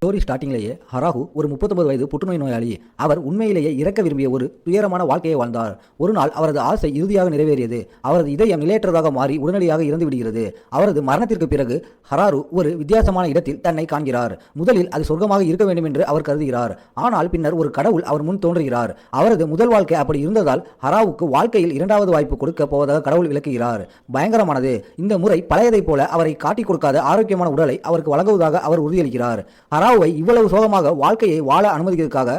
Story ஸ்டார்டிங்லேயே ஹராகு ஒரு 39 வயது புற்றுநோய் நோயாளி. அவர் உண்மையிலேயே இறக்க விரும்பிய ஒரு துயரமான வாழ்க்கையை வாழ்ந்தார். ஒரு நாள் அவரது ஆசை இறுதியாக நிறைவேறியது. அவரது இதயம் நிலையற்றதாக மாறி உடனடியாக இறந்து விடுகிறது. அவரது மரணத்திற்கு பிறகு ஹராரு ஒரு வித்தியாசமான இடத்தில் தன்னை காண்கிறார். முதலில் அது சொர்க்கமாக இருக்க வேண்டும் என்று அவர் கருதுகிறார். ஆனால் பின்னர் ஒரு கடவுள் அவர் முன் தோன்றுகிறார். அவரது முதல் வாழ்க்கை அப்படி இருந்ததால் ஹராவுக்கு வாழ்க்கையில் இரண்டாவது வாய்ப்பு கொடுக்க போவதாக கடவுள் விளக்குகிறார். பயங்கரமானது. இந்த முறை பழையதைப் போல அவரை காட்டிக் கொடுக்காத ஆரோக்கியமான உடலை அவருக்கு வழங்குவதாக அவர் உறுதியளிக்கிறார். ஹராவை இவ்வளவு சோகமாக வாழ்க்கையை வாழ அனுமதிக்கிறதுக்காக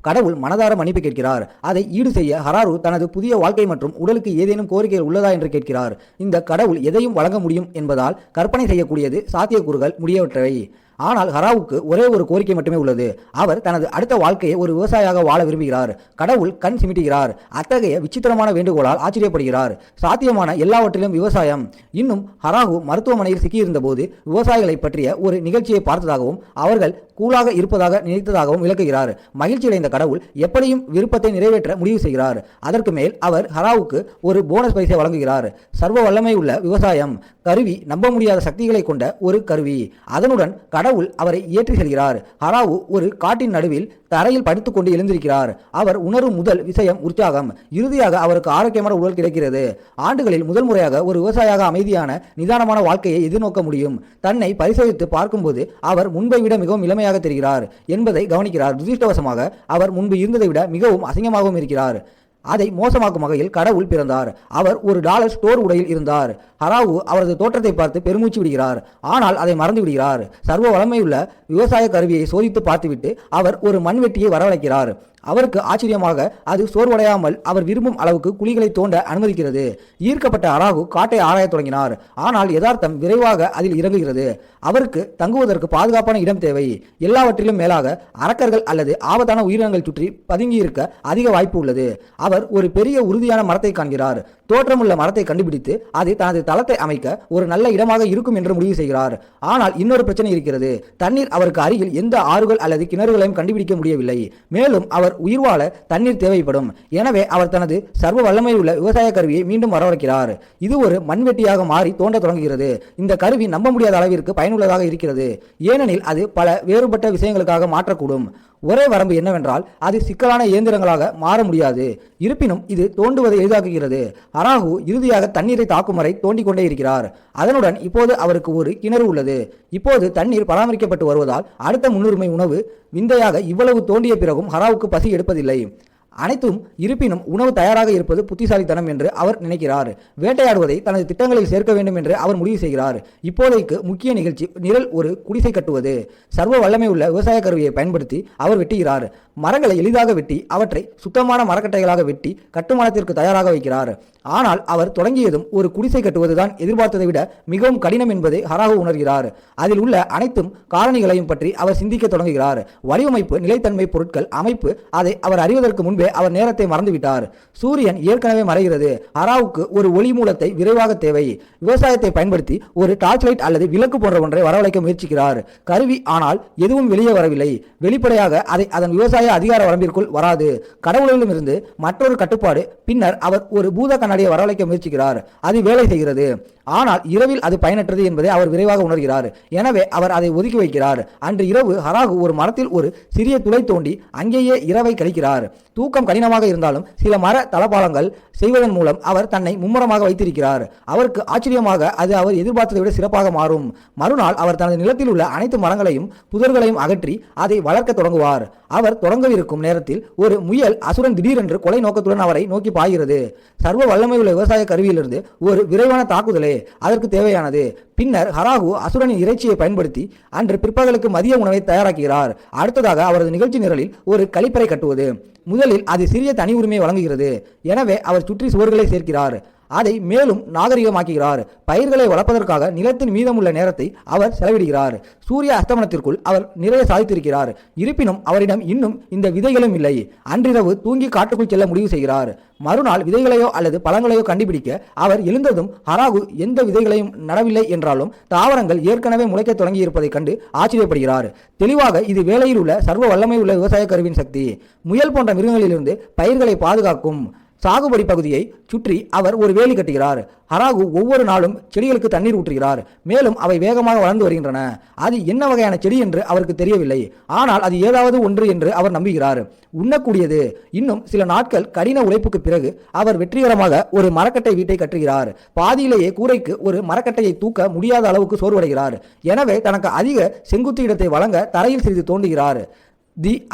கடவுள் மனதார மன்னிப்பு கேட்கிறார். அதை ஈடு செய்ய ஹராரு தனது புதிய வாழ்க்கை மற்றும் உடலுக்கு ஏதேனும் கோரிக்கைகள் உள்ளதா என்று கேட்கிறார். இந்த கடவுள் எதையும் வழங்க முடியும் என்பதால் கற்பனை செய்யக்கூடியது சாத்தியக்கூறுகள் முடியவற்றவை. ஆனால் ஹராவுக்கு ஒரே ஒரு கோரிக்கை மட்டுமே உள்ளது. அவர் தனது அடுத்த வாழ்க்கையை ஒரு விவசாயியாக வாழ விரும்புகிறார். கடவுள் கண் சிமிட்டுகிறார். அத்தகைய விசித்திரமான வேண்டுகோளால் ஆச்சரியப்படுகிறார். சாத்தியமான எல்லாவற்றிலும் விவசாயம். இன்னும் ஹராகு மருத்துவமனையில் சிக்கியிருந்த போது விவசாயிகளை பற்றிய ஒரு நிகழ்ச்சியை பார்த்ததாகவும் அவர்கள் கூலாக இருப்பதாக நினைத்ததாகவும் விளக்குகிறார். மகிழ்ச்சியடைந்த கடவுள் எப்படியும் விருப்பத்தை நிறைவேற்ற முடிவு செய்கிறார். அதற்கு மேல் அவர் ஹராவுக்கு ஒரு போனஸ் பரிசை வழங்குகிறார். சர்வ வல்லமை உள்ள விவசாயம் கருவி. நம்ப முடியாத சக்திகளை கொண்ட ஒரு கருவி. அதனுடன் கடவுள் அவரை ஏற்றி செல்கிறார். ஹராவு ஒரு காட்டின் நடுவில் தரையில் படுத்துக் கொண்டு எழுந்திருக்கிறார். அவர் உணரும் முதல் விஷயம் உற்சாகம். இறுதியாக அவருக்கு ஆரோக்கியமான உடல் கிடைக்கிறது. ஆண்டுகளில் முதல் முறையாக ஒரு விவசாயியாக அமைதியான நிதானமான வாழ்க்கையை எதிர்நோக்க முடியும். தன்னை பரிசோதித்து பார்க்கும்போது அவர் முன்பை விட மிகவும் இளமையாக தெரிகிறார் என்பதை கவனிக்கிறார். துரதிர்ஷ்டவசமாக அவர் முன்பு இருந்ததை விட மிகவும் அசிங்கமாகவும் இருக்கிறார். அதை மோசமாக்கும் வகையில் கடவுள் பிறந்தார். அவர் ஒரு டாலர் ஸ்டோர் உடையில் இருந்தார். ஹராவு அவரது தோற்றத்தை பார்த்து பெருமூச்சு விடுகிறார். ஆனால் அதை மறந்து விடுகிறார். சர்வ வளமையுள்ள விவசாய கருவியை சோதித்து பார்த்துவிட்டு அவர் ஒரு மண்வெட்டியை வரவழைக்கிறார். அவருக்கு ஆச்சரியமாக அது சோர்வடையாமல் அவர் விரும்பும் அளவுக்கு குழிகளை தோண்ட அனுமதிக்கிறது. ஈர்க்கப்பட்ட ஹராகு காட்டை ஆராயத் தொடங்கினார். ஆனால் யதார்த்தம் விரைவாக அதில் இறங்குகிறது. அவருக்கு தங்குவதற்கு பாதுகாப்பான இடம் தேவை. எல்லாவற்றிலும் மேலாக அரக்கர்கள் அல்லது ஆபத்தான உயிரினங்கள் சுற்றி பதுங்கியிருக்க அதிக வாய்ப்பு உள்ளது. அவர் ஒரு பெரிய உறுதியான மரத்தை காண்கிறார். தோற்றமுள்ள மரத்தை கண்டுபிடித்து அதை தனது தளத்தை அமைக்க ஒரு நல்ல இடமாக இருக்கும் என்று முடிவு செய்கிறார். ஆனால் இன்னொரு பிரச்சனை இருக்கிறது. தண்ணீர் அவருக்கு அருகில் எந்த ஆறுகள் அல்லது கிணறுகளையும் கண்டுபிடிக்க முடியவில்லை. மேலும் அவர் உயிர் வாழ தண்ணீர் தேவைப்படும். எனவே அவர் தனது சர்வ வல்லமை உள்ள விவசாய கருவியை மீண்டும் வரவழைக்கிறார். இது ஒரு மண்வெட்டியாக மாறி தோண்ட தொடங்குகிறது. இந்த கருவி நம்ப முடியாத அளவிற்கு பயனுள்ளதாக இருக்கிறது. ஏனெனில் அது பல வேறுபட்ட விஷயங்களுக்காக மாற்றக்கூடும். ஒரே வரம்பு என்னவென்றால் அது சிக்கலான இயந்திரங்களாக மாற முடியாது. இருப்பினும் இது தோண்டுவதை எளிதாக்குகிறது. ஹராகு இறுதியாக தண்ணீரை தாக்கும் வரை தோண்டிக் கொண்டே இருக்கிறார். அதனுடன் இப்போது அவருக்கு ஒரு கிணறு உள்ளது. இப்போது தண்ணீர் பராமரிக்கப்பட்டு வருவதால் அடுத்த முன்னுரிமை உணவு. விந்தையாக இவ்வளவு தோண்டிய பிறகும் ஹராவுக்கு பசி எடுப்பதில்லை. அனைத்தும் இருப்பினும் உணவு தயாராக இருப்பது புத்திசாலித்தனம் என்று அவர் நினைக்கிறார். வேட்டையாடுவதை தனது திட்டங்களில் சேர்க்க வேண்டும் என்று அவர் முடிவு செய்கிறார். இப்போதைக்கு முக்கிய நிகழ்ச்சி நிரல் ஒரு குடிசை கட்டுவது. சர்வ வல்லமை உள்ள விவசாய கருவியை பயன்படுத்தி அவர் வெட்டுகிறார். மரங்களை எளிதாக வெட்டி அவற்றை சுத்தமான மரக்கட்டைகளாக வெட்டி கட்டுமானத்திற்கு தயாராக வைக்கிறார். ஆனால் அவர் தொடங்கியதும் ஒரு குடிசை கட்டுவதுதான் எதிர்பார்த்ததை விட மிகவும் கடினம் என்பதை ஹராகு உணர்கிறார். அதில் உள்ள அனைத்தும் காரணிகளையும் பற்றி அவர் சிந்திக்க தொடங்குகிறார். வடிவமைப்பு, நிலைத்தன்மை, பொருட்கள், அமைப்பு. அதை அவர் அறிவதற்கு முன்பே அவர் நேரத்தை மறந்துவிட்டார். சூரியன் ஏற்கனவே மறைகிறது. ஹராவுக்கு ஒரு ஒளி மூலத்தை விரைவாக தேவை. விவசாயத்தை பயன்படுத்தி ஒரு டார்ச் லைட் அல்லது விளக்கு போன்ற ஒன்றை வரவழைக்க முயற்சிக்கிறார். கருவி. ஆனால் எதுவும் வெளியே வரவில்லை. வெளிப்படையாக அதை அதன் விவசாய அதிகார வரம்பிற்குள் வராது. கடவுளிடமிருந்து மற்றொரு கட்டுப்பாடு. பின்னர் அவர் ஒரு பூத கண்ணாடியை வரவழைக்க முயற்சிக்கிறார். அது வேலை செய்கிறது. ஆனால் இரவில் அது பயனற்றது என்பதை அவர் விரைவாக உணர்கிறார். எனவே அவர் அதை ஒதுக்கி வைக்கிறார். அன்று இரவு ஹராகு ஒரு மரத்தில் ஒரு சிறிய துளை தோண்டி அங்கேயே இரவை கழிக்கிறார். தூக்கம் கடினமாக இருந்தாலும் சில மர தளபாலங்கள் செய்வதன் மூலம் அவர் தன்னை மும்முரமாக வைத்திருக்கிறார். அவருக்கு ஆச்சரியமாக அது அவர் எதிர்பார்த்ததை விட சிறப்பாக மாறும். மறுநாள் அவர் தனது நிலத்தில் உள்ள அனைத்து மரங்களையும் புதர்களையும் அகற்றி அதை வளர்க்க தொடங்குவார். அவர் தொடங்கவிருக்கும் நேரத்தில் ஒரு முயல் அசுரன் திடீரென்று கொலை நோக்கத்துடன் அவரை நோக்கி பாய்கிறது. சர்வ வல்லமை உள்ள விவசாய கருவியிலிருந்து ஒரு விரைவான தாக்குதலே அதற்கு தேவையானது. பின்னர் ஹராகு அசுரனின் இறைச்சியை பயன்படுத்தி அன்று பிற்பகலுக்கு மதிய உணவை தயாராக்குகிறார். அடுத்ததாக அவரது நிகழ்ச்சி நிரலில் ஒரு கழிப்பறை கட்டுவது. முதலில் அது சிறிய தனி உரிமையை வழங்குகிறது. எனவே அவர் சுற்றி சுவர்களை சேர்க்கிறார். அதை மேலும் நாகரிகமாக்குகிறார். பயிர்களை வளர்ப்பதற்காக நிலத்தின் மீதமுள்ள நேரத்தை அவர் செலவிடுகிறார். சூரிய அஸ்தமனத்திற்குள் அவர் நிறைய சாதித்திருக்கிறார். இருப்பினும் அவரிடம் இன்னும் இந்த விதைகளும் இல்லை. அன்றிரவு தூங்கி காட்டுக்குள் செல்ல முடிவு செய்கிறார். மறுநாள் விதைகளையோ அல்லது பழங்களையோ கண்டுபிடிக்க அவர் எழுந்ததும் ஹராகு எந்த விதைகளையும் நடவில்லை என்றாலும் தாவரங்கள் ஏற்கனவே முளைக்க தொடங்கி இருப்பதை கண்டு ஆச்சரியப்படுகிறார். தெளிவாக இது வேலையில் உள்ள சர்வ வல்லமை உள்ள விவசாய கருவின் சக்தி. முயல் போன்ற மிருகங்களிலிருந்து பயிர்களை பாதுகாக்கும். சாகுபடி பகுதியை சுற்றி அவர் ஒரு வேலி கட்டுகிறார். ஹராகு ஒவ்வொரு நாளும் செடிகளுக்கு தண்ணீர் ஊற்றுகிறார். மேலும் அவை வேகமாக வளர்ந்து வருகின்றன. அது என்ன வகையான செடி என்று அவருக்கு தெரியவில்லை. ஆனால் அது ஏதாவது ஒன்று என்று அவர் நம்புகிறார். உண்ணக்கூடியது. இன்னும் சில நாட்கள் கடின உழைப்புக்கு பிறகு அவர் வெற்றிகரமாக ஒரு மரக்கட்டை வீட்டை கட்டுகிறார். பாதியிலேயே கூரைக்கு ஒரு மரக்கட்டையை தூக்க முடியாத அளவுக்கு சோர்வடைகிறார். எனவே தனக்கு அதிக செங்குத்து இடத்தை வழங்க தரையில் சிறிது தோண்டுகிறார்.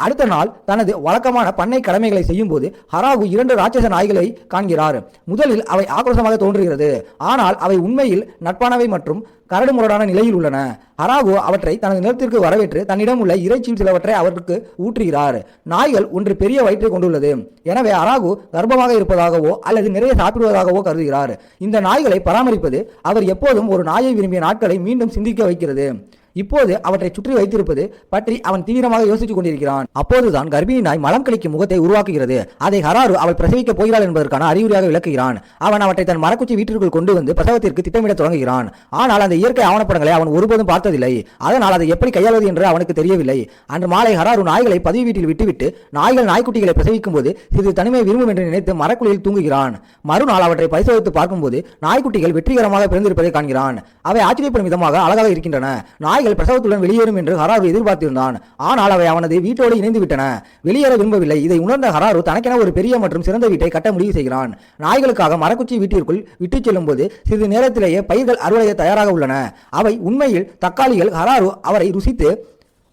அடுத்த நாள் தனது வழக்கமான பண்ணை கடமைகளை செய்யும் போது ஹராகு 2 ராட்சச நாய்களை காண்கிறார். முதலில் அவை ஆக்ரோஷமாக தோன்றுகிறது. ஆனால் அவை உண்மையில் நட்பானவை மற்றும் கரடு முரடான நிலையில் உள்ளன. ஹராகு அவற்றை தனது நிலத்திற்கு வரவேற்று தன்னிடம் உள்ள இறைச்சியில் சிலவற்றை அவருக்கு ஊற்றுகிறார். நாய்கள் ஒன்று பெரிய வயிற்றை கொண்டுள்ளது. எனவே ஹராகு கர்ப்பமாக இருப்பதாகவோ அல்லது நிறைய சாப்பிடுவதாகவோ கருதுகிறார். இந்த நாய்களை பராமரிப்பது அவர் எப்போதும் ஒரு நாயை விரும்பிய நாட்களை மீண்டும் சிந்திக்க வைக்கிறது. இப்போது அவற்றை சுற்றி வைத்திருப்பது பற்றி அவன் தீவிரமாக யோசித்துக் கொண்டிருக்கிறான். அப்போதுதான் கர்ப்பிணி நாய் மலம் கழிக்கும் முகத்தை உருவாக்குகிறது. அதை ஹராரு அவள் பிரசவிக்கப் போகிறாள் என்பதற்கான அறிகுறியாக விளக்குகிறான். அவன் அவற்றை தன் மரக்குச்சி வீட்டிற்குள் கொண்டு வந்து பிரசவத்திற்கு திட்டமிட தொடங்குகிறான். ஆனால் அந்த இயற்கை ஆவணப்படங்களை அவன் ஒருபோதும் பார்த்ததில்லை. அதனால் அதை எப்படி கையாள்வது என்று அவனுக்கு தெரியவில்லை. அன்று மாலை ஹராரு நாய்களை பதிவு வீட்டில் விட்டுவிட்டு நாய்கள் நாய்க்குட்டிகளை பிரசவிக்கும் போது சிறிது தனிமை விரும்பும் என்று நினைத்து மரக்குழியில் தூங்குகிறான். மறுநாள் அவற்றை பரிசோதித்து பார்க்கும்போது நாய்க்குட்டிகள் வெற்றிகரமாக பிறந்திருப்பதை காண்கிறான். அவை ஆச்சரியப்படும் விதமாக அழகாக இருக்கின்றன. நாய்கள் பிரசவத்துடன் வெளியேறும் என்று ஹராரு எதிர்பார்த்திருந்தான். ஆனால் அவை அவனது வீட்டோடு இணைந்து விட்டன. வெளியேற விரும்பவில்லை. இதை உணர்ந்த ஹராரு தனக்கென ஒரு பெரிய மற்றும் சிறந்த வீட்டை கட்ட முடிவு செய்கிறான். நாய்களுக்காக மரக்குச்சி வீட்டிற்குள் விட்டுச் செல்லும் போது சிறிது நேரத்திலேயே பயிர்கள் அறுவடைய தயாராக உள்ளன. அவை உண்மையில் தக்காளிகள். ஹராரு அவரை ருசித்து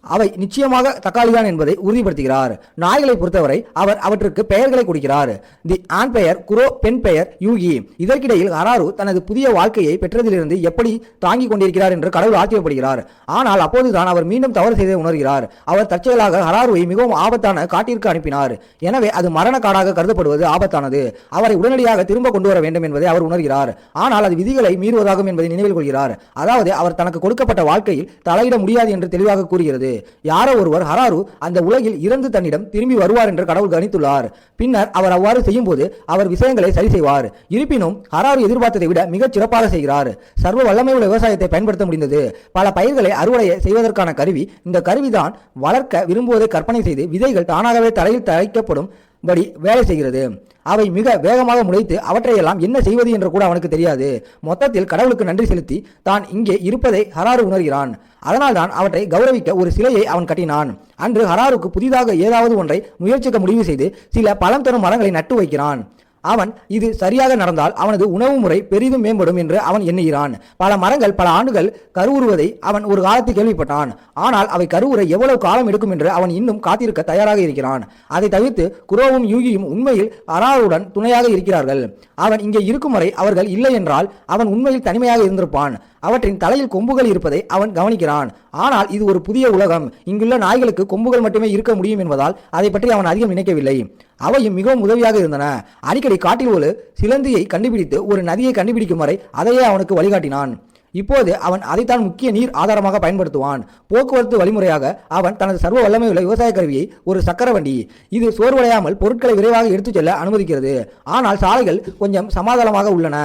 அவை நிச்சயமாக தக்காளிதான் என்பதை உறுதிப்படுத்துகிறார். நாய்களை பொறுத்தவரை அவர் அவற்றுக்கு பெயர்களை கொடுக்கிறார். தி ஆண் பெயர் குரோ, பெண் பெயர் யூகி. இதற்கிடையில் ஹராரு தனது புதிய வாழ்க்கையை பெற்றதிலிருந்து எப்படி தாங்கிக் கொண்டிருக்கிறார் என்று கடவுள் ஆச்சரியப்படுகிறார். ஆனால் அப்போதுதான் அவர் மீண்டும் தவறு செய்ததை உணர்கிறார். அவர் தற்செயலாக ஹராருவை மிகவும் ஆபத்தான காட்டிற்கு அனுப்பினார். எனவே அது மரண காடாக கருதப்படுவது ஆபத்தானது. அவரை உடனடியாக திரும்ப கொண்டு வர வேண்டும் என்பதை அவர் உணர்கிறார். ஆனால் அது விதிகளை மீறுவதாகும் என்பதை நினைவில் கொள்கிறார். அதாவது அவர் தனக்கு கொடுக்கப்பட்ட வாழ்க்கையில் தலையிட முடியாது என்று தெளிவாக கூறுகிறது. யாரோ ஒருவர் ஹராரு அந்த உலகில் இறந்து தன்னிடம் திரும்பி வருவார் என்று கடவுள் கணித்துள்ளார். பின்னர் அவர் அவ்வாறு செய்யும் போது அவர் விஷயங்களை சரி செய்வார். இருப்பினும் ஹராரு எதிர்பார்த்ததை விட மிகச் சிறப்பாக செய்கிறார். சர்வ வல்லமையுள்ள விவசாயத்தை பயன்படுத்த முடிந்தது. பல பயிர்களை அறுவடை செய்வதற்கான கருவி. இந்த கருவிதான் வளர்க்க விரும்புவதை கற்பனை செய்து விதைகள் தானாகவே தரையில் தழைக்கப்படும் படி வேலை செய்கிறது. அவை மிக வேகமாக முளைத்து அவற்றையெல்லாம் என்ன செய்வது என்று கூட அவனுக்கு தெரியாது. மொத்தத்தில் கடவுளுக்கு நன்றி செலுத்தி தான் இங்கே இருப்பதை ஹராரு உணர்கிறான். அதனால்தான் அவற்றை கௌரவிக்க ஒரு சிலையை அவன் கட்டினான். அன்று ஹராருக்கு புதிதாக ஏதாவது ஒன்றை முயற்சிக்க முடிவு செய்து சில பழம் தரும் மரங்களை நட்டு வைக்கிறான். அவன் இது சரியாக நடந்தால் அவனது உணவு முறை பெரிதும் மேம்படும் என்று அவன் எண்ணுகிறான். பல மரங்கள் பல ஆண்டுகள் கருவுறுவதை அவன் ஒரு காலத்தில் கேள்விப்பட்டான். ஆனால் அவை கருவுற எவ்வளவு காலம் எடுக்கும் என்று அவன் இன்னும் காத்திருக்க தயாராக இருக்கிறான். அதை தவிர்த்து குரோவும் யூகியும் உண்மையில் ஹராருடன் துணையாக இருக்கிறார்கள். அவன் இங்கே இருக்கும் வரை அவர்கள் இல்லை என்றால் அவன் உண்மையில் தனிமையாக இருந்திருப்பான். அவற்றின் தலையில் கொம்புகள் இருப்பதை அவன் கவனிக்கிறான். ஆனால் இது ஒரு புதிய உலகம். இங்குள்ள நாய்களுக்கு கொம்புகள் மட்டுமே இருக்க முடியும் என்பதால் அதை பற்றி அவன் அதிகம் நினைக்கவில்லை. அவையும் மிகவும் உதவியாக இருந்தன. அடிக்கடி காட்டில் ஒரு சிலந்தியை கண்டுபிடித்து ஒரு நதியை கண்டுபிடிக்கும் வரை அதையே அவனுக்கு வழிகாட்டினான். இப்போது அவன் அதைத்தான் முக்கிய நீர் ஆதாரமாக பயன்படுத்துவான். போக்குவரத்து வழிமுறையாக அவன் தனது சர்வ வல்லமையுள்ள விவசாய கருவியை ஒரு சக்கர வண்டி. இது சோர்வடையாமல் பொருட்களை விரைவாக எடுத்துச் செல்ல அனுமதிக்கிறது. ஆனால் சாலைகள் கொஞ்சம் சமாதானமாக உள்ளன.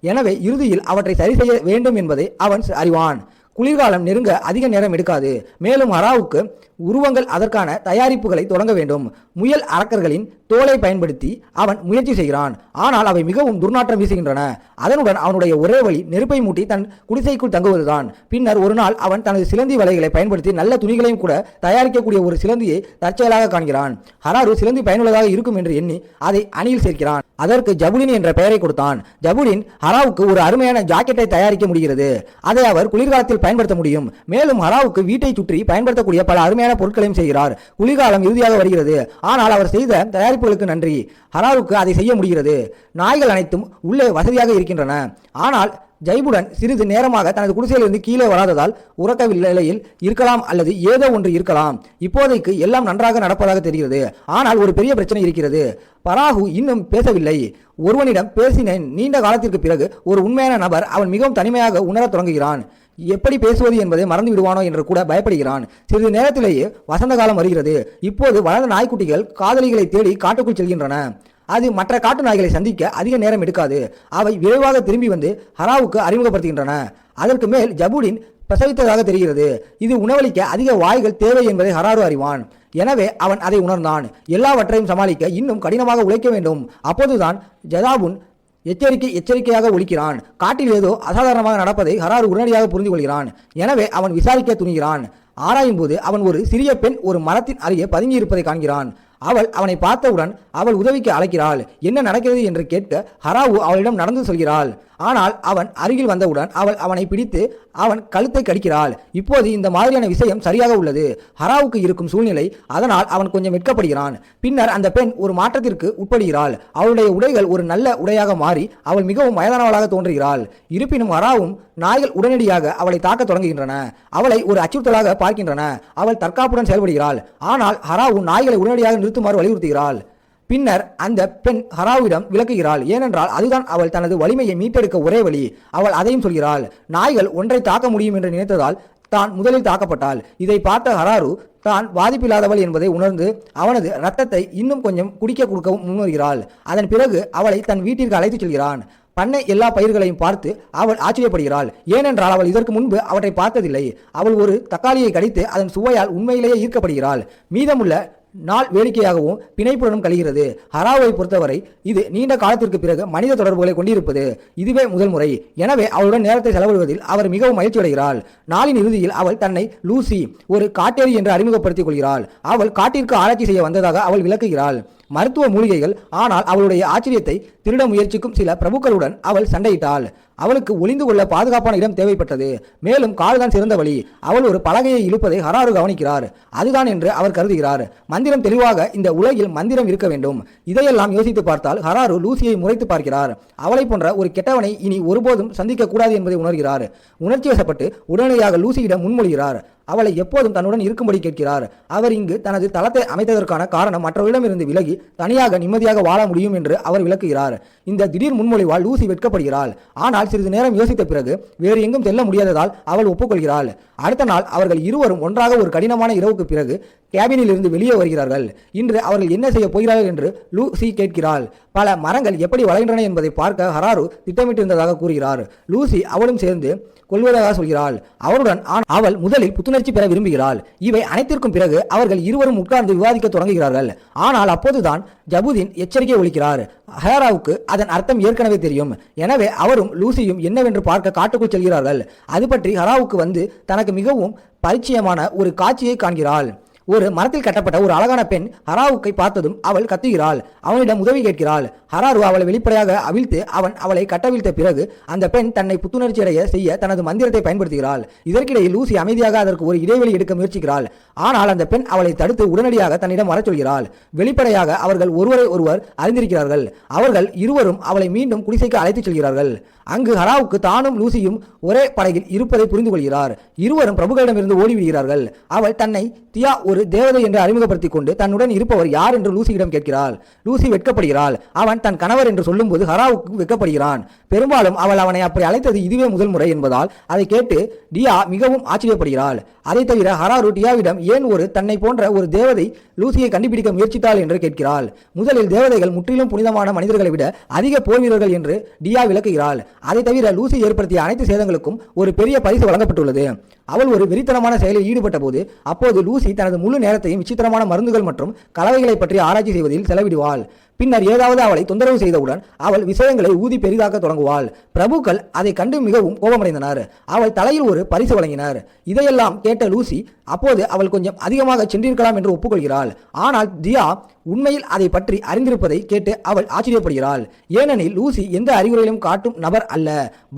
எனவே இறுதியில் அவற்றை சரி செய்ய வேண்டும் என்பதை அவன் அறிவான். குளிர்காலம் நெருங்க அதிக நேரம் எடுக்காது. மேலும் ஹராவுக்கு உருவங்கள் அதற்கான தயாரிப்புகளை தொடங்க வேண்டும். முயல் அரக்கர்களின் தோலை பயன்படுத்தி அவன் முயற்சி செய்கிறான். ஆனால் அவை மிகவும் துர்நாற்றம் வீசுகின்றன. அதனுடன் அவனுடைய ஒரே வழி நெருப்பை மூட்டி தன் குடிசைக்குள் தங்குவதுதான். பின்னர் ஒரு நாள் அவன் தனது சிலந்தி வலைகளை பயன்படுத்தி நல்ல துணிகளையும் கூட தயாரிக்கக்கூடிய ஒரு சிலந்தியை தற்செயலாக காண்கிறான். ஹராரு சிலந்தி பயனுள்ளதாக இருக்கும் என்று எண்ணி அதை அணியில் சேர்க்கிறான். அதற்கு ஜபுலின் என்ற பெயரை கொடுத்தான். ஜபுலின் ஹராவுக்கு ஒரு அருமையான ஜாக்கெட்டை தயாரிக்க முடிகிறது. அதை அவர் குளிர்காலத்தில் பயன்படுத்த முடியும். மேலும் ஹராவுக்கு வீட்டை சுற்றி பயன்படுத்தக்கூடிய பல அருமையான பொருட்களையும் செய்கிறார். குளிர்காலம் இறுதியாக வருகிறது. ஆனால் அவர் செய்த தயாரிப்புகளுக்கு நன்றி. ஹராருக்கு அதை செய்ய முடிகிறது. நாய்கள் அனைத்தும் உள்ளே வசதியாக இருக்கின்றன. ஆனால் ஜைபுடன் சிறிது நேரமாக தனது குடிசையிலிருந்து கீழே வராததால் உறக்க நிலையில் இருக்கலாம் அல்லது ஏதோ ஒன்று இருக்கலாம். இப்போதைக்கு எல்லாம் நன்றாக நடப்பதாக தெரிகிறது. ஆனால் ஒரு பெரிய பிரச்சனை இருக்கிறது. பராகு இன்னும் பேசவில்லை. ஒருவனிடம் பேசினேன். நீண்ட காலத்திற்கு பிறகு ஒரு உண்மையான நபர் அவன் மிகவும் தனிமையாக உணரத் தொடங்குகிறான். எப்படி பேசுவது என்பதை மறந்து விடுவானோ என்று கூட பயப்படுகிறான். சிறிது நேரத்திலேயே வசந்த காலம் வருகிறது. இப்போது வளர்ந்த நாய்க்குட்டிகள் காதலிகளை தேடி காட்டுக்குள் செல்கின்றன. அது மற்ற காட்டு நாய்களை சந்திக்க அதிக நேரம் எடுக்காது. அவை விரைவாக திரும்பி வந்து ஹராவுக்கு அறிமுகப்படுத்துகின்றன. அதற்கு மேல் ஜபுலின் பிரசவித்ததாக தெரிகிறது. இது உணவளிக்க அதிக வாய்கள் தேவை என்பதை ஹராரு அறிவான். எனவே அவன் அதை உணர்ந்தான். எல்லாவற்றையும் சமாளிக்க இன்னும் கடினமாக உழைக்க வேண்டும். அப்போதுதான் ஜதாபுன் எச்சரிக்கையாக ஒலிக்கிறான். காட்டில் ஏதோ அசாதாரணமாக நடப்பதை ஹராரு உடனடியாக புரிந்து கொள்கிறான். எனவே அவன் விசாரிக்க துணிகிறான். ஆராயும் போது அவன் ஒரு சிறிய பெண் ஒரு மரத்தின் அருகே பதுங்கி இருப்பதை காண்கிறான். அவள் அவனை பார்த்தவுடன் அவள் உதவிக்கு அழைக்கிறாள். என்ன நடக்கிறது என்று கேட்க ஹராவு அவளிடம் நடந்து சொல்கிறாள். ஆனால் அவன் அருகில் வந்தவுடன் அவள் அவனை பிடித்து அவன் கழுத்தை கடிக்கிறாள். இப்போது இந்த மாதிரியான விஷயம் சரியாக உள்ளது ஹராவுக்கு இருக்கும் சூழ்நிலை. அதனால் அவன் கொஞ்சம் வெட்கப்படுகிறான். பின்னர் அந்த பெண் ஒரு மாற்றத்திற்கு உட்படுகிறாள். அவளுடைய உடைகள் ஒரு நல்ல உடையாக மாறி அவள் மிகவும் வயதானவளாக தோன்றுகிறாள். இருப்பினும் ஹராவும் நாய்கள் உடனடியாக அவளை தாக்க தொடங்குகின்றன. அவளை ஒரு அச்சுறுத்தலாக பார்க்கின்றன. அவள் தற்காப்புடன் செயல்படுகிறாள். ஆனால் ஹராவு நாய்களை உடனடியாக நிறுத்துமாறு வலியுறுத்துகிறாள். பின்னர் அந்த பெண் ஹராவிடம் விளக்குகிறாள். ஏனென்றால் அதுதான் அவள் தனது வலிமையை மீட்டெடுக்க ஒரே வழி. அவள் அதையும் சொல்கிறாள். நாய்கள் ஒன்றை தாக்க முடியும் என்று நினைத்ததால் தான் முதலில் தாக்கப்பட்டாள். இதை பார்த்த ஹராரு தான் பாதிப்பில்லாதவள் என்பதை உணர்ந்து அவனது இரத்தத்தை இன்னும் கொஞ்சம் குடிக்க கொடுக்கவும் முன்வருகிறாள். அதன் பிறகு அவளை தன் வீட்டிற்கு அழைத்துச் செல்கிறான். பண்ணை எல்லா பயிர்களையும் பார்த்து அவள் ஆச்சரியப்படுகிறாள். ஏனென்றால் அவள் இதற்கு முன்பு அவற்றை பார்த்ததில்லை. அவள் ஒரு தக்காளியை கடித்து அதன் சுவையால் உண்மையிலேயே ஈர்க்கப்படுகிறாள். மீதமுள்ள நாள் வேடிக்கையாகவும் பிணைப்புடனும் கழிகிறது. ஹராவை பொறுத்தவரை இது நீண்ட காலத்திற்கு பிறகு மனித தொடர்புகளை கொண்டிருப்பது இதுவே முதல் முறை. எனவே அவளுடன் நேரத்தை செலவிடுவதில் அவர் மிகவும் மகிழ்ச்சி அடைகிறாள். நாளின் இறுதியில் அவள் தன்னை லூசி ஒரு காட்டேரி என்று அறிமுகப்படுத்திக் கொள்கிறாள். அவள் காட்டிற்கு ஆராய்ச்சி செய்ய வந்ததாக அவள் விளக்குகிறாள். மருத்துவ மூலிகைகள். ஆனால் அவளுடைய ஆச்சரியத்தை திருட முயற்சிக்கும் சில பிரபுக்களுடன் அவள் சண்டையிட்டாள். அவளுக்கு ஒளிந்து கொள்ள பாதுகாப்பான இடம் தேவைப்பட்டது. மேலும் கால்தான் சிறந்த வழி. அவள் ஒரு பலகையை இழுப்பதை ஹராரு கவனிக்கிறார். அதுதான் என்று அவர் கருதுகிறார். மந்திரம் தெளிவாக இந்த உலகில் மந்திரம் இருக்க வேண்டும். இதையெல்லாம் யோசித்து பார்த்தால் ஹராரு லூசியை முறைத்து பார்க்கிறார். அவளை போன்ற ஒரு கெட்டவனை இனி ஒருபோதும் சந்திக்க கூடாது என்பதை உணர்கிறார். உணர்ச்சி வசப்பட்டு உடனடியாக லூசியிடம் முன்மொழிகிறார். அவளை எப்போதும் தன்னுடன் இருக்கும்படி கேட்கிறார். அவர் இங்கு தனது தளத்தை அமைத்ததற்கான காரணம் மற்றவர்களிடமிருந்து விலகி தனியாக நிம்மதியாக வாழ முடியும் என்று அவர் விளக்குகிறார். இந்த திடீர் முன்மொழிவால் லூசி வெட்கப்படுகிறாள். ஆனால் சிறிது நேரம் யோசித்த பிறகு வேறு எங்கும் செல்ல முடியாததால் அவள் ஒப்புக்கொள்கிறாள். அடுத்த நாள் அவர்கள் இருவரும் ஒன்றாக ஒரு கடினமான இரவுக்கு பிறகு கேபினில் இருந்து வெளியே வருகிறார்கள். இன்று அவர்கள் என்ன செய்ய போகிறார்கள் என்று லூசி கேட்கிறாள். பல மரங்கள் எப்படி வளர்கின்றன என்பதை பார்க்க ஹராரு திட்டமிட்டிருந்ததாக கூறுகிறார். லூசி அவளும் சேர்ந்து கொள்வதாக சொல்கிறாள். அவருடன் அவள் முதலில் புத்துணர்ச்சி பெற விரும்புகிறாள். இவை அனைத்திற்கும் பிறகு அவர்கள் இருவரும் உட்கார்ந்து விவாதிக்க தொடங்குகிறார்கள். ஆனால் அப்போதுதான் ஜபுதீன் எச்சரிக்கை ஒலிக்கிறார். ஹராவுக்கு அதன் அர்த்தம் ஏற்கனவே தெரியும். எனவே அவரும் லூசியும் என்னவென்று பார்க்க காட்டுக்குள் செல்கிறார்கள். அது பற்றி ஹராவுக்கு வந்து தனக்கு மிகவும் பரிச்சயமான ஒரு காட்சியை காண்கிறாள். ஒரு மரத்தில் கட்டப்பட்ட ஒரு அழகான பெண் ஹராவுக்கை பார்த்ததும் அவள் கத்துகிறாள். அவனிடம் உதவி கேட்கிறாள். ஹராரு அவளை வெளிப்படையாக அவிழ்த்து அவன் அவளை கட்டவிழ்த்த பிறகு அந்த பெண் தன்னை புத்துணர்ச்சி அடைய செய்ய தனது மந்திரத்தை பயன்படுத்துகிறாள். இதற்கிடையில் லூசி அமைதியாக அதற்கு ஒரு இடைவெளி எடுக்க முயற்சிக்கிறாள். ஆனால் அந்த பெண் அவளை தடுத்து உடனடியாக தன்னிடம் வரச் சொல்கிறாள். வெளிப்படையாக அவர்கள் ஒருவரை ஒருவர் அறிந்திருக்கிறார்கள். அவர்கள் இருவரும் அவளை மீண்டும் குடிசைக்கு அழைத்துச் செல்கிறார்கள். அங்கு ஹராவுக்கு தானும் லூசியும் ஒரே படகில் இருப்பதை புரிந்து கொள்கிறார். இருவரும் பிரபுக்களிடமிருந்து ஓடிவிடுகிறார்கள். அவள் தன்னை தியா ஒரு தேவதை என்று அறிமுகப்படுத்திக் கொண்டு தன்னுடன் இருப்பவர் யார் என்று லூசியிடம் கேட்கிறாள். லூசி வெட்கப்படுகிறாள். அவன் தன் கணவர் என்று சொல்லும்போது ஹராவுக்கு வெட்கப்படுகிறான். பெரும்பாலும் அவள் அவனை அப்படி அழைத்தது இதுவே முதல் முறை என்பதால் அதை கேட்டு டியா மிகவும் ஆச்சரியப்படுகிறாள். அதை தவிர ஹராரு டியாவிடம் ஏன் ஒரு தன்னை போன்ற ஒரு தேவதை லூசியை கண்டுபிடிக்க முயற்சித்தாள் என்று கேட்கிறாள். முதலில் தேவதைகள் முற்றிலும் புனிதமான மனிதர்களை விட அதிக போர் வீரர்கள் என்று டியா விளக்குகிறாள். அதை தவிர லூசி ஏற்படுத்திய அனைத்து சேதங்களுக்கும் ஒரு பெரிய பரிசு வழங்கப்பட்டுள்ளது. அவள் ஒரு வெறித்தனமான செயலில் ஈடுபட்ட போது அப்போது லூசி தனது முழு நேரத்தையும் விசித்திரமான மருந்துகள் மற்றும் கலவைகளை பற்றி ஆராய்ச்சி செய்வதில் செலவிடுவாள். பின்னர் ஏதாவது அவளை தொந்தரவு செய்தவுடன் அவள் விஷயங்களை ஊதி பெரிதாக்க தொடங்குவாள். பிரபுக்கள் அதை கண்டு மிகவும் கோபமடைந்தனர். அவள் தலையில் ஒரு பரிசு வழங்கினர். இதையெல்லாம் கேட்ட லூசி அப்போது அவள் கொஞ்சம் அதிகமாக சென்றிருக்கலாம் என்று ஒப்புக்கொள்கிறாள். ஆனால் தியா உண்மையில் அதை பற்றி அறிந்திருப்பதை கேட்டு அவள் ஆச்சரியப்படுகிறாள். ஏனெனில் லூசி எந்த அறிவுரையிலும் காட்டும் நபர் அல்ல.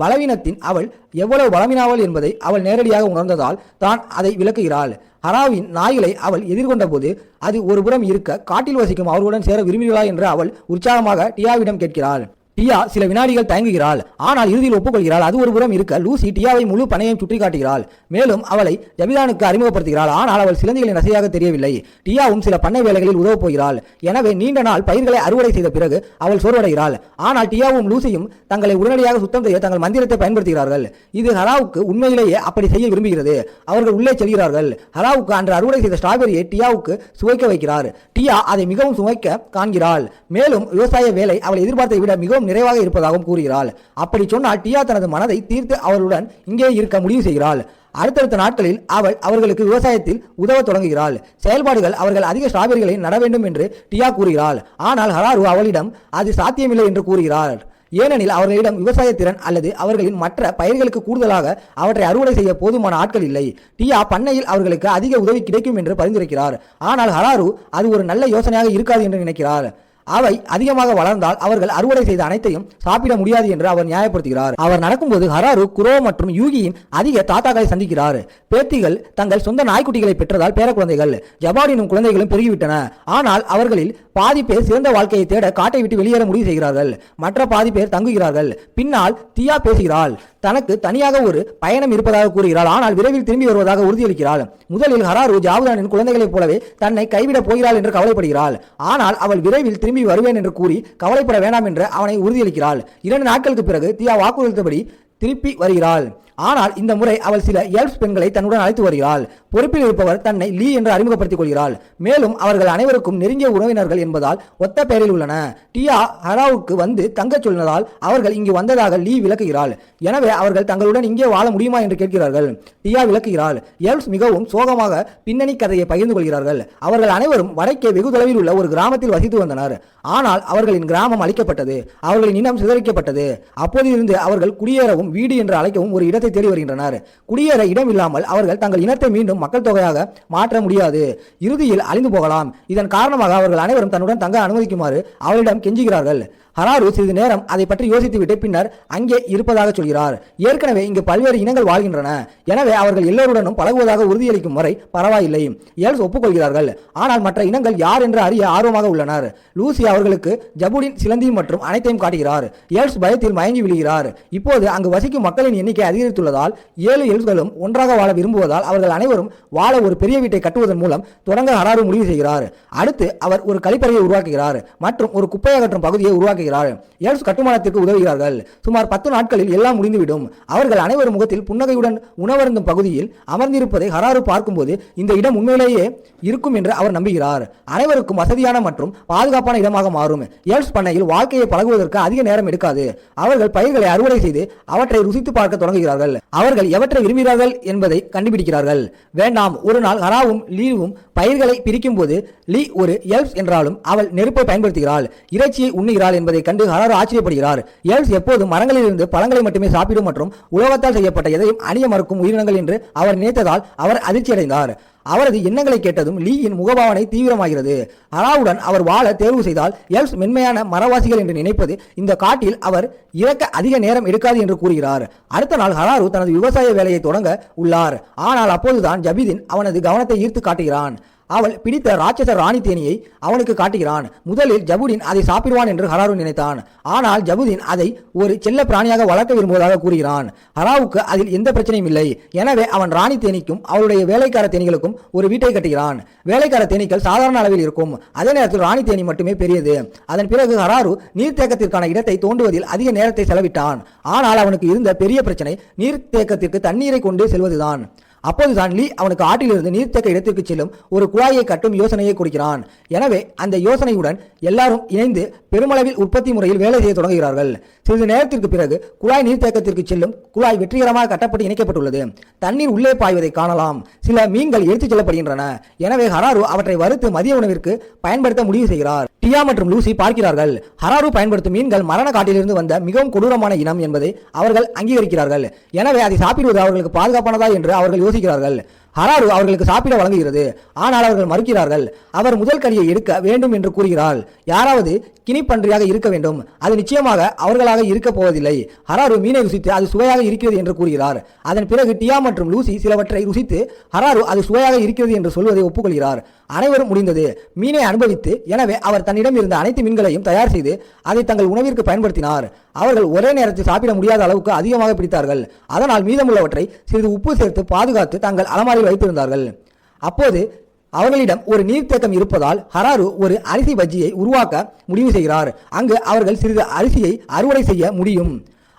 பலவீனத்தின் அவள் எவ்வளவு பலவீனாவள் என்பதை அவள் நேரடியாக உணர்ந்ததால் தான் அதை விளக்குகிறாள். ஹராவின் நாய்களை அவள் எதிர்கொண்ட போது அது ஒருபுறம் இருக்க காட்டில் வசிக்கும் அவர்களுடன் சேர விரும்புகிறாள் என்று அவள் உற்சாகமாக டியாவிடம் கேட்கிறாள். டியா சில வினாடிகள் தயங்குகிறாள். ஆனால் இறுதியில் ஒப்புக்கொள்கிறாள். அது ஒருபுறம் இருக்க லூசி டியாவை முழு பணையையும் சுட்டி காட்டுகிறாள். மேலும் அவளை ஜபிதானுக்கு அறிமுகப்படுத்துகிறாள். ஆனால் அவள் சிலந்திகளின் ரசையாக தெரியவில்லை. டியாவும் சில பண்ணை வேலைகளில் உதவப் போகிறாள். எனவே நீண்ட நாள் பயிர்களை அறுவடை செய்த பிறகு அவள் சோர்வடைகிறாள். ஆனால் டியாவும் லூசியும் தங்களை உடனடியாக சுத்தம் செய்ய தங்கள் மந்திரத்தை பயன்படுத்துகிறார்கள். இது ஹராவுக்கு உண்மையிலேயே அப்படி செய்ய விரும்புகிறது. அவர்கள் உள்ளே செல்கிறார்கள். ஹராவுக்கு அன்று அறுவடை செய்த ஸ்ட்ராபெரியை டியாவுக்கு சுவைக்க வைக்கிறார். டியா அதை மிகவும் சுவைக்க காண்கிறாள். மேலும் விவசாய வேலை அவள் எதிர்பார்த்தை விட மிகவும் நிறைவாக இருப்பதாகவும் கூறுகிறாள். அப்படி சொன்னால் டியா தனது மனதை தீர்த்து அவளுடன் இங்கே இருக்க முடிவு செய்கிறாள். அடுத்தடுத்த நாட்களில் அவள் அவர்களுக்கு விவசாயத்தில் உதவ தொடங்குகிறாள். செயல்பாடுகள் அவர்கள் அதிக ஸ்ட்ராபெரிகளை நட வேண்டும் என்று டியா கூறுகிறாள். ஆனால் ஹராரு அவளிடம் அது சாத்தியமில்லை என்று கூறுகிறார். ஏனெனில் அவர்களிடம் விவசாய திறன் அல்லது அவர்களின் மற்ற பயிர்களுக்கு கூடுதலாக அவற்றை அறுவடை செய்ய போதுமான ஆட்கள் இல்லை. டியா பண்ணையில் அவர்களுக்கு அதிக உதவி கிடைக்கும் என்று பரிந்துரைக்கிறார். ஆனால் ஹராரு அது ஒரு நல்ல யோசனையாக இருக்காது என்று நினைக்கிறார். அவை அதிகமாக வளர்ந்தால் அவர்கள் அறுவடை செய்த அனைத்தையும் சாப்பிட முடியாது என்று அவர் நியாயப்படுத்துகிறார். அவர் நடக்கும்போது ஹராரு குரோ மற்றும் யூகியின் அதிக தாத்தாக்களை சந்திக்கிறார். பேத்திகள் தங்கள் சொந்த நாய்க்குட்டிகளை பெற்றதால் பேர குழந்தைகள் ஜபாடினும் குழந்தைகளும் பெருகிவிட்டன. ஆனால் அவர்களில் பாதி பேர் சிறந்த வாழ்க்கையை தேட காட்டை விட்டு வெளியேற முடிவு செய்கிறார்கள். மற்ற பாதி பேர் தங்குகிறார்கள். பின்னால் தியா பேசுகிறாள். தனக்கு தனியாக ஒரு பயணம் இருப்பதாக கூறுகிறாள். ஆனால் விரைவில் திரும்பி வருவதாக உறுதியளிக்கிறாள். முதலில் ஹராரு ஜாவுதானின் குழந்தைகளைப் போலவே தன்னை கைவிடப் போகிறாள் என்று கவலைப்படுகிறாள். ஆனால் அவள் விரைவில் திரும்பி வருவேன் என்று கூறி கவலைப்பட வேண்டாம் என்று அவனை உறுதியளிக்கிறாள். 2 நாட்களுக்கு பிறகு தியா வாக்குறுத்தபடி திருப்பி வருகிறாள். ஆனால் இந்த முறை அவள் சில எல்ஃப்ஸ் பெண்களை தன்னுடன் அழைத்து வருகிறாள். பொறுப்பில் இருப்பவர் தன்னை லீ என்று அறிமுகப்படுத்திக் கொள்கிறாள். மேலும் அவர்கள் அனைவருக்கும் நெருங்கிய உறவினர்கள் என்பதால் ஒத்த பெயரில் உள்ளன. டியா ஹராவுக்கு வந்து தங்கச் சொன்னதால் அவர்கள் இங்கு வந்ததாக லீ விளக்குகிறாள். எனவே அவர்கள் தங்களுடன் இங்கே வாழ முடியுமா என்று கேட்கிறார்கள். டியா விளக்குகிறாள். எல்ஃப்ஸ் மிகவும் சோகமாக பின்னணி கதையை பகிர்ந்து கொள்கிறார்கள். அவர்கள் அனைவரும் வடக்கே வெகு தொலைவில் உள்ள ஒரு கிராமத்தில் வசித்து வந்தனர். ஆனால் அவர்களின் கிராமம் அழிக்கப்பட்டது. அவர்களின் இனம் சிதறிக்கப்பட்டது. அப்போதிலிருந்து அவர்கள் குடியேறவும் வீடு என்று அழைக்கவும் ஒரு இடத்தை தேடி வருகின்றனர். குடியேற இடம் இல்லாமல் அவர்கள் தங்கள் இனத்தை மீண்டும் மக்கள் தொகையாக மாற்ற முடியாது. இறுதியில் அழிந்து போகலாம். இதன் காரணமாக அவர்கள் அனைவரும் தன்னுடன் தங்க அனுமதிக்குமாறு அவளிடம் கெஞ்சுகிறார்கள். ஹராரு சிறிது நேரம் அதை பற்றி யோசித்துவிட்டு பின்னர் அங்கே இருப்பதாக சொல்கிறார். ஏற்கனவே இங்கு பல்வேறு இனங்கள் வாழ்கின்றன. எனவே அவர்கள் எல்லோருடனும் பழகுவதாக உறுதியளிக்கும் வரை பரவாயில்லை. எல்ஸ் ஒப்புக்கொள்கிறார்கள். ஆனால் மற்ற இனங்கள் யார் என்று அறிய ஆர்வமாக உள்ளனர். லூசி அவர்களுக்கு ஜபுடின் சிலந்தி மற்றும் அனைத்தையும் காட்டுகிறார். எல்ஸ் பயத்தில் மயங்கி விழுகிறார். இப்போது அங்கு வசிக்கும் மக்களின் எண்ணிக்கை அதிகரித்துள்ளதால் 7 எல்ஸ்களும் ஒன்றாக வாழ விரும்புவதால் அவர்கள் அனைவரும் வாழ ஒரு பெரிய வீட்டை கட்டுவதன் மூலம் தொடங்க ஹராரு முடிவு செய்கிறார். அடுத்து அவர் ஒரு கழிப்பறையை உருவாக்குகிறார் மற்றும் ஒரு குப்பை அகற்றும் பகுதியை உருவாக்குகிறார். எல்ஸ் கட்டுமானத்திற்கு உதவுகிறார்கள். சுமார் 10 நாட்களில் எல்லாம் முடிந்துவிடும். அவர்கள் அனைவரும் முகத்தில் புன்னகையுடன் உணவருந்தும் பகுதியில் அமர்ந்திருப்பதை ஹராரு பார்க்கும்போது இந்த இடம் உண்மையிலேயே இருக்கும் என்று அவர் நம்புகிறார். அனைவருக்கும் வசதியான மற்றும் பாதுகாப்பான இடமாக மாறும். எல்ஸ் பண்ணையில் வாழ்க்கையை பழகுவதற்கு அதிக நேரம் எடுக்காது. அவர்கள் பயிர்களை அறுவடை செய்து அவற்றை ருசித்து பார்க்க தொடங்குகிறார்கள். அவர்கள் எவற்றை விரும்புகிறார்கள் என்பதை கண்டுபிடிக்கிறார்கள். வேண்டாம், ஒரு நாள் ஹராவும் லீவும் பயிர்களை பிரிக்கும் போது லீ ஒரு எல்ஸ் என்றாலும் அவள் நெருப்பை பயன்படுத்துகிறாள். இறைச்சியை உண்ணுகிறாள் என்பதை கண்டு ஹராரு ஆச்சரியப்படுகிறார். எல்ஸ் எப்போதும் மரங்களில் இருந்து பழங்களை மட்டுமே சாப்பிடும் மற்றும் உலோகத்தால் செய்யப்பட்ட எதையும் அணிய மறுக்கும் உயிரினங்கள் என்று அவர் நினைத்ததால் அவர் அதிர்ச்சியடைந்தார். அவரது எண்ணங்களை கேட்டதும் லீயின் முகபாவனை தீவிரமாகிறது. ஹராவுடன் அவர் வாழ தேர்வு செய்தால் எல்ஸ் மென்மையான மரவாசிகள் என்று நினைப்பது இந்த காட்டில் அவர் இறக்க அதிக நேரம் எடுக்காது என்று கூறுகிறார். அடுத்த நாள் ஹராரு தனது விவசாய வேலையை தொடங்க உள்ளார். ஆனால் அப்போதுதான் ஜபீதின் அவனது கவனத்தை ஈர்த்து காட்டுகிறான். அவள் பிடித்த ராட்சச ராணி தேனியை அவனுக்கு காட்டுகிறான். முதலில் ஜபுடின் அதை சாப்பிடுவான் என்று ஹராரு நினைத்தான். ஆனால் ஜபுதீன் அதை ஒரு செல்ல பிராணியாக வளர்க்க விரும்புவதாக கூறுகிறான். ஹராவுக்கு அதில் எந்த பிரச்சனையும் இல்லை. எனவே அவன் ராணி தேனிக்கும் அவளுடைய வேலைக்கார தேனிகளுக்கும் ஒரு வீட்டை கட்டுகிறான். வேலைக்கார தேனீக்கள் சாதாரண அளவில் இருக்கும். அதே நேரத்தில் ராணி தேனி மட்டுமே பெரியது. அதன் பிறகு ஹராரு நீர்த்தேக்கத்திற்கான இடத்தை தோண்டுவதில் அதிக நேரத்தை செலவிட்டான். ஆனால் அவனுக்கு இருந்த பெரிய பிரச்சனை நீர்த்தேக்கத்திற்கு தண்ணீரை கொண்டு செல்வதுதான். அப்போதுதான் லீ அவனுக்கு ஆற்றிலிருந்து நீர்த்தேக்க இடத்திற்கு செல்லும் ஒரு குழாயை கட்டும் யோசனையை கொடுக்கிறான். எனவே அந்த யோசனையுடன் எல்லாரும் இணைந்து பெருமளவில் உற்பத்தி முறையில் வேலை செய்ய தொடங்குகிறார்கள். சிறிது நேரத்திற்கு பிறகு குழாய் நீர்த்தேக்கத்திற்கு செல்லும் குழாய் வெற்றிகரமாக கட்டப்பட்டு இணைக்கப்பட்டுள்ளது. தண்ணீர் உள்ளே பாய்வதை காணலாம். சில மீன்கள் எடுத்துச் செல்லப்படுகின்றன. எனவே ஹராரு அவற்றை வறுத்து மதிய உணவிற்கு பயன்படுத்த முடிவு செய்கிறார். டியா மற்றும் லூசி பார்க்கிறார்கள். ஹராரு பயன்படுத்தும் மீன்கள் மரண காட்டிலிருந்து வந்த மிகவும் கொடூரமான இனம் என்பதை அவர்கள் அங்கீகரிக்கிறார்கள். எனவே அதை சாப்பிடுவது அவர்களுக்கு பாதுகாப்பானதா என்று அவர்கள் யோசிக்கிறார்கள். ஹராரு அவர்களுக்கு சாப்பிட வழங்குகிறது. ஆனால் அவர்கள் மறுக்கிறார்கள். அவர் முதல் கனியை எடுக்க வேண்டும் என்று கூறுகிறார். யாராவது கினிப்பன்றியாக இருக்க வேண்டும். அது நிச்சயமாக அவர்களாக இருக்க போவதில்லை. ஹராரு மீனை ருசித்து அது சுவையாக இருக்கிறது என்று கூறுகிறார். அதன் பிறகு டியா மற்றும் லூசி சிலவற்றை ருசித்து ஹராரு அது சுவையாக இருக்கிறது என்று சொல்வதை ஒப்புக்கொள்கிறார். அனைவரும் முடிந்தது. மீனை அனுபவித்து எனவே அவர் தன்னிடம் இருந்த அனைத்து மீன்களையும் தயார் செய்து அதை தங்கள் உணவிற்கு பயன்படுத்தினார். அவர்கள் ஒரே நேரத்தில் சாப்பிட முடியாத அளவுக்கு அதிகமாக பிடித்தார்கள். அதனால் மீதமுள்ளவற்றை சிறிது உப்பு சேர்த்து பாதுகாத்து தங்கள் அலமாரியில் வைத்திருந்தார்கள். அப்போது அவர்களிடம் ஒரு நீர்த்தேக்கம் இருப்பதால் ஹராரு ஒரு அரிசி பஜ்ஜியை உருவாக்க முடிவு செய்கிறார். அங்கு அவர்கள் சிறிது அரிசியை அறுவடை செய்ய முடியும்.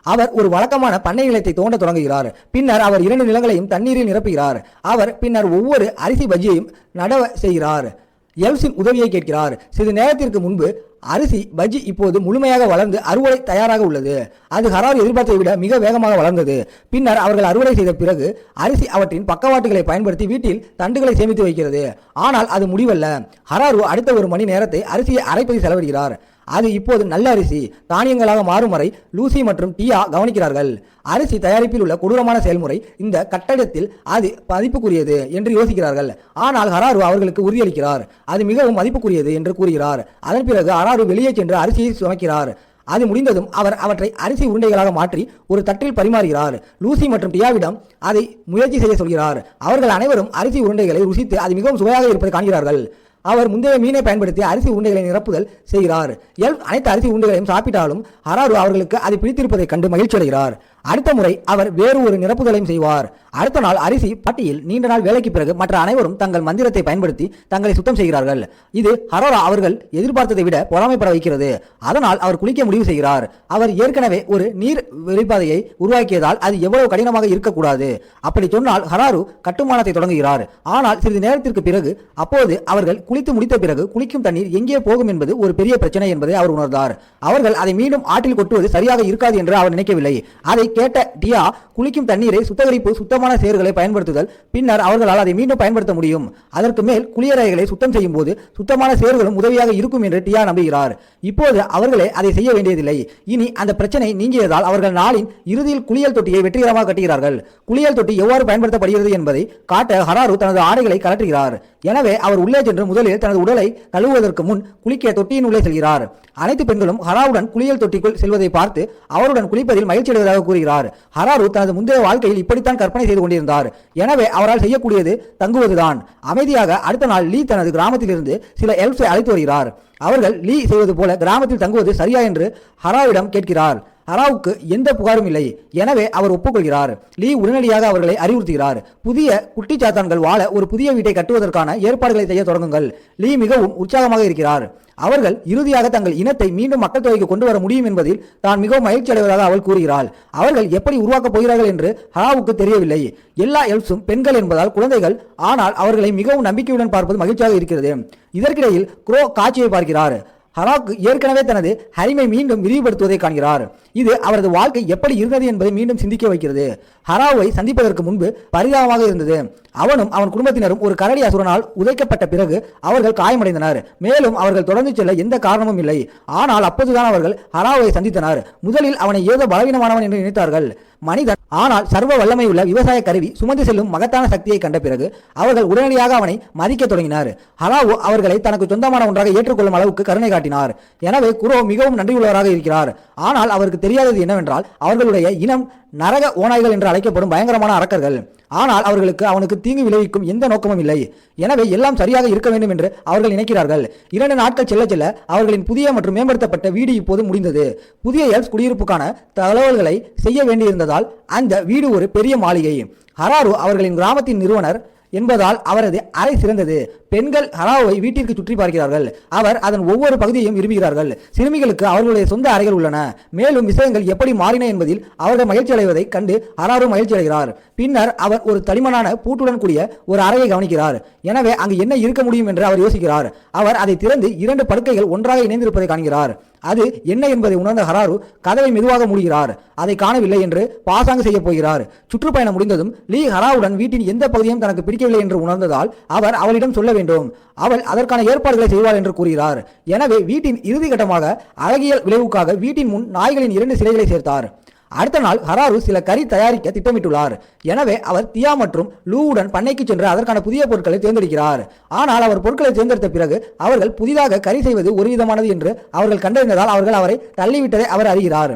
அவர் ஒரு வழக்கமான பண்ணை நிலத்தை தோண்ட தொடங்குகிறார். பின்னர் அவர் 2 நிலங்களையும் தண்ணீரில் நிரப்புகிறார். அவர் பின்னர் ஒவ்வொரு அரிசி பஜ்ஜியையும் நடவ செய்கிறார். எல்ஸின் உதவியை கேட்கிறார். சிறிது நேரத்திற்கு முன்பு அரிசி பஜ்ஜி இப்போது முழுமையாக வளர்ந்து அறுவடை தயாராக உள்ளது. அது ஹராரு எதிர்பார்த்ததை விட மிக வேகமாக வளர்ந்தது. பின்னர் அவர்கள் அறுவடை செய்த பிறகு அரிசி அவற்றின் பக்கவாட்டுகளை பயன்படுத்தி வீட்டில் தண்டுகளை சேமித்து வைக்கிறது. ஆனால் அது முடிவல்ல. ஹராரு அடுத்த ஒரு மணி நேரத்தை அரிசியை அரைப்பதில் செலவிடுகிறார். அது இப்போது நல்ல அரிசி தானியங்களாக மாறும் வரை லூசி மற்றும் டியா கவனிக்கிறார்கள். அரிசி தயாரிப்பில் உள்ள கொடூரமான செயல்முறை இந்த கட்டடத்தில் அது மதிப்புக்குரியது என்று யோசிக்கிறார்கள். ஆனால் ஹராரு அவர்களுக்கு உறுதியளிக்கிறார். அது மிகவும் மதிப்புக்குரியது என்று கூறுகிறார். அதன் பிறகு ஹராரு வெளியே சென்று அரிசியை சுமைக்கிறார். அது முடிந்ததும் அவர் அவற்றை அரிசி உருண்டைகளாக மாற்றி ஒரு தட்டில் பரிமாறுகிறார். லூசி மற்றும் டியாவிடம் அதை முயற்சி செய்ய சொல்கிறார். அவர்கள் அனைவரும் அரிசி உருண்டைகளை ருசித்து அது மிகவும் சுவையாக இருப்பதை காண்கிறார்கள். அவர் முந்தைய மீனை பயன்படுத்தி அரிசி உருண்டைகளை நிரப்புதல் செய்கிறார். எல்ஃப் அனைத்து அரிசி உருண்டைகளையும் சாப்பிட்டாலும் ஹராரு அவர்களுக்கு அது பிடித்திருப்பதைக் கண்டு மகிழ்ச்சி அடைகிறார். அடுத்த முறை அவர் வேறு ஒரு நிரப்புதலையும் செய்வார். அடுத்த நாள் அரிசி பட்டியில் நீண்ட நாள் வேலைக்கு பிறகு மற்ற அனைவரும் தங்கள் மந்திரத்தை பயன்படுத்தி தங்களை சுத்தம் செய்கிறார்கள். இது ஹரோரா அவர்கள் எதிர்பார்த்ததை விட பொறாமைப்பட வைக்கிறது. அதனால் அவர் குளிக்க முடிவு செய்கிறார். அவர் ஏற்கனவே ஒரு நீர் வெளிப்பாதையை உருவாக்கியதால் அது எவ்வளவு கடினமாக இருக்கக்கூடாது. அப்படி சொன்னால் ஹராரு கட்டுமானத்தை தொடங்குகிறார். ஆனால் சிறிது நேரத்திற்கு பிறகு அப்போது அவர்கள் குளித்து முடித்த பிறகு குளிக்கும் தண்ணீர் எங்கே போகும் என்பது ஒரு பெரிய பிரச்சனை என்பதை அவர் உணர்ந்தார். அவர்கள் அதை மீண்டும் ஆற்றில் கொட்டுவது சரியாக இருக்காது என்று அவர் நினைக்கவில்லை. அதை கேட்ட டியா குளிக்கும் தண்ணீரை சுத்திகரிப்பு சுத்தமான சேறுகளை பயன்படுத்துதல், பின்னர் அவர்களால் அதை மீண்டும் பயன்படுத்த முடியும். அதற்கு மேல் குளியறைகளை சுத்தம் செய்யும் போது சுத்தமான சேறுகளும் உதவியாக இருக்கும் என்று டியா நம்புகிறார். இப்போது அவர்களே அதை செய்ய வேண்டியதில்லை. இனி அந்த பிரச்சனை நீங்கியதால் அவர்கள் நாளின் இறுதியில் குளியல் தொட்டியை வெற்றிகரமாக கட்டுகிறார்கள். குளியல் தொட்டி எவ்வாறு பயன்படுத்தப்படுகிறது என்பதை காட்ட ஹராரு தனது ஆடைகளை கலற்றுகிறார். எனவே அவர் உள்ளே சென்று முதலில் தனது உடலை கழுவுவதற்கு முன் குளிக்க தொட்டியின் உள்ளே செல்கிறார். அனைத்து பெண்களும் ஹராவுடன் குளியல் தொட்டிக்குள் செல்வதை பார்த்து அவருடன் குளிப்பதில் மகிழ்ச்சி அடைவதாக கூறுகிறார். ஹராரு தனது முந்தைய வாழ்க்கையில் இப்படித்தான் கற்பனை செய்து கொண்டிருந்தார். எனவே அவரால் செய்யக்கூடியது தங்குவதுதான். அமைதியாக அடுத்த நாள் லீ தனது கிராமத்திலிருந்து சில எல்ஃப்ஸை அழைத்து வருகிறார். அவர்கள் லீ செய்வது போல கிராமத்தில் தங்குவது சரியா என்று ஹராவிடம் கேட்கிறார். ஹராவுக்கு எந்த புகாரும் இல்லை. எனவே அவர் ஒப்புக்கொள்கிறார். லீ உடனடியாக அவர்களை அறிவுறுத்துகிறார். புதிய குட்டிச்சாத்தான்கள் வாழ ஒரு புதிய வீட்டை கட்டுவதற்கான ஏற்பாடுகளை செய்ய தொடங்குங்கள். லீ மிகவும் உற்சாகமாக இருக்கிறார். அவர்கள் இறுதியாக தங்கள் இனத்தை மீண்டும் மக்கள் தொகைக்கு கொண்டு வர முடியும் என்பதில் தான் மிகவும் மகிழ்ச்சி அடைவதாக அவள் கூறுகிறாள். அவர்கள் எப்படி உருவாக்கப் போகிறார்கள் என்று ஹராவுக்கு தெரியவில்லை. எல்லா எல்ஃப்ஸும் பெண்கள் என்பதால் குழந்தைகள், ஆனால் அவர்களை மிகவும் நம்பிக்கையுடன் பார்ப்பது மகிழ்ச்சியாக இருக்கிறது. இதற்கிடையில் குரோ காட்சியை பார்க்கிறார். ஹராக்கு ஏற்கனவே தனது ஹரிமை மீண்டும் விரிவுபடுத்துவதை காண்கிறார். இது அவரது வாழ்க்கை எப்படி இருந்தது என்பதை மீண்டும் சிந்திக்க வைக்கிறது. ஹராவை சந்திப்பதற்கு முன்பு பரிதாபமாக இருந்தது. அவனும் அவன் குடும்பத்தினரும் ஒரு கரடி அசுரனால் உதைக்கப்பட்ட பிறகு அவர்கள் காயமடைந்தனர். மேலும் அவர்கள் தொடர்ந்து செல்ல எந்த காரணமும் இல்லை. ஆனால் அப்போதுதான் அவர்கள் ஹராவை சந்தித்தனர். முதலில் அவனை ஏதோ பலவீனமானவன் என்று நினைத்தார்கள். மனிதன் ஆனால் சர்வ வல்லமை உள்ள விவசாய கருவி சுமந்து செல்லும் மகத்தான சக்தியை கண்ட பிறகு அவர்கள் உடனடியாக அவனை மதிக்க தொடங்கினர். ஹராவோ அவர்களை தனக்கு சொந்தமான ஒன்றாக ஏற்றுக்கொள்ளும் அளவுக்கு கருணை காட்டினார். எனவே குரோ மிகவும் நன்றியுள்ளவராக இருக்கிறார். ஆனால் அவருக்கு தெரியாதது என்னவென்றால் அவர்களுடைய இனம் நரக ஓநாய்கள் என்று அழைக்கப்படும் பயங்கரமான அரக்கர்கள். ஆனால் அவர்களுக்கு அவனுக்கு தீங்கு விளைவிக்கும் எந்த நோக்கமும் இல்லை. எனவே எல்லாம் சரியாக இருக்க வேண்டும் என்று அவர்கள் நினைக்கிறார்கள். 2 நாட்கள் செல்ல செல்ல அவர்களின் புதிய மற்றும் மேம்படுத்தப்பட்ட வீடு இப்போது முடிந்தது. புதிய எல்ஃப்ஸ் குடியிருப்புக்கான தகவல்களை செய்ய வேண்டியிருந்ததால் அந்த வீடு ஒரு பெரிய மாளிகை. ஹராரு அவர்களின் கிராமத்தின் நிறுவனர் என்பதால் அவரது அறை சிறந்தது. பெண்கள் ஹராவை வீட்டிற்கு சுற்றி பார்க்கிறார்கள். அவர் அதன் ஒவ்வொரு பகுதியையும் விரும்புகிறார்கள். சிறுமிகளுக்கு அவர்களுடைய சொந்த அறைகள் உள்ளன. மேலும் விஷயங்கள் எப்படி மாறின என்பதில் அவர்கள் மகிழ்ச்சி அடைவதை கண்டு ஹராரு மகிழ்ச்சி அடைகிறார். பின்னர் அவர் ஒரு தடிமனான பூட்டுடன் கூடிய ஒரு அறையை கவனிக்கிறார். எனவே அங்கு என்ன இருக்க முடியும் என்று அவர் யோசிக்கிறார். அவர் அதை திறந்து 2 படுக்கைகள் ஒன்றாக இணைந்திருப்பதை காண்கிறார். அது என்ன என்பதை உணர்ந்த ஹராரு கதவை மெதுவாக மூடுகிறார். அதை காணவில்லை என்று பாசாங்கு செய்ய போகிறார். சுற்றுப்பயணம் முடிந்ததும் லீ ஹராவுடன் வீட்டின் எந்த பகுதியும் தனக்கு பிடிக்கவில்லை என்று உணர்ந்ததால் அவர் அவளிடம் சொல்ல வேண்டும். அவள் அதற்கான ஏற்பாடுகளை செய்வாள் என்று கூறுகிறார். எனவே வீட்டின் இறுதி கட்டமாக அழகியல் விளைவுக்காக வீட்டின் முன் நாய்களின் 2 சிலைகளை சேர்த்தார். அடுத்த நாள் ஹராரு சில கறி தயாரிக்க திட்டமிட்டுள்ளார். எனவே அவர் தியா மற்றும் லூவுடன் பண்ணைக்கு சென்று அதற்கான புதிய பொருட்களை தேர்ந்தெடுக்கிறார். ஆனால் அவர் பொருட்களை தேர்ந்தெடுத்த பிறகு அவர்கள் புதிதாக கறி செய்வது ஒரு விதமானது என்று அவர்கள் கண்டறிந்ததால் அவர்கள் அவரை தள்ளிவிட்டதை அவர் அறிகிறார்.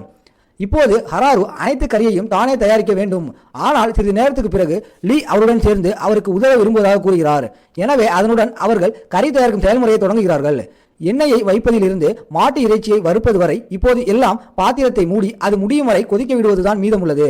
இப்போது ஹராரு அனைத்து கறியையும் தானே தயாரிக்க வேண்டும். ஆனால் சிறிது நேரத்துக்கு பிறகு லீ அவருடன் சேர்ந்து அவருக்கு உதவ விரும்புவதாக கூறுகிறார். எனவே அதனுடன் அவர்கள் கறி தயாரிக்கும் செயல்முறையை தொடங்குகிறார்கள். எண்ணெயை வைப்பதில் இருந்து மாட்டு இறைச்சியை வறுப்பது வரை இப்போது எல்லாம் பாத்திரத்தை மூடி அது முடியும் வரை கொதிக்க விடுவதுதான் மீதமுள்ளது.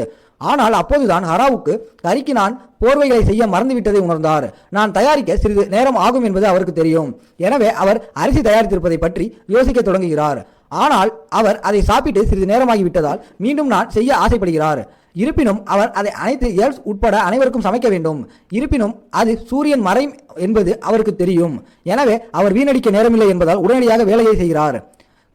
ஆனால் அப்போதுதான் ஹராவுக்கு கறிக்கு நான் போர்வைகளை செய்ய மறந்துவிட்டதை உணர்ந்தார். நான் தயாரிக்க சிறிது நேரம் ஆகும் என்பது அவருக்கு தெரியும். எனவே அவர் அரிசி தயாரித்திருப்பதை பற்றி யோசிக்க தொடங்குகிறார். ஆனால் அவர் அதை சாப்பிட்டு சிறிது நேரமாகிவிட்டதால் மீண்டும் நான் செய்ய ஆசைப்படுகிறார். இருப்பினும் அவர் அதை அனைத்து எல்ஃப்ஸ் உட்பட அனைவருக்கும் சமைக்க வேண்டும். இருப்பினும் அது சூரியன் மறையும் என்பது அவருக்கு தெரியும். எனவே அவர் வீணடிக்க நேரமில்லை என்பதால் உடனடியாக வேலையை செய்கிறார்.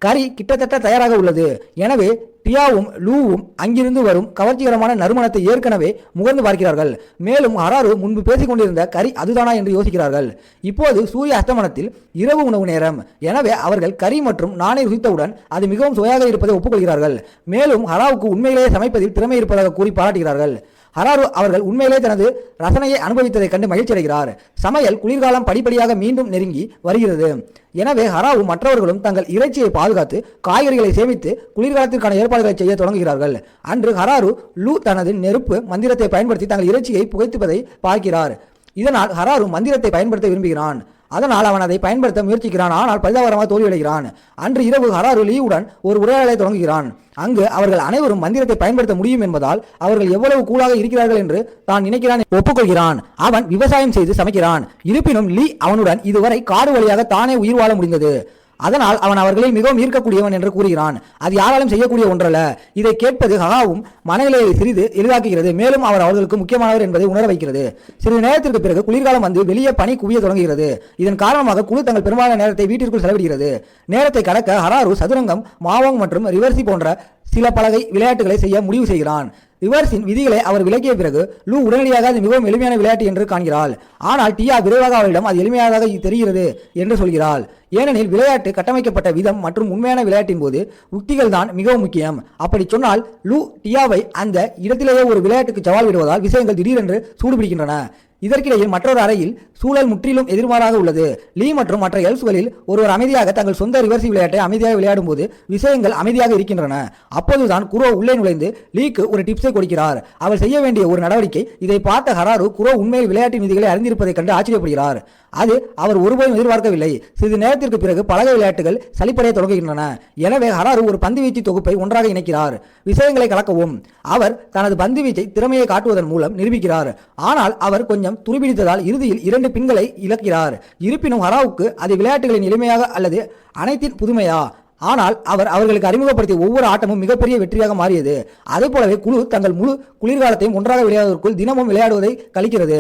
கறி கிட்டத்தட்ட தயாராக உள்ளது. எனவே டியாவும் லூவும் அங்கிருந்து வரும் கவர்ச்சிகரமான நறுமணத்தை ஏற்கனவே முகர்ந்து பார்க்கிறார்கள். மேலும் ஹராரு முன்பு பேசிக் கொண்டிருந்த கறி அதுதானா என்று யோசிக்கிறார்கள். இப்போது சூரிய அஸ்தமனத்தில் இரவு உணவு நேரம். எனவே அவர்கள் கறி மற்றும் நானை ருசித்தவுடன் அது மிகவும் சுவையாக இருப்பதை ஒப்புக்கொள்கிறார்கள். மேலும் ஹராவுக்கு உண்மையிலேயே சமைப்பதில் திறமை இருப்பதாக கூறி பாராட்டுகிறார்கள். ஹராரு அவர்கள் உண்மையிலே தனது ரசனையை அனுபவித்ததை கண்டு மகிழ்ச்சி அடைகிறார். சமையல் குளிர்காலம் படிப்படியாக மீண்டும் நெருங்கி வருகிறது. எனவே ஹராவும் மற்றவர்களும் தங்கள் இறைச்சியை பாதுகாத்து காய்கறிகளை சேமித்து குளிர்காலத்திற்கான ஏற்பாடுகளை செய்ய தொடங்குகிறார்கள். அன்று ஹராரு லூ தனது நெருப்பு மந்திரத்தை பயன்படுத்தி தங்கள் இறைச்சியை புகைத்துப்பதை பார்க்கிறார். இதனால் ஹராரு மந்திரத்தை பயன்படுத்த விரும்புகிறான். அதனால் அவன் அதை பயன்படுத்த முயற்சிக்கிறான். ஆனால் பரிதாபகரமாக தோல்வியடைகிறான். அன்று இரவு ஹராரு லீவுடன் ஒரு உரையாடலை தொடங்குகிறான். அங்கு அவர்கள் அனைவரும் மந்திரத்தை பயன்படுத்த முடியும் என்பதால் அவர்கள் எவ்வளவு கூலாக இருக்கிறார்கள் என்று தான் நினைக்கிறான் ஒப்புக்கொள்கிறான். அவன் விவசாயம் செய்து சமைக்கிறான். இருப்பினும் லீ அவனுடன் இதுவரை காடு வழியாக தானே உயிர் வாழ முடிந்தது. அதனால் அவன் அவர்களில் மிகவும் ஈர்க்கக்கூடியவன் என்று கூறுகிறான். அது யாராலும் செய்யக்கூடிய ஒன்றல்ல. இதை கேட்பது ஹகாவும் மனநிலையை சிறிது எளிதாக்குகிறது. மேலும் அவர் அவர்களுக்கு முக்கியமானவர் என்பதை உணர வைக்கிறது. சிறிது நேரத்திற்கு பிறகு குளிர்காலம் வந்து வெளியே பனி குவிய தொடங்குகிறது. இதன் காரணமாக குழு தங்கள் பெரும்பாலான நேரத்தை வீட்டிற்குள் செலவிடுகிறது. நேரத்தை கடக்க ஹராரு சதுரங்கம், மாவோங் மற்றும் ரிவர்சி போன்ற சில பலகை விளையாட்டுகளை செய்ய முடிவு செய்கிறான். ரிவர்ஸின் விதிகளை அவர் விளக்கிய பிறகு லூ உடனடியாக அது மிகவும் எளிமையான விளையாட்டு என்று காண்கிறாள். ஆனால் டியா விரைவாக அவரிடம் அது எளிமையானதாக தெரிகிறது என்று சொல்கிறாள். ஏனெனில் விளையாட்டு கட்டமைக்கப்பட்ட விதம் மற்றும் உண்மையான விளையாட்டின் போது உத்திகள் தான் மிகவும் முக்கியம். அப்படி சொன்னால் லூ டியாவை அந்த இடத்திலேயே ஒரு விளையாட்டுக்கு சவால் விடுவதால் விஷயங்கள் திடீரென்று சூடுபிடிக்கின்றன. இதற்கிடையில் மற்றொரு அறையில் சூழல் முற்றிலும் எதிர்மாறாக உள்ளது. லீ மற்றும் மற்ற எல்ஃப்களில் ஒருவர் அமைதியாக தங்கள் சொந்த ரிவர்சி விளையாட்டை அமைதியாக விளையாடும் போது விஷயங்கள் அமைதியாக இருக்கின்றன. அப்போதுதான் குரோ உள்ளே நுழைந்து லீக்கு ஒரு டிப்ஸை கொடுக்கிறார். அவர் செய்ய வேண்டிய ஒரு நடவடிக்கை. இதை பார்த்த ஹராரு குரோ உண்மையில் விளையாட்டின் விதிகளை அறிந்திருப்பதைக் கண்டு ஆச்சரியப்படுகிறார். அது அவர் ஒருபோதும் எதிர்பார்க்கவில்லை. சிறிது நேரத்திற்கு பிறகு பலகை விளையாட்டுகள் சலிப்படைய தொடங்குகின்றன. எனவே ஹராரு ஒரு பந்துவீச்சு தொகுப்பை ஒன்றாக இணைக்கிறார். விஷயங்களை கலக்கவும் அவர் தனது பந்துவீச்சை திறமையை காட்டுவதன் மூலம் நிரூபிக்கிறார். ஆனால் அவர் கொஞ்சம் துருபிடித்ததால் இறுதியில் 2 பின்களை இழக்கிறார். இருப்பினும் ஹராவுக்கு அது விளையாட்டுகளின் எளிமையாக அல்லது அனைத்தின் புதுமையா? ஆனால் அவர் அவர்களுக்கு அறிமுகப்படுத்திய ஒவ்வொரு ஆட்டமும் மிகப்பெரிய வெற்றியாக மாறியது. அதே போலவே குழு தங்கள் முழு குளிர்காலத்தையும் ஒன்றாக விளையாடுவதற்குள் தினமும் விளையாடுவதை கழிக்கிறது.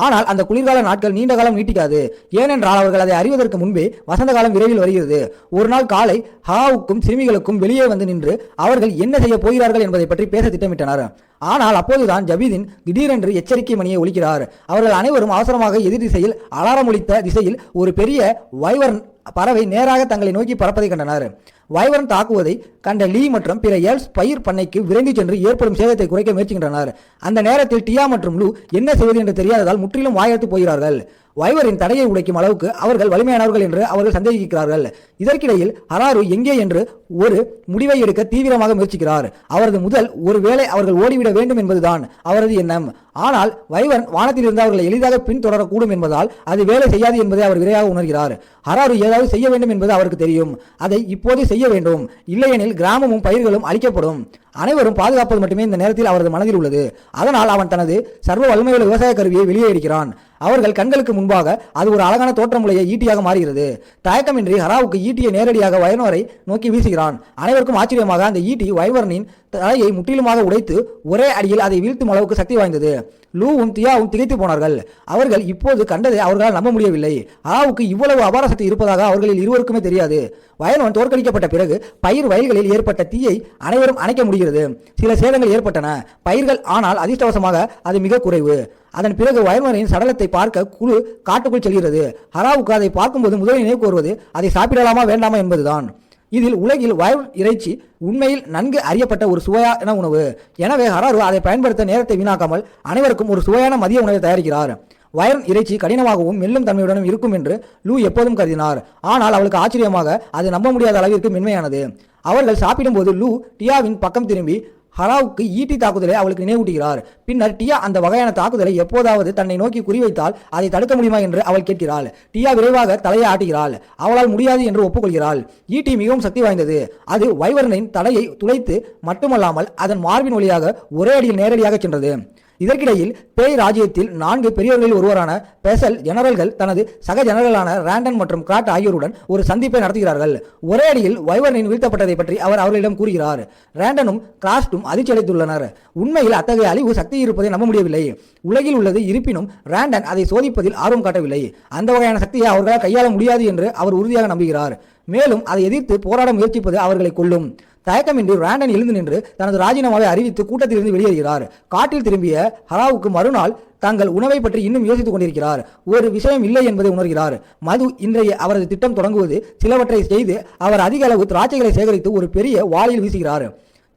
ஆனால் அந்த குளிர்கால நாட்கள் நீண்ட காலம் நீட்டிக்காது. ஏனென்றால் அவர்கள் அதை அறிவதற்கு முன்பே வசந்த காலம் விரைவில் வருகிறது. ஒரு நாள் காலை ஹாவுக்கும் சிறுமிகளுக்கும் வெளியே வந்து நின்று அவர்கள் என்ன செய்ய போகிறார்கள் என்பதை பற்றி பேச திட்டமிட்டனர். ஆனால் அப்போதுதான் ஜபீதின் திடீரென்று எச்சரிக்கை மணியை ஒலிக்கிறார். அவர்கள் அனைவரும் அவசரமாக எதிர் திசையில் அலாரம் ஒலித்த திசையில் ஒரு பெரிய வைவர்ன் பறவை நேராக தங்களை நோக்கி பறப்பதை கண்டனர். வைவர்ன் தாக்குவதை கண்ட லீ மற்றும் பிற எல்ஸ் பயிர் பண்ணைக்கு விரைந்து சென்று ஏற்படும் சேதத்தை குறைக்க முயற்சிக்கின்றனர். அந்த நேரத்தில் டியா மற்றும் லூ என்ன செய்வது என்று தெரியாததால் முற்றிலும் வாயெடுத்து போகிறார்கள். வைவரின் தடையை உடைக்கும் அளவுக்கு அவர்கள் வலிமையானவர்கள் என்று அவர்கள் சந்தேகிக்கிறார்கள். இதற்கிடையில் ஹராரு எங்கே என்று ஒரு முடிவை எடுக்க தீவிரமாக முயற்சிக்கிறார். அவரது முதல் ஒருவேளை அவர்கள் ஓடிவிட வேண்டும் என்பதுதான் அவரது எண்ணம். ஆனால் வைவன் வானத்தில் இருந்து அவர்களை எளிதாக பின்தொடரக்கூடும் என்பதால் அது வேலை செய்யாது என்பதை அவர் விரைவாக உணர்கிறார். ஹராரு ஏதாவது செய்ய வேண்டும் என்பது அவருக்கு தெரியும். அதை இப்போதே செய்ய வேண்டும். இல்லையெனில் கிராமமும் பயிர்களும் அழிக்கப்படும். அனைவரும் பாதுகாப்பது மட்டுமே இந்த நேரத்தில் அவரது மனதில் உள்ளது. அதனால் அவன் தனது சர்வ வலிமையுள்ள விவசாய கருவியை வெளியே எடுக்கிறான். அவர்கள் கண்களுக்கு முன்பாக அது ஒரு அழகான தோற்றமுடைய ஈட்டியாக மாறுகிறது. தயக்கமின்றி ஹராவுக்கு ஈட்டியை நேரடியாக வைவரை நோக்கி வீசுகிறான். அனைவருக்கும் ஆச்சரியமாக அந்த ஈட்டி வைவர்னின் தலையை முற்றிலுமாக உடைத்து ஒரே அடியில் அதை வீழ்த்தும் அளவுக்கு சக்தி வாய்ந்தது. லூவும் தியாவும் திகைத்து போனார்கள். அவர்கள் இப்போது கண்டதை அவர்களால் நம்ப முடியவில்லை. ஹராவுக்கு இவ்வளவு அபார சக்தி இருப்பதாக அவர்களில் இருவருக்குமே தெரியாது. வயல்வன் தோற்கடிக்கப்பட்ட பிறகு பயிர் வயல்களில் ஏற்பட்ட தீயை அனைவரும் அணைக்க முடிகிறது. சில சேதங்கள் ஏற்பட்டன பயிர்கள், ஆனால் அதிர்ஷ்டவசமாக அது மிக குறைவு. அதன் பிறகு வயல்வனின் சடலத்தை பார்க்க குழு காட்டுக்குள் செல்கிறது. ஹராவுக்கு அதை பார்க்கும்போது முதலில் நினைவு கூறுவது அதை சாப்பிடலாமா வேண்டாமா என்பதுதான். இதில் உலகில் வயல் இறைச்சி உண்மையில் நன்கு அறியப்பட்ட ஒரு சுவையான உணவு. எனவே ஹராரு அதை பயன்படுத்த நேரத்தை வீணாக்காமல் அனைவருக்கும் ஒரு சுவையான மதிய உணவை தயாரிக்கிறார். வயர்ன் இறைச்சி கடினமாகவும் மெல்லும் தன்மையுடனும் இருக்கும் என்று லூ எப்போதும் கருதினார். ஆனால் அவளுக்கு ஆச்சரியமாக அது நம்ப முடியாத அளவிற்கு மென்மையானது. அவர்கள் சாப்பிடும்போது லூ டியாவின் பக்கம் திரும்பி ஹராவுக்கு ஈட்டி தாக்குதலை அவளுக்கு நினைவூட்டுகிறார். பின்னர் டியா அந்த வகையான தாக்குதலை எப்போதாவது தன்னை நோக்கி குறிவைத்தால் அதை தடுக்க முடியுமா என்று அவள் கேட்கிறாள். டியா விரைவாக தலையை ஆட்டுகிறாள். அவளால் முடியாது என்று ஒப்புக்கொள்கிறாள். ஈட்டி மிகவும் சக்தி வாய்ந்தது. அது வைவர்னின் தலையை துளைத்து மட்டுமல்லாமல் அதன் மார்பின் வழியாக ஒரே அடியில் நேரடியாக சென்றது. இதற்கிடையில் பேய் ராஜ்யத்தில் 4 பெரியவர்களில் ஒருவரான பெசல் ஜெனரல்கள் தனது சக ஜெனரலான ரேண்டன் மற்றும் கிராட் ஆகியோருடன் ஒரு சந்திப்பை நடத்துகிறார்கள். ஒரே அடியில் வைவர்னின் வீழ்த்தப்பட்டதை பற்றி அவர் அவர்களிடம் கூறுகிறார். ரேண்டனும் கிராஸ்டும் அதிர்ச்சி அடைந்துள்ளனர். உண்மையில் அத்தகைய அழிவு சக்தி இருப்பதை நம்ப முடியவில்லை. உலகில் உள்ளது. இருப்பினும் ரேண்டன் அதை சோதிப்பதில் ஆர்வம் காட்டவில்லை. அந்த வகையான சக்தியை அவர்களால் கையாள முடியாது என்று அவர் உறுதியாக நம்புகிறார். மேலும் அதை எதிர்த்து போராட முயற்சிப்பது அவர்களை கொல்லும். தயக்கமின்றி ராண்டன் எழுந்து நின்று தனது ராஜினாமாவை அறிவித்து கூட்டத்திலிருந்து வெளியேறுகிறார். காட்டில் திரும்பிய ஹராவுக்கு மறுநாள் தங்கள் உணவை பற்றி இன்னும் யோசித்துக் கொண்டிருக்கிறார். ஒரு விஷயம் இல்லை என்பதை உணர்கிறார். மது இன்றைய அவரது திட்டம் தொடங்குவது சிலவற்றை செய்து அவர் அதிக அளவு திராட்சைகளை சேகரித்து ஒரு பெரிய வாளியில் வீசுகிறார்.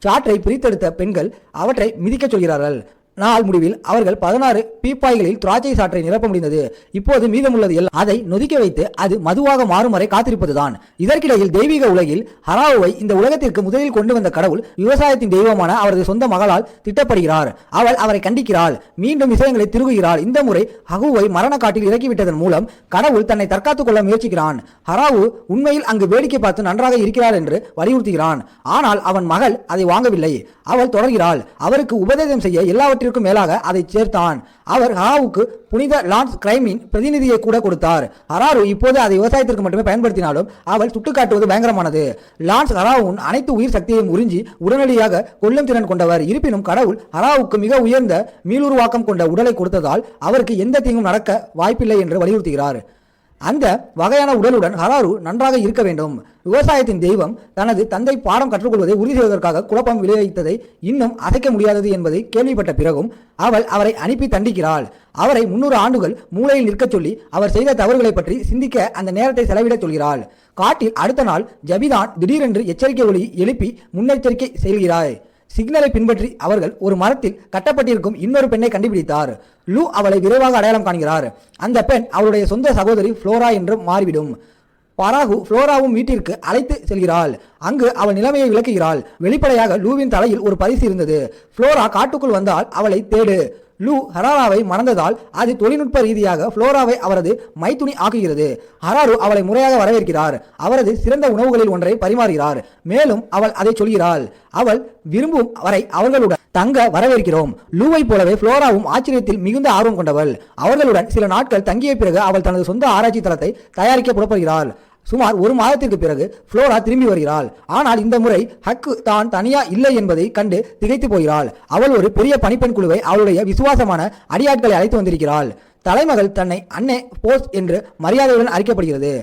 சாற்றை பிரித்தெடுத்த பெண்கள் அவற்றை மிதிக்கச் சொல்கிறார்கள். நாள் முடிவில் அவர்கள் 16 பீப்பாய்களில் திராட்சை சாற்றை நிரப்ப முடிந்தது. இப்போது மீதமுள்ளது எல்லாம் அதை நொதிக்க வைத்து அது மதுவாக மாறும் வரை காத்திருப்பதுதான். இதற்கிடையில் தெய்வீக உலகில் ஹராவுவை இந்த உலகத்திற்கு முதலில் கொண்டு வந்த கடவுள் விவசாயத்தின் தெய்வமான அவரது சொந்த மகளால் திட்டப்படுகிறார். அவள் அவரை கண்டிக்கிறாள், மீண்டும் விஷயங்களை திருகுகிறாள். இந்த முறை ஹகுவை மரண காட்டில் இறக்கிவிட்டதன் மூலம் கடவுள் தன்னை தற்காத்துக் கொள்ள முயற்சிக்கிறான். ஹராவு உண்மையில் அங்கு வேடிக்கை பார்த்து நன்றாக இருக்கிறாள் என்று வலியுறுத்துகிறான். ஆனால் அவன் மகள் அதை வாங்கவில்லை. அவள் தொடர்கிறாள். அவருக்கு உபதேசம் செய்ய எல்லாவற்றிற்கும் மேலாக அதை சேர்த்தான். அவர் ஹராவுக்கு புனித லான்ஸ் கிரைமின் பிரதிநிதியை கூட கொடுத்தார். ஹராரு இப்போது அதை விவசாயத்திற்கு மட்டுமே பயன்படுத்தினாலும் அவள் சுட்டுக்காட்டுவது பயங்கரமானது. லான்ஸ் ஹராவுன் அனைத்து உயிர் சக்தியையும் உறிஞ்சி உடனடியாக கொல்லும் திறன் கொண்டவர். இருப்பினும் கடவுள் ஹராவுக்கு மிக உயர்ந்த மீளுருவாக்கம் கொண்ட உடலை கொடுத்ததால் அவருக்கு எந்த தீங்கும் நடக்க வாய்ப்பில்லை என்று வலியுறுத்துகிறார். அந்த வகையான உடலுடன் ஹராரு நன்றாக இருக்க வேண்டும். விவசாயத்தின் தெய்வம் தனது தந்தை பாடம் கற்றுக்கொள்வதை உறுதி செய்வதற்காக குழப்பம் விளைவித்ததை இன்னும் அசைக்க முடியாதது என்பதை கேள்விப்பட்ட பிறகும் அவள் அவரை அனுப்பி தண்டிக்கிறாள். அவரை 300 ஆண்டுகள் மூளையில் நிற்கச் சொல்லி அவர் செய்த தவறுகளை பற்றி சிந்திக்க அந்த நேரத்தை செலவிடச் சொல்கிறாள். காட்டில் அடுத்த நாள் ஜபிதான் திடீரென்று எச்சரிக்கை ஒலி எழுப்பி முன்னெச்சரிக்கை செய்கிறாய். சிக்னலை பின்பற்றி அவர்கள் ஒரு மரத்தில் கட்டப்பட்டிருக்கும் இன்னொரு பெண்ணை கண்டுபிடித்தார். லூ அவளை விரைவாக அடையாளம் காண்கிறார். அந்த பெண் அவளுடைய சொந்த சகோதரி ஃப்ளோரா என்று மாறிவிடும். பராகு ஃப்ளோராவும் வீட்டிற்கு அழைத்து செல்கிறாள். அங்கு அவள் நிலைமையை விளக்குகிறாள். வெளிப்படையாக லூவின் தலையில் ஒரு பரிசு இருந்தது. ஃப்ளோரா காட்டுக்குள் வந்தால் அவளை தேடு. லூ ஹராராவை மணந்ததால் அது தொழில்நுட்ப ரீதியாக ஃப்ளோராவை அவரது மைத்துணி ஆக்குகிறது. ஹராரு அவளை முறையாக வரவேற்கிறார். அவரது சிறந்த உணவுகளில் ஒன்றை பரிமாறுகிறார். மேலும் அவள் அதை சொல்கிறாள். அவள் விரும்பும் வரை அவர்களுடன் தங்க வரவேற்கிறோம். லூவை போலவே ஃப்ளோராவும் ஆச்சரியத்தில் மிகுந்த ஆர்வம் கொண்டவள். அவர்களுடன் சில நாட்கள் தங்கிய பிறகு அவள் தனது சொந்த ஆராய்ச்சி தளத்தை தயாரிக்க புறப்படுகிறாள். சுமார் 1 மாதத்திற்கு பிறகு ஃப்ளோரா திரும்பி வருகிறாள். ஆனால் இந்த முறை ஹக்கு தான் தனியா இல்லை என்பதை கண்டு திகைத்து போகிறாள். அவள் ஒரு பெரிய பணிப்பெண் குழுவை அவளுடைய விசுவாசமான அடியாட்களை அழைத்து வந்திருக்கிறாள். தலைமகள் தன்னை அன்னே போஸ் என்று மரியாதையுடன் அறிக்கப்படுகிறது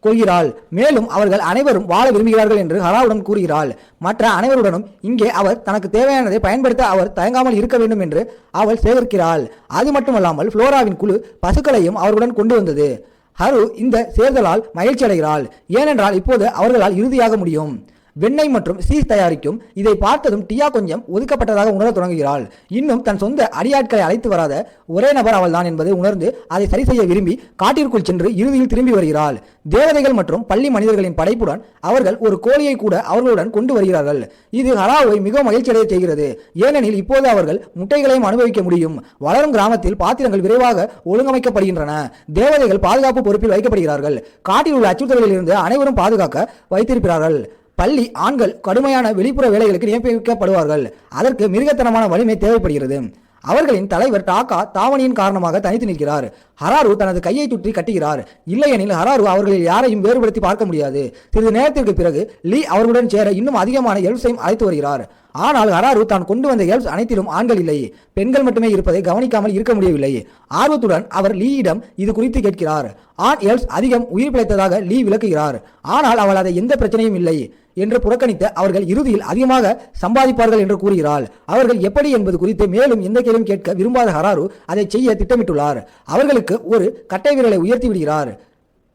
கொள்கிறாள். மேலும் அவர்கள் அனைவரும் வாழ விரும்புகிறார்கள் என்று ஹராவுடன் கூறுகிறாள். மற்ற அனைவருடனும் இங்கே அவர் தனக்கு தேவையானதை பயன்படுத்த அவர் தயங்காமல் இருக்க வேண்டும் என்று அவள் சேகரிக்கிறாள். அது மட்டுமல்லாமல் ஃப்ளோராவின் குழு பசுக்களையும் அவர்களுடன் கொண்டு வந்தது. ஹரு இந்த சேர்தலால் மகிழ்ச்சி அடைகிறாள். ஏனென்றால் இப்போது அவர்களால் இறுதியாக முடியும். வெண்ணெய் மற்றும் சீஸ் தயாரிக்கும். இதை பார்த்ததும் டியா கொஞ்சம் ஒதுக்கப்பட்டதாக உணர தொடங்குகிறாள். இன்னும் தன் சொந்த அடியாட்களை அழைத்து வராத ஒரே நபர் அவள் தான் என்பதை உணர்ந்து அதை சரி செய்ய விரும்பி காட்டிற்குள் சென்று இறுதியில் திரும்பி வருகிறாள். தேவதைகள் மற்றும் பள்ளி மனிதர்களின் படைப்புடன் அவர்கள் ஒரு கோழியை கூட அவர்களுடன் கொண்டு வருகிறார்கள். இது ஹராவை மிக மகிழ்ச்சியடைய செய்கிறது. ஏனெனில் இப்போது அவர்கள் முட்டைகளையும் அனுபவிக்க முடியும். வளரும் கிராமத்தில் பாத்திரங்கள் விரைவாக ஒழுங்கமைக்கப்படுகின்றன. தேவதைகள் பாதுகாப்பு பொறுப்பில் வைக்கப்படுகிறார்கள். காட்டில் உள்ள அச்சுறுத்தல்களில் இருந்து அனைவரும் பாதுகாக்க வைத்திருக்கிறார்கள். பள்ளி ஆண்கள் கடுமையான வெளிப்புற வேலைகளுக்கு நியமிக்கப்படுவார்கள். அதற்கு மிருகத்தனமான வலிமை தேவைப்படுகிறது. அவர்களின் தலைவர் டாக்கா தாவணியின் காரணமாக தனித்து நிற்கிறார். ஹராரு தனது கையை சுற்றி கட்டுகிறார். இல்லையெனில் ஹராரு அவர்களில் யாரையும் வேறுபடுத்தி பார்க்க முடியாது. சிறிது நேரத்திற்கு பிறகு லீ அவர்களுடன் சேர இன்னும் அதிகமான எல்ப்ஸையும் அழைத்து வருகிறார். ஆனால் ஹராரு தான் கொண்டு வந்த எல்ப்ஸ் அனைத்திலும் ஆண்கள் இல்லை, பெண்கள் மட்டுமே இருப்பதை கவனிக்காமல் இருக்க முடியவில்லை. ஆர்வத்துடன் அவர் லீயிடம் இது குறித்து கேட்கிறார். ஆண் எல்ப்ஸ் அதிகம் உயிர் பிழைத்ததாக லீ விளக்குகிறார். ஆனால் அவள் அதை எந்த பிரச்சனையும் இல்லை என்று புறக்கணித்த அவர்கள் இறுதியில் அதிகமாக சம்பாதிப்பார்கள் என்று கூறுகிறாள். அவர்கள் எப்படி என்பது குறித்து மேலும் எந்த கேள்வியும் கேட்க விரும்பாத ஹராரு அதை செய்ய திட்டமிட்டுள்ளார். அவர்களுக்கு ஒரு கட்டை விரலை உயர்த்தி விடுகிறார்.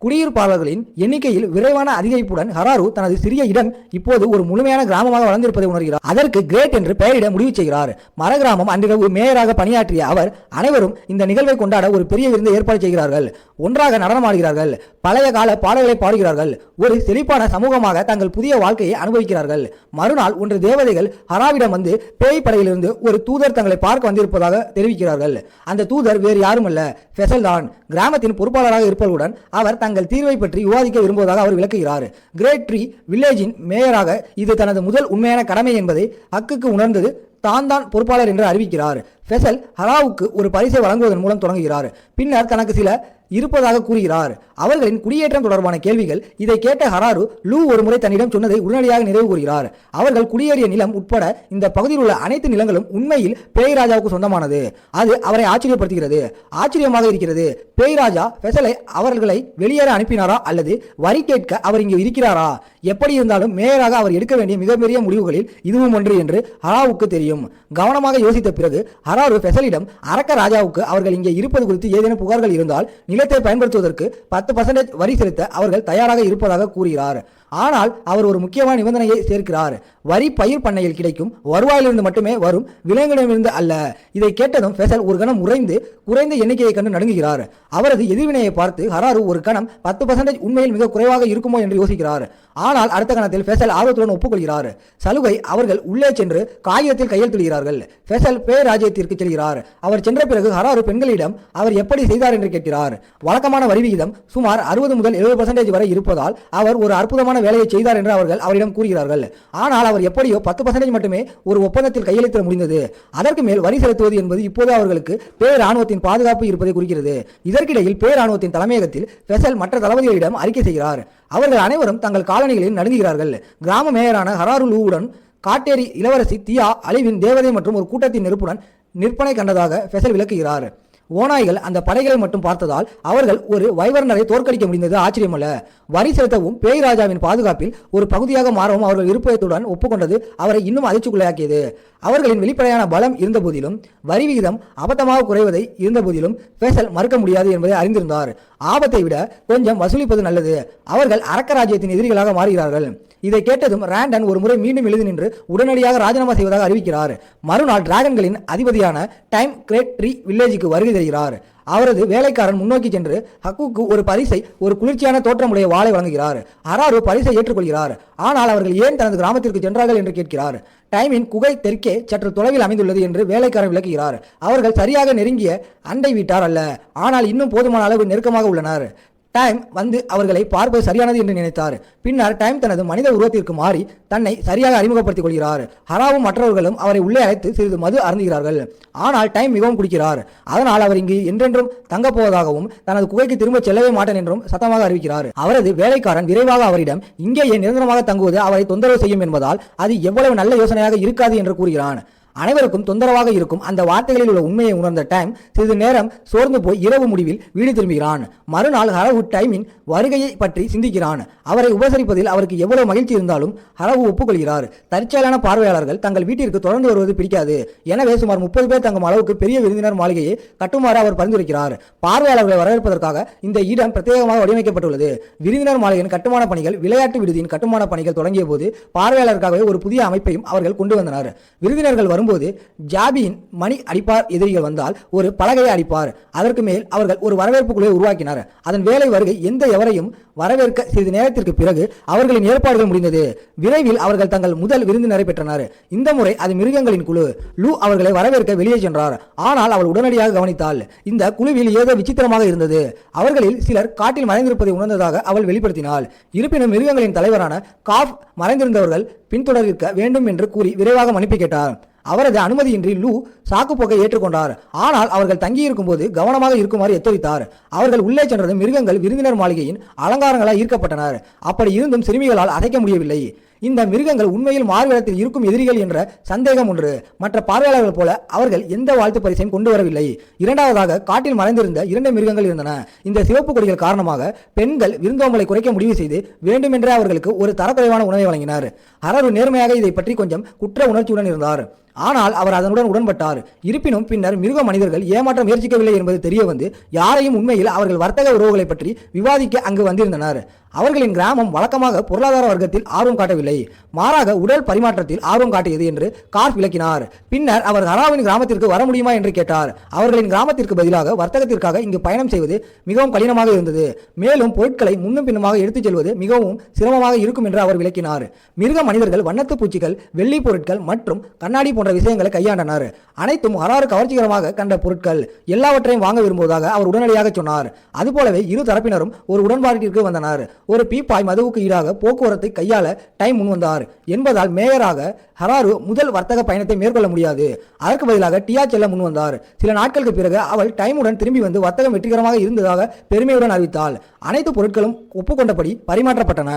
குடியிருப்பாளர்களின் எண்ணிக்கையில் விரைவான அதிகரிப்புடன் ஹராரு தனது சிறிய இடம் இப்போது ஒரு முழுமையான கிராமமாக வளர்ந்திருப்பதை உணர்கிறார். அதற்கு கிரேட் என்று பெயரிட முடிவு செய்கிறார். மர கிராமம் அன்றிரவு மேயராக பணியாற்றிய அவர் அனைவரும் இந்த நிகழ்வை கொண்டாட ஒரு பெரிய விருந்தை ஏற்பாடு செய்கிறார்கள். ஒன்றாக நடனமாடுகிறார்கள். பழைய கால பாடல்களை பாடுகிறார்கள். ஒரு செழிப்பான சமூகமாக தங்கள் புதிய வாழ்க்கையை அனுபவிக்கிறார்கள். மறுநாள் ஒன்று தேவதைகள் ஹராவிடம் வந்து பேய் படையிலிருந்து ஒரு தூதர் தங்களை பார்க்க வந்திருப்பதாக தெரிவிக்கிறார்கள். அந்த தூதர் வேறு யாருமல்ல, ஃபெசல் தான். கிராமத்தின் பொறுப்பாளராக இருப்பதுடன் அவர் தங்கள் தீர்வை பற்றி விவாதிக்க விரும்புவதாக அவர் விளக்குகிறார். கிரேட் ட்ரீ வில்லேஜின் மேயராக இது தனது முதல் உண்மையான கடமை என்பதை ஹக்குக்கு உணர்ந்தது தான் பொறுப்பாளர் என்று அறிவிக்கிறார். ஃபெசல் ஹராவுக்கு ஒரு பரிசை வழங்குவதன் மூலம் தொடங்குகிறார். பின்னர் தனக்கு சில இருப்பதாக கூறுகிறார். அவர்களின் குடியேற்றம் தொடர்பான கேள்விகள். இதை கேட்ட ஹராரு லூ ஒரு முறை தன்னிடம் சொன்னதை உடனடியாக நிறைவு கூறுகிறார். அவர்கள் குடியேறிய நிலம் உட்பட இந்த பகுதியில் உள்ள அனைத்து நிலங்களும் உண்மையில் பேய் ராஜாவுக்கு சொந்தமானது. அது அவரை ஆச்சரியப்படுத்துகிறது. ஆச்சரியமாக இருக்கிறது. பேய் ராஜா ஃபெசலை அவர்களை வெளியேற அனுப்பினாரா அல்லது வரி கேட்க அவர் இங்கே இருக்கிறாரா? எப்படி இருந்தாலும் மேயராக அவர் எடுக்க வேண்டிய மிகப்பெரிய முடிவுகளில் இதுவும் ஒன்று என்று ஹராவுக்கு தெரியும். கவனமாக யோசித்த பிறகு ஹராரு ஃபெசலிடம் அரக்க ராஜாவுக்கு அவர்கள் இங்கே இருப்பது குறித்து ஏதேனும் புகார்கள் இருந்தால் நிலத்தை பயன்படுத்துவதற்கு 10% வரி செலுத்த அவர்கள் தயாராக இருப்பதாக கூறுகிறார். ஆனால் அவர் ஒரு முக்கியமான நிபந்தனையை சேர்க்கிறார். வரி பயிர் பண்ணையில் கிடைக்கும் வருவாயிலிருந்து மட்டுமே வரும், விலங்கிடமிருந்து அல்ல. இதை கேட்டதும் ஃபெசல் ஒரு கணம் குறைந்த எண்ணிக்கையை கண்டு நடுங்குகிறார். அவரது எதிர்வினையை பார்த்து ஹராரு ஒரு கணம் 10% உண்மையில் மிக குறைவாக இருக்குமோ என்று யோசிக்கிறார். ஆனால் அடுத்த கணத்தில் ஃபெசல் ஆர்வத்துடன் ஒப்புக்கொள்கிறார். சலுகை. அவர்கள் உள்ளே சென்று காகிதத்தில் கையெழுத்திடுகிறார்கள். ஃபெசல் பேய் ராஜ்யத்திற்கு செல்கிறார். அவர் சென்ற பிறகு ஹராரு பெண்களிடம் அவர் எப்படி செய்தார் என்று கேட்கிறார். வழக்கமான வரி விகிதம் சுமார் 60 முதல் 70% வரை இருப்பதால் அவர் ஒரு அற்புதமான வேலையை செய்தார் என்று அவர்கள் அவரிடம் கூறுகிறார்கள். ஆனால் அவர் எப்படியோ 10% மட்டுமே ஒரு ஒப்பந்தத்தில் கையெழுத்திட முடிந்தது. அதற்கு மேல் வரி செலுத்துவது என்பது இப்போது அவர்களுக்கு பேர் ராணுவத்தின் பாதுகாப்பு இருப்பதை குறிக்கிறது. இதற்கிடையில் பேர் ராணுவத்தின் தலைமையகத்தில் ஃபெசல் மற்ற தளபதிகளிடம் அறிக்கை செய்கிறார். அவர்கள் அனைவரும் தங்கள் காலணிகளில் நடுங்குகிறார்கள். கிராம மேயரான ஹராரு லூவுடன் காட்டேரி இளவரசி தியா அழிவின் தேவதை மற்றும் ஒரு கூட்டத்தின் நெருப்புடன் நிற்பனை கண்டதாக ஃபெசல் விளக்குகிறார். ஓநாய்கள் அந்த படைகளை மட்டும் பார்த்ததால் அவர்கள் ஒரு வைவர்னரை தோற்கடிக்க முடிந்தது ஆச்சரியமல்ல. வரி செலுத்தவும் பேய் ராஜாவின் பாதுகாப்பில் ஒரு பகுதியாக மாறவும் அவர்கள் விருப்பத்துடன் ஒப்புக்கொண்டது அவரை இன்னும் அதிர்ச்சிக்குள்ளாக்கியது. அவர்களின் வெளிப்படையான பலம் இருந்த போதிலும், வரி விகிதம் அபத்தமாக குறைவதை இருந்த போதிலும் ஃபெசல் மறுக்க முடியாது என்பதை அறிந்திருந்தார். ஆபத்தை விட கொஞ்சம் வசூலிப்பது நல்லது. அவர்கள் அரக்க ராஜ்யத்தின் எதிரிகளாக மாறுகிறார்கள். இதை கேட்டதும் ராண்டன் ஒரு முறை மீண்டும் எழுதி நின்று உடனடியாக ராஜினாமா செய்வதாக அறிவிக்கிறார். மறுநாள் டிராகன்களின் அதிபதியான டைம் கிரேட் ட்ரீ வில்லேஜுக்கு வருகை தருகிறார். அவரது வேலைக்காரன் முன்னோக்கி சென்று ஹக்குக்கு ஒரு பரிசை, ஒரு குளிர்ச்சியான தோற்றமுடைய வாளை வழங்குகிறார். ஹராரு பரிசை ஏற்றுக்கொள்கிறார். ஆனால் அவர்கள் ஏன் தனது கிராமத்திற்கு சென்றார்கள் என்று கேட்கிறார். டைமின் குகை தெற்கே சற்று தொலைவில் அமைந்துள்ளது என்று வேலைக்காரன் விளக்குகிறார். அவர்கள் சரியாக நெருங்கிய அண்டை வீட்டார் அல்ல, ஆனால் இன்னும் போதுமான அளவு நெருக்கமாக உள்ளனர். டைம் வந்து அவர்களை பார்ப்பது சரியானது என்று நினைத்தார். பின்னர் டைம் தனது மனித உருவத்திற்கு மாறி தன்னை சரியாக அறிமுகப்படுத்திக் கொள்கிறார். ஹராவும் மற்றவர்களும் அவரை உள்ளே அழைத்து சிறிது மது அருந்துகிறார்கள். ஆனால் டைம் மிகவும் குடிக்கிறார். அதனால் அவர் இங்கு என்றென்றும் தங்கப் போவதாகவும் தனது குகைக்கு திரும்ப செல்லவே மாட்டேன் என்றும் சத்தமாக அறிவிக்கிறார். அவரது வேலைக்காரன் விரைவாக அவரிடம் இங்கேயே நிரந்தரமாக தங்குவது அவரை தொந்தரவு செய்யும் என்பதால் அது எவ்வளவு நல்ல யோசனையாக இருக்காது என்று கூறுகிறான். அனைவருக்கும் தொந்தரவாக இருக்கும் அந்த வார்த்தைகளில் உள்ள உண்மையை உணர்ந்த டைம் சிறிது நேரம் சோர்ந்து போய் இரவு முடிவில் வீடு திரும்புகிறான். மறுநாள் ஹரவு டைமின் வருகையை பற்றி சிந்திக்கிறான். அவரை உபசரிப்பதில் அவருக்கு எவ்வளவு மகிழ்ச்சி இருந்தாலும் ஹரவு ஒப்புக்கொள்கிறார். தற்செயலான பார்வையாளர்கள் தங்கள் வீட்டிற்கு தொடர்ந்து வருவது பிடிக்காது. எனவே சுமார் 30 பேர் தங்கும் அளவுக்கு பெரிய விருந்தினர் மாளிகையை கட்டுமாறு அவர் பரிந்துரைக்கிறார். பார்வையாளர்களை வரவேற்பதற்காக இந்த இடம் பிரத்யேகமாக வடிவமைக்கப்பட்டுள்ளது. விருந்தினர் மாளிகையின் கட்டுமான பணிகள், விளையாட்டு விடுதியின் கட்டுமான பணிகள் தொடங்கிய போது பார்வையாளருக்காகவே ஒரு புதிய அமைப்பையும் அவர்கள் கொண்டு வந்தனர். விருந்தினர்கள் வரும்போது ஜாபியின் மணி அடிப்பார். எதிரிகள் வந்தால் ஒரு பலகையை அடிப்பார். அதற்கு மேல் அவர்கள் ஒரு வரவேற்பு குழுவை உருவாக்கினர். அதன் வேலை வருகை எந்த எவரையும் வரவேற்க சிறிது நேரத்திற்கு பிறகு அவர்களின் ஏற்பாடுகள் முடிந்தது. விரைவில் அவர்கள் தங்கள் முதல் விருந்தினரை பெற்றனர். இந்த முறை அது மிருகங்களின் குழு. லூ அவர்களை வரவேற்க வெளியே சென்றார். ஆனால் அவள் உடனடியாக கவனித்தாள். இந்த குழுவில் ஏதோ விசித்திரமாக இருந்தது. அவர்களில் சிலர் காட்டில் மறைந்திருப்பதை உணர்ந்ததாக அவள் வெளிப்படுத்தினாள். இருப்பினும் மிருகங்களின் தலைவரான காஃப் மறைந்திருந்தவர்கள் பின்தொடர்க்க வேண்டும் என்று கூறி விரைவாக மன்னிப்பு கேட்டார். அவரது அனுமதியின்றி லூ சாக்குப்போக்கை ஏற்றுக்கொண்டார். ஆனால் அவர்கள் தங்கியிருக்கும் போது கவனமாக இருக்குமாறு எச்சரித்தார். அவர்கள் உள்ளே சென்றது மிருகங்கள் விருந்தினர் மாளிகையின் அலங்காரங்களால் ஈர்க்கப்பட்டனர். அப்படி இருந்தும் சிறுமிகளால் அசைக்க முடியவில்லை. இந்த மிருகங்கள் உண்மையில் மார்வேடத்தில் இருக்கும் எதிரிகள் என்ற சந்தேகம் ஒன்று. மற்ற பார்வையாளர்கள் போல அவர்கள் எந்த வாழ்த்து பரிசையும் கொண்டு வரவில்லை. இரண்டாவதாக காட்டில் மறைந்திருந்த 2 மிருகங்கள் இருந்தன. இந்த சிவப்பு கொடிகள் காரணமாக பெண்கள் விருந்தோம்பலை குறைக்க முடிவு செய்து வேண்டுமென்றே அவர்களுக்கு ஒரு தரக்குறைவான உணவை வழங்கினர். ஹரரு நேர்மையாக இதை பற்றி கொஞ்சம் குற்ற உணர்ச்சியுடன் இருந்தார். ஆனால் அவர் அதனுடன் உடன்பட்டார். இருப்பினும் பின்னர் மிருக மனிதர்கள் ஏமாற்ற முயற்சிக்கவில்லை என்பது தெரிய வந்து யாரையும் உண்மையில் அவர்கள் வர்த்தக உறவுகளை பற்றி விவாதிக்க அங்கு வந்திருந்தனர். அவர்களின் கிராமம் வழக்கமாக பொருளாதார வர்க்கத்தில் ஆர்வம் காட்டவில்லை, மாறாக உடல் பரிமாற்றத்தில் ஆர்வம் காட்டியது என்று கார்ப் விளக்கினார். பின்னர் அவர் ஹராவின் கிராமத்திற்கு வர முடியுமா என்று கேட்டார். அவர்களின் கிராமத்திற்கு பதிலாக வர்த்தகத்திற்காக இங்கு பயணம் செய்வது மிகவும் கடினமாக இருந்தது. மேலும் பொருட்களை முன்னும் பின்னுமாக எடுத்துச் செல்வது மிகவும் சிரமமாக இருக்கும் என்று அவர் விளக்கினார். மிருக மனிதர்கள் வண்ணத்து பூச்சிகள், வெள்ளி பொருட்கள் மற்றும் கண்ணாடி போன்ற விஷயங்களை கையாண்டனர். அனைத்தும் ஹராரு கவர்ச்சிகரமாக கண்ட பொருட்கள். எல்லாவற்றையும் வாங்க விரும்புவதாக அவர் உடனடியாக சொன்னார். அதுபோலவே இரு தரப்பினரும் ஒரு உடன்பாட்டிற்கு வந்தனர். ஒரு பீப்பாய் மதுவுக்கு ஈடாக போக்குவரத்தை கையாள டைம் முன்வந்தார் என்பதால் மேயராக ஹராரு முதல் வர்த்தக பயணத்தை மேற்கொள்ள முடியாது. அதற்கு பதிலாக டியா செல்ல முன்வந்தார். சில நாட்களுக்கு பிறகு அவள் டைமுடன் திரும்பி வந்து வர்த்தகம் வெற்றிகரமாக இருந்ததாக பெருமையுடன் அறிவித்தாள். அனைத்து பொருட்களும் ஒப்புக்கொண்டபடி பரிமாற்றப்பட்டன.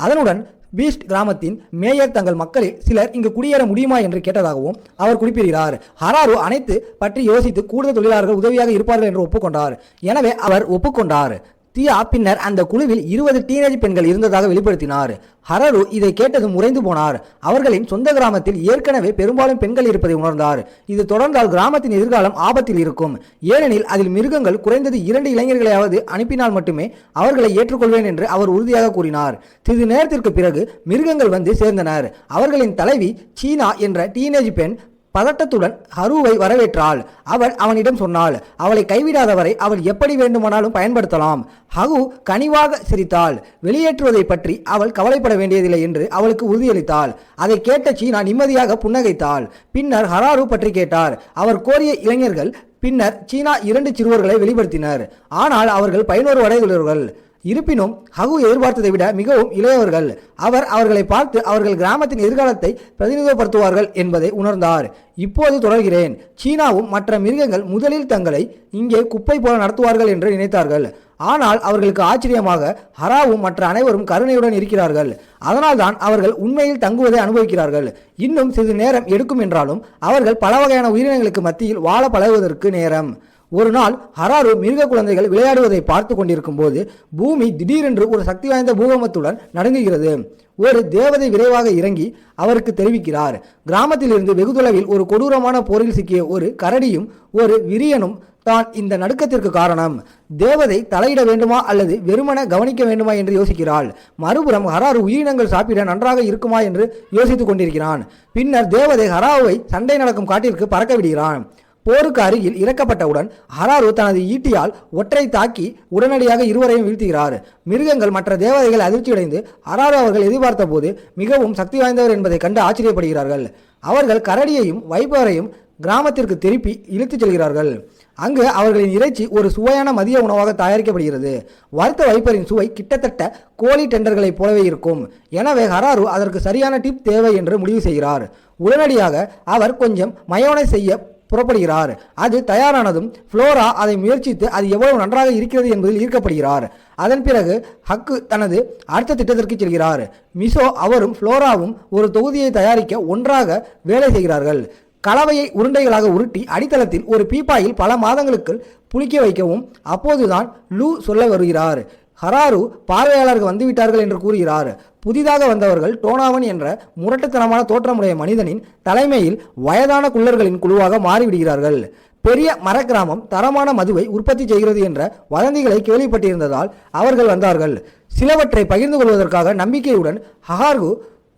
அதனுடன் பீஸ்ட் கிராமத்தின் மேயர் தங்கள் மக்களில் சிலர் இங்கு குடியேற முடியுமா என்று கேட்டதாகவும் அவர் குறிப்பிடுகிறார். ஹராரு அனைத்து பற்றி யோசித்து கூடுதல் தொழிலாளர்கள் உதவியாக இருப்பார்கள் என்று ஒப்புக்கொண்டார். எனவே அவர் ஒப்புக்கொண்டார். தியா பின்னர் அந்த குழுவில் 20 டீனேஜ் பெண்கள் இருந்ததாக வெளிப்படுத்தினார். ஹராரு இதை கேட்டதும் உறைந்து போனார். அவர்களின் சொந்த கிராமத்தில் ஏற்கனவே பெரும்பாலும் பெண்கள் இருப்பதை உணர்ந்தார். இது தொடர்ந்தால் கிராமத்தின் எதிர்காலம் ஆபத்தில் இருக்கும். ஏனெனில் அதில் மிருகங்கள் குறைந்தது 2 இளைஞர்களையாவது அனுப்பினால் மட்டுமே அவர்களை ஏற்றுக்கொள்வேன் என்று அவர் உறுதியாக கூறினார். சிறிது நேரத்திற்கு பிறகு மிருகங்கள் வந்து சேர்ந்தனர். அவர்களின் தலைவி சீனா என்ற டீனேஜ் பெண் பதட்டத்துடன் ஹருவை வரவேற்றாள். அவள் அவனிடம் சொன்னாள், அவளை கைவிடாதவரை அவள் எப்படி வேண்டுமானாலும் பயன்படுத்தலாம். ஹகு கனிவாக சிரித்தாள். வெளியேற்றுவதை பற்றி அவள் கவலைப்பட வேண்டியதில்லை என்று அவளுக்கு உறுதியளித்தாள். அதை கேட்ட சீனா நிம்மதியாக புன்னகைத்தாள். பின்னர் ஹராரு பற்றி கேட்டார். அவர் கோரிய இளைஞர்கள். பின்னர் சீனா 2 சிறுவர்களை வெளிப்படுத்தினர். ஆனால் அவர்கள் 11 வயதுள்ளவர்கள். இருப்பினும் ஹகு எதிர்பார்த்ததை விட மிகவும் இளையவர்கள். அவர் அவர்களை பார்த்து அவர்கள் கிராமத்தின் எதிர்காலத்தை பிரதிநிதித்துவப்படுத்துவார்கள் என்பதை உணர்ந்தார். இப்போது தொடர்கிறேன். சீனாவும் மற்ற மிருகங்கள் முதலில் தங்களை இங்கே குப்பை போல நடத்துவார்கள் என்று நினைத்தார்கள். ஆனால் அவர்களுக்கு ஆச்சரியமாக ஹராவும் மற்ற அனைவரும் கருணையுடன் இருக்கிறார்கள். அதனால்தான் அவர்கள் உண்மையில் தங்குவதை அனுபவிக்கிறார்கள். இன்னும் சிறிது நேரம் எடுக்கும் என்றாலும் அவர்கள் பல வகையான உயிரினங்களுக்கு மத்தியில் வாழ பழகுவதற்கு நேரம். ஒரு நாள் ஹராரு மிருக குழந்தைகள் விளையாடுவதை பார்த்து கொண்டிருக்கும் போது பூமி திடீரென்று ஒரு சக்தி வாய்ந்த பூகம்பத்துடன் நடுங்குகிறது. ஒரு தேவதை விரைவாக இறங்கி அவருக்கு தெரிவிக்கிறார். கிராமத்திலிருந்து வெகு தொலைவில் ஒரு கொடூரமான போரில் சிக்கிய ஒரு கரடியும் ஒரு விரியனும் தான் இந்த நடுக்கத்திற்கு காரணம். தேவதை தலையிட வேண்டுமா அல்லது வெறுமன கவனிக்க வேண்டுமா என்று யோசிக்கிறாள். மறுபுறம் ஹராரு உயிரினங்கள் சாப்பிட நன்றாக இருக்குமா என்று யோசித்துக் கொண்டிருக்கிறான். பின்னர் தேவதை ஹராவை சண்டை நடக்கும் காட்டிற்கு பறக்க விடுகிறான். போருக்கு அருகில் இறக்கப்பட்டவுடன் ஹராரு தனது ஈட்டியால் ஒற்றை தாக்கி உடனடியாக இருவரையும் வீழ்த்துகிறார். மிருகங்கள் மற்ற தேவதைகள் அதிர்ச்சியடைந்து ஹராரு அவர்கள் எதிர்பார்த்த போது மிகவும் சக்தி வாய்ந்தவர் என்பதை கண்டு ஆச்சரியப்படுகிறார்கள். அவர்கள் கரடியையும் வைப்பவரையும் கிராமத்திற்கு திருப்பி இழுத்துச் செல்கிறார்கள். அங்கு அவர்களின் இறைச்சி ஒரு சுவையான மதிய உணவாக தயாரிக்கப்படுகிறது. வறுத்த வைப்பரின் சுவை கிட்டத்தட்ட கோழி டெண்டர்களைப் போலவே இருக்கும். எனவே ஹராரு அதற்கு சரியான டிப் தேவை என்று முடிவு செய்கிறார். உடனடியாக அவர் கொஞ்சம் மயோனைஸ் செய்ய புறப்படுகிறார். அது தயாரானதும் ஃப்ளோரா அதை முயற்சித்து அது எவ்வளவு நன்றாக இருக்கிறது என்பதில் ஈர்க்கப்படுகிறார். அதன் பிறகு ஹக்கு தனது அடுத்த திட்டத்திற்கு செல்கிறார். மிசோ அவரும் ஃப்ளோராவும் ஒரு தொகுதியை தயாரிக்க ஒன்றாக வேலை செய்கிறார்கள். கலவையை உருண்டைகளாக உருட்டி அடித்தளத்தில் ஒரு பீப்பாயில் பல மாதங்களுக்கு புளிக்க வைக்கவும். அப்போதுதான் லூ சொல்ல வருகிறார். ஹராரு பார்வையாளர்கள் வந்துவிட்டார்கள் என்று கூறுகிறார். புதிதாக வந்தவர்கள் டோனாவன் என்ற முரட்டுத்தனமான தோற்றமுடைய மனிதனின் தலைமையில் வயதான குள்ளர்களின் குழுவாக மாறிவிடுகிறார்கள். பெரிய மர கிராமம் தரமான மதுவை உற்பத்தி செய்கிறது என்ற வதந்திகளை கேள்விப்பட்டிருந்ததால் அவர்கள் வந்தார்கள். சிலவற்றை பகிர்ந்து கொள்வதற்காக நம்பிக்கையுடன் ஹராரு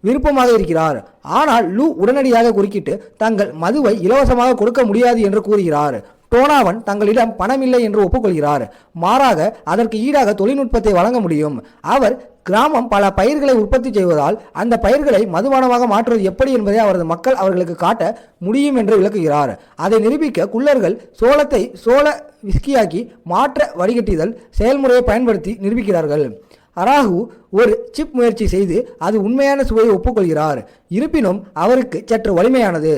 விருப்பமாக இருக்கிறார். ஆனால் லூ உடனடியாக குறுக்கிட்டு தங்கள் மதுவை இலவசமாக கொடுக்க முடியாது என்று கூறுகிறார். டோனாவன் தங்களிடம் பணமில்லை என்று ஒப்புக்கொள்கிறார். மாறாக அதற்கு ஈடாக தொழில்நுட்பத்தை வழங்க முடியும். அவர் கிராமம் பல பயிர்களை உற்பத்தி செய்வதால் அந்த பயிர்களை மதுபானமாக மாற்றுவது எப்படி என்பதை அவரது மக்கள் அவர்களுக்கு காட்ட முடியும் என்று விளக்குகிறார். அதை நிரூபிக்க குள்ளர்கள் சோளத்தை சோள விஸ்கியாக்கி மாற்ற வடிகட்டிதல் செயல்முறையை பயன்படுத்தி நிரூபிக்கிறார்கள். ஹராகு ஒரு சிப் முயற்சி செய்து அது உண்மையான சுவையை ஒப்புக்கொள்கிறார். இருப்பினும் அவருக்கு சற்று வலிமையானது.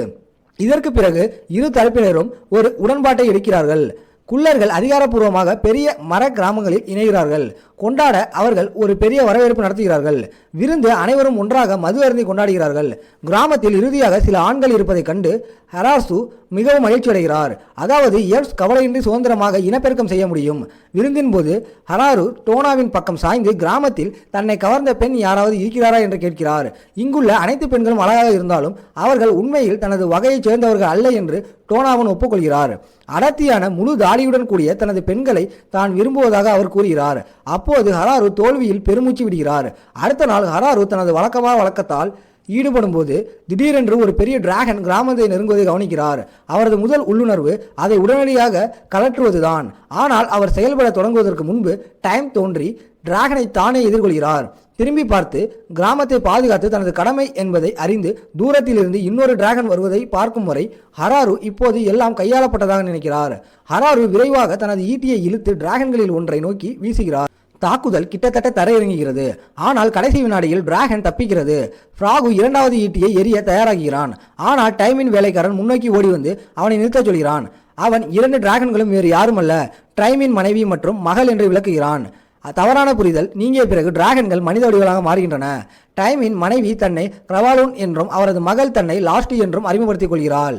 இதற்கு பிறகு இரு தரப்பினரும் ஒரு உடன்பாட்டை எடுக்கிறார்கள். குள்ளர்கள் அதிகாரப்பூர்வமாக பெரிய மர கிராமங்களில் இணைகிறார்கள். கொண்டாட அவர்கள் ஒரு பெரிய வரவேற்பு நடத்துகிறார்கள். விருந்து அனைவரும் ஒன்றாக மது அருந்தி கொண்டாடுகிறார்கள். கிராமத்தில் இறுதியாக சில ஆண்கள் இருப்பதைக் கண்டு ஹராசு மிகவும் மகிழ்ச்சி அடைகிறார். அதாவது எல்ஸ் கவலையின்றி சுதந்திரமாக இனப்பெருக்கம் செய்ய முடியும். விருந்தின் போது ஹராரு டோனாவின் பக்கம் சாய்ந்து கிராமத்தில் தன்னை கவர்ந்த பெண் யாராவது இருக்கிறாரா என்று கேட்கிறார். இங்குள்ள அனைத்து பெண்களும் அழகாக இருந்தாலும் அவர்கள் உண்மையில் தனது வகையைச் சேர்ந்தவர்கள் அல்ல என்று டோனாவன் ஒப்புக்கொள்கிறார். அடர்த்தியான முழு தாடியுடன் கூடிய தனது பெண்களை தான் விரும்புவதாக அவர் கூறுகிறார். அப்போது ஹராரு தோல்வியில் பெருமூச்சு விடுகிறார். அடுத்த நாள் ஹராரு தனது வழக்கத்தால் ஈடுபடும் போது திடீரென்று ஒரு பெரிய டிராகன் கிராமத்தை நெருங்குவதை கவனிக்கிறார். அவரது முதல் உள்ளுணர்வு அதை உடனடியாக கலற்றுவதுதான். ஆனால் அவர் செயல்பட தொடங்குவதற்கு முன்பு டைம் தோன்றி டிராகனை தானே எதிர்கொள்கிறார். திரும்பி பார்த்து கிராமத்தை பாதுகாத்து தனது கடமை என்பதை அறிந்து தூரத்தில் இருந்து இன்னொரு டிராகன் வருவதை பார்க்கும் வரை ஹராரு இப்போது எல்லாம் கையாளப்பட்டதாக நினைக்கிறார். ஹராரு விரைவாக தனது ஈட்டியை இழுத்து டிராகன்களில் ஒன்றை நோக்கி வீசுகிறார். தாக்குதல் கிட்டத்தட்ட தரையிறங்குகிறது. ஆனால் கடைசி வினாடியில் டிராகன் தப்பிக்கிறது. ஃப்ராகு இரண்டாவது ஈட்டியை எரிய தயாராகிறான். ஆனால் டைமின் வேலைக்காரன் முன்னோக்கி ஓடி வந்து அவனை நிறுத்தச் சொல்கிறான். அவன் 2 டிராகன்களும் வேறு யாருமல்ல, டைமின் மனைவி மற்றும் மகள் என்று விளக்குகிறான். தவறான புரிதல் நீங்கிய பிறகு டிராகன்கள் மனித வடிவங்களாக மாறுகின்றன. டைமின் மனைவி தன்னை கிரவாலோன் என்றும் அவரது மகள் தன்னை லாஸ்டி என்றும் அறிமுகப்படுத்திக் கொள்கிறாள்.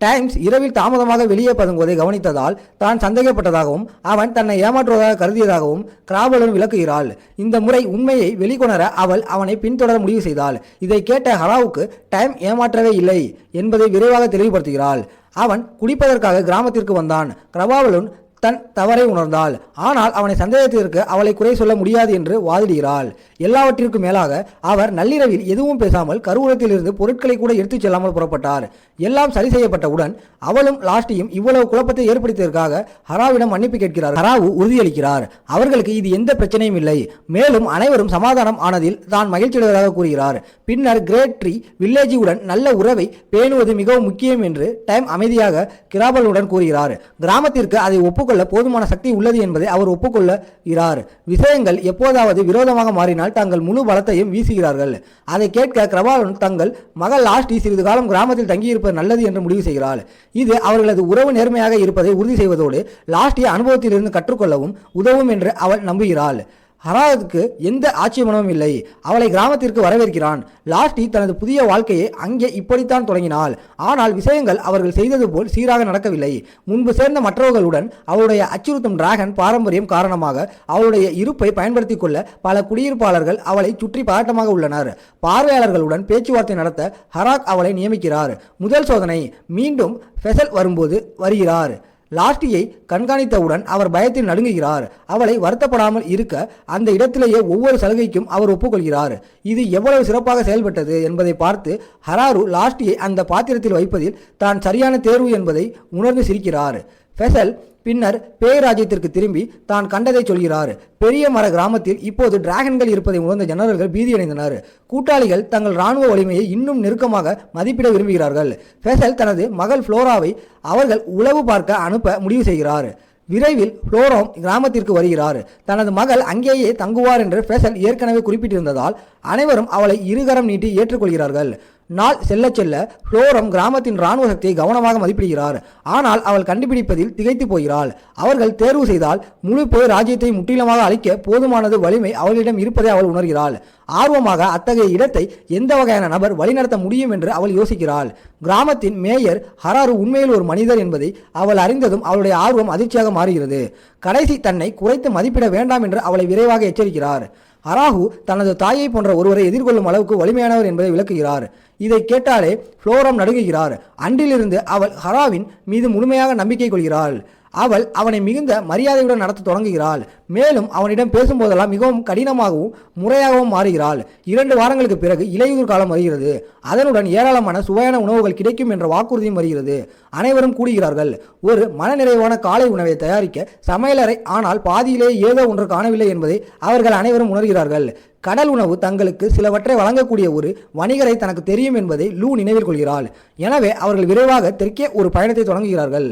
டைம்ஸ் இரவில் தாமதமாக வெளியே பதுங்குவதை கவனித்ததால் தான் சந்தேகப்பட்டதாகவும் அவன் தன்னை ஏமாற்றுவதாக கருதியதாகவும் கிராவலன் விளக்குகிறாள். இந்த முறை உண்மையை வெளிக்கொணர அவள் அவனை பின்தொடர முடிவு செய்தாள். இதை கேட்ட ஹராவுக்கு டைம் ஏமாற்றவே இல்லை என்பதை விரைவாக தெளிவுபடுத்துகிறாள். அவன் குடிப்பதற்காக கிராமத்திற்கு வந்தான். கிரவாவலன் தன் தவறை உணர்ந்தாள். ஆனால் அவனை சந்தேகத்திற்கு அவளை குறை சொல்ல முடியாது என்று வாதிடுகிறாள். எல்லாவற்றிற்கும் மேலாக அவர் நள்ளிரவில் எதுவும் பேசாமல் கருவூலத்திலிருந்து பொருட்களை கூட எடுத்துச் செல்லாமல் புறப்பட்டார். எல்லாம் சரி செய்யப்பட்டவுடன் அவளும் லாஸ்டியும் இவ்வளவு குழப்பத்தை ஏற்படுத்தியதற்காக ஹராவிடம் மன்னிப்பு கேட்கிறார். ஹராவு உறுதியளிக்கிறார். அவர்களுக்கு இது எந்த பிரச்சனையும் இல்லை. மேலும் அனைவரும் சமாதானம் ஆனதில் தான் மகிழ்ச்சியடைவதாக கூறுகிறார். பின்னர் கிரேட் ட்ரீ வில்லேஜுடன் நல்ல உறவை பேணுவது மிகவும் முக்கியம் என்று டைம் அமைதியாக கிராபலுடன் கூறுகிறார். கிராமத்திற்கு அதை ஒப்புக்கொள்ள போதுமான சக்தி உள்ளது என்பதை அவர் ஒப்புக்கொள்கிறார். விஷயங்கள் எப்போதாவது விரோதமாக மாறினால் தங்கள் முழு பலத்தையும் வீசுகிறார்கள். அதை கேட்க கிரபாலன் தங்கள் மகள் லாஸ்டி சிறிது காலம் கிராமத்தில் தங்கியிருப்பது நல்லது என்று முடிவு செய்கிறாள். இது அவர்களது உறவு நேர்மையாக இருப்பதை உறுதி செய்வதோடு லாஸ்டியை அனுபவத்திலிருந்து கற்றுக்கொள்ளவும் உதவும் என்று அவள் நம்புகிறாள். ஹராவுக்கு எந்த ஆட்சேபனமும் இல்லை. அவளை கிராமத்திற்கு வரவேற்கிறான். லாஸ்டி தனது புதிய வாழ்க்கையை அங்கே இப்படித்தான் தொடங்கினாள். ஆனால் விஷயங்கள் அவர்கள் செய்தது போல் சீராக நடக்கவில்லை. முன்பு சேர்ந்த மற்றவர்களுடன் அவளுடைய அச்சுறுத்தும் டிராகன் பாரம்பரியம் காரணமாக அவளுடைய இருப்பை பயன்படுத்திக் கொள்ள பல குடியிருப்பாளர்கள் அவளை சுற்றி பதட்டமாக உள்ளனர். பார்வையாளர்களுடன் பேச்சுவார்த்தை நடத்த ஹராக் அவளை நியமிக்கிறார். முதல் சோதனை மீண்டும் ஃபெசல் வரும்போது வருகிறார். லாஸ்டியை கண்காணித்தவுடன் அவர் பயத்தில் நடுங்குகிறார். அவளை வருத்தப்படாமல் இருக்க அந்த இடத்திலேயே ஒவ்வொரு சலுகைக்கும் அவர் ஒப்புக்கொள்கிறார். இது எவ்வளவு சிறப்பாக செயல்பட்டது என்பதை பார்த்து ஹராரு லாஸ்டியை அந்த பாத்திரத்தில் வைப்பதில் தான் சரியான தேர்வு என்பதை உணர்ந்து சிரிக்கிறார். ஃபெசல் பின்னர் பேராஜ்யத்திற்கு திரும்பி தான் கண்டதை சொல்கிறார். பெரிய மர கிராமத்தில் இப்போது டிராகன்கள் இருப்பதை உணர்ந்த ஜெனரல்கள் பீதியடைந்தனர். கூட்டாளிகள் தங்கள் இராணுவ வலிமையை இன்னும் நெருக்கமாக மதிப்பிட விரும்புகிறார்கள். ஃபெசல் தனது மகள் ஃப்ளோராவை அவர்கள் உளவு பார்க்க அனுப்ப முடிவு செய்கிறார். விரைவில் ஃப்ளோரோம் கிராமத்திற்கு வருகிறார். தனது மகள் அங்கேயே தங்குவார் என்று ஃபெசல் ஏற்கனவே குறிப்பிட்டிருந்ததால் அனைவரும் அவளை இருகரம் நீட்டி ஏற்றுக்கொள்கிறார்கள். நாள் செல்ல செல்ல ஃப்ளோரம் கிராமத்தின் இராணுவ சக்தியை கவனமாக மதிப்பிடுகிறார். ஆனால் அவள் கண்டுபிடிப்பதில் திகைத்து போகிறாள். அவர்கள் தேர்வு செய்தால் முழு பேர் ராஜ்யத்தை முற்றிலுமாக அழிக்க போதுமானது வலிமை அவளிடம் இருப்பதை அவள் உணர்கிறாள். ஆர்வமாக அத்தகைய இடத்தை எந்த வகையான நபர் வழிநடத்த முடியும் என்று அவள் யோசிக்கிறாள். கிராமத்தின் மேயர் ஹராரு உண்மையில் ஒரு மனிதர் என்பதை அவள் அறிந்ததும் அவளுடைய ஆர்வம் அதிர்ச்சியாக மாறுகிறது. கடைசி தன்னை குறைத்து மதிப்பிட வேண்டாம் என்று அவளை விரைவாக எச்சரிக்கிறார். ஹராஹு தனது தாயை போன்ற ஒருவரை எதிர்கொள்ளும் அளவுக்கு வலிமையானவர் என்பதை விளக்குகிறார். இதை கேட்டாலே ஃப்ளோரம் நடுங்குகிறார். அன்றிலிருந்து அவள் ஹராவின் மீது முழுமையாக நம்பிக்கை கொள்கிறாள். அவள் அவனை மிகுந்த மரியாதையுடன் நடத்த தொடங்குகிறாள். மேலும் அவனிடம் பேசும்போதெல்லாம் மிகவும் கடினமாகவும் முறையாகவும் மாறுகிறாள். 2 வாரங்களுக்கு பிறகு இலையுதிர் காலம் வருகிறது. அதனுடன் ஏராளமான சுவையான உணவுகள் கிடைக்கும் என்ற வாக்குறுதியும் வருகிறது. அனைவரும் கூடுகிறார்கள். ஒரு மனநிறைவான காலை உணவை தயாரிக்க சமையலறை, ஆனால் பாதியிலேயே ஏதோ ஒன்று காணவில்லை என்பதை அவர்கள் அனைவரும் உணர்கிறார்கள். கடல் உணவு தங்களுக்கு சிலவற்றை வழங்கக்கூடிய ஒரு வணிகரை தனக்கு தெரியும் என்பதை லூ நினைவில் கொள்கிறாள். எனவே அவர்கள் விரைவாக தெற்கே ஒரு பயணத்தை தொடங்குகிறார்கள்.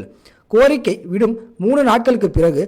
கோரிக்கை விடும் 3 நாட்களுக்கு பிறகு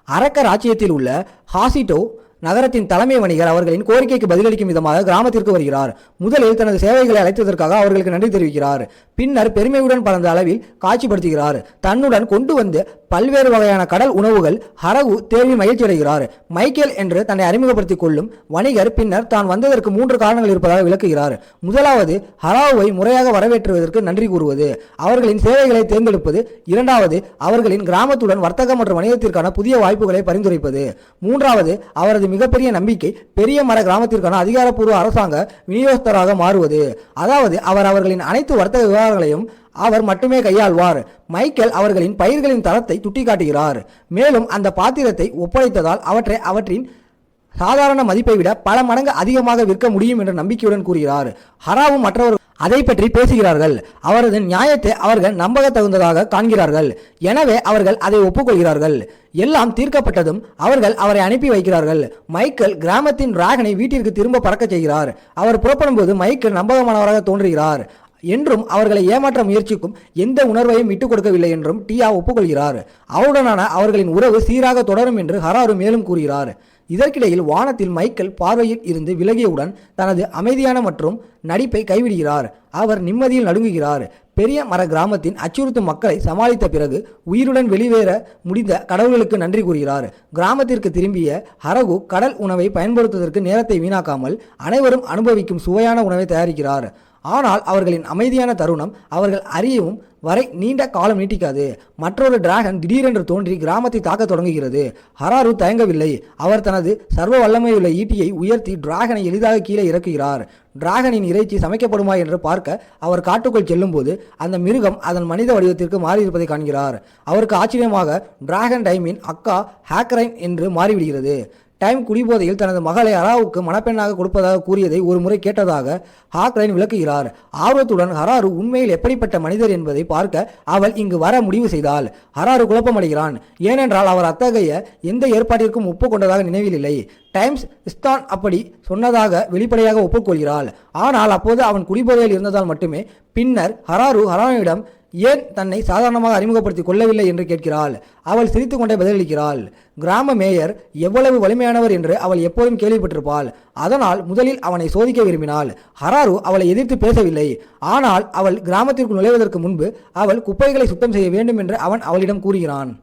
அரக்க ராச்சியத்தில் உள்ள ஹாசிட்டோ நகரத்தின் தலைமை வணிகர் அவர்களின் கோரிக்கைக்கு பதிலளிக்கும் விதமாக கிராமத்திற்கு வருகிறார். முதலில் தனது சேவைகளை அழைத்ததற்காக அவர்களுக்கு நன்றி தெரிவிக்கிறார். பின்னர் பெருமையுடன் பறந்த அளவில் காட்சிப்படுத்துகிறார். தன்னுடன் கொண்டு வந்து பல்வேறு வகையான கடல் உணவுகள் ஹரகு தேவி மகிழ்ச்சி அடைகிறார். மைக்கேல் என்று தன்னை அறிமுகப்படுத்திக் கொள்ளும் வணிகர் பின்னர் தான் வந்ததற்கு 3 காரணங்கள் இருப்பதாக விளக்குகிறார். முதலாவது, ஹராவை முறையாக வரவேற்றுவதற்கு நன்றி கூறுவது, அவர்களின் சேவைகளை தேர்ந்தெடுப்பது. இரண்டாவது, அவர்களின் கிராமத்துடன் வர்த்தகம் மற்றும் வணிகத்திற்கான புதிய வாய்ப்புகளை பரிந்துரைப்பது. மூன்றாவது, அவரது மிகப்பெரிய நம்பிக்கை பெரிய மர கிராமத்திற்கான அதிகாரப்பூர்வ அரசாங்க விநியோகஸ்தராக மாறுவது. அதாவது அவர் அவர்களின் அனைத்து வர்த்தக விவகாரங்களையும் அவர் மட்டுமே கையாள்வார். மைக்கேல் அவர்களின் பயிர்களின் தரத்தை சுட்டிக்காட்டுகிறார். மேலும் அந்த பாத்திரத்தை ஒப்படைத்ததால் அவற்றை அவற்றின் சாதாரண மதிப்பை விட பல மடங்கு அதிகமாக விற்க முடியும் என்ற நம்பிக்கையுடன் கூறுகிறார். ஹராவும் மற்றவர்கள் அதை பற்றி பேசுகிறார்கள். அவரது நியாயத்தை அவர்கள் நம்பக தகுந்ததாக காண்கிறார்கள். எனவே அவர்கள் அதை ஒப்புக்கொள்கிறார்கள். எல்லாம் தீர்க்கப்பட்டதும் அவர்கள் அவரை அனுப்பி வைக்கிறார்கள். மைக்கேல் கிராமத்தின் டிராகனை வீட்டிற்கு திரும்ப பறக்க செய்கிறார். அவர் புறப்படும் போது மைக்கேல் நம்பகமானவராக தோன்றுகிறார். என்றும் அவர்களை ஏமாற்ற முயற்சிக்கும் எந்த உணர்வையும் விட்டுக் கொடுக்கவில்லை என்றும் டியா ஒப்புக்கொள்கிறார். அவருடனான அவர்களின் உறவு சீராக தொடரும் என்று ஹராரு மேலும் கூறுகிறார். இதற்கிடையில் வானத்தில் மைக்கேல் பார்வையில் இருந்து விலகியவுடன் தனது அமைதியான மற்றும் நடிப்பை கைவிடுகிறார். அவர் நிம்மதியில் நடுங்குகிறார். பெரிய மர கிராமத்தின் அச்சுறுத்தும் மக்களை சமாளித்த பிறகு உயிருடன் வெளியேற முடிந்த கடவுளுக்கு நன்றி கூறுகிறார். கிராமத்திற்கு திரும்பிய ஹரகு கடல் உணவை பயன்படுத்துவதற்கு நேரத்தை வீணாக்காமல் அனைவரும் அனுபவிக்கும் சுவையான உணவை தயாரிக்கிறார். ஆனால் அவர்களின் அமைதியான தருணம் அவர்கள் அறியவும் வரை நீண்ட காலம் நீட்டிக்காது. மற்றொரு டிராகன் திடீரென்று தோன்றி கிராமத்தை தாக்க தொடங்குகிறது. ஹராரு தயங்கவில்லை. அவர் தனது சர்வ வல்லமையுள்ள ஈட்டியை உயர்த்தி டிராகனை எளிதாக கீழே இறக்குகிறார். டிராகனின் இறைச்சி சமைக்கப்படுமா என்று பார்க்க அவர் காட்டுக்குள் செல்லும்போது அந்த மிருகம் அதன் மனித வடிவத்திற்கு மாறியிருப்பதை காண்கிறார். அவருக்கு ஆச்சரியமாக டிராகன் டைமின் அக்கா ஹேக்கரைன் என்று மாறிவிடுகிறது. டைம் குடிபோதையில் தனது மகளை ஹராவுக்கு மணப்பெண்ணாக கொடுப்பதாக கூறியதை ஒரு முறை கேட்டதாக ஹாக்ரைன் விளக்குகிறார். ஆர்வத்துடன் ஹராரு உண்மையில் எப்படிப்பட்ட மனிதர் என்பதை பார்க்க அவள் இங்கு வர முடிவு செய்தால் ஹராரு குழப்பமடைகிறான். ஏனென்றால் அவர் அத்தகைய எந்த ஏற்பாட்டிற்கும் ஒப்புக்கொண்டதாக நினைவில் இல்லை. டைம்ஸ் இஸ்தான் அப்படி சொன்னதாக வெளிப்படையாக ஒப்புக்கொள்கிறாள். ஆனால் அப்போது அவன் குடிபோதையில் இருந்ததால் மட்டுமே. பின்னர் ஹராரு ஹரானிடம் ஏன் தன்னை சாதாரணமாக அறிமுகப்படுத்திக் கொள்ளவில்லை என்று கேட்கிறாள். அவள் சிரித்துக் கொண்டே பதிலளிக்கிறாள். கிராம மேயர் எவ்வளவு வலிமையானவர் என்று அவள் எப்போதும் கேள்விப்பட்டிருப்பாள். அதனால் முதலில் அவனை சோதிக்க விரும்பினாள். ஹராரு அவளை எதிர்த்து பேசவில்லை. ஆனால் அவள் கிராமத்திற்கு நுழைவதற்கு முன்பு அவள் குப்பைகளை சுத்தம் செய்ய வேண்டும் என்று அவன் அவளிடம் கூறுகிறான்.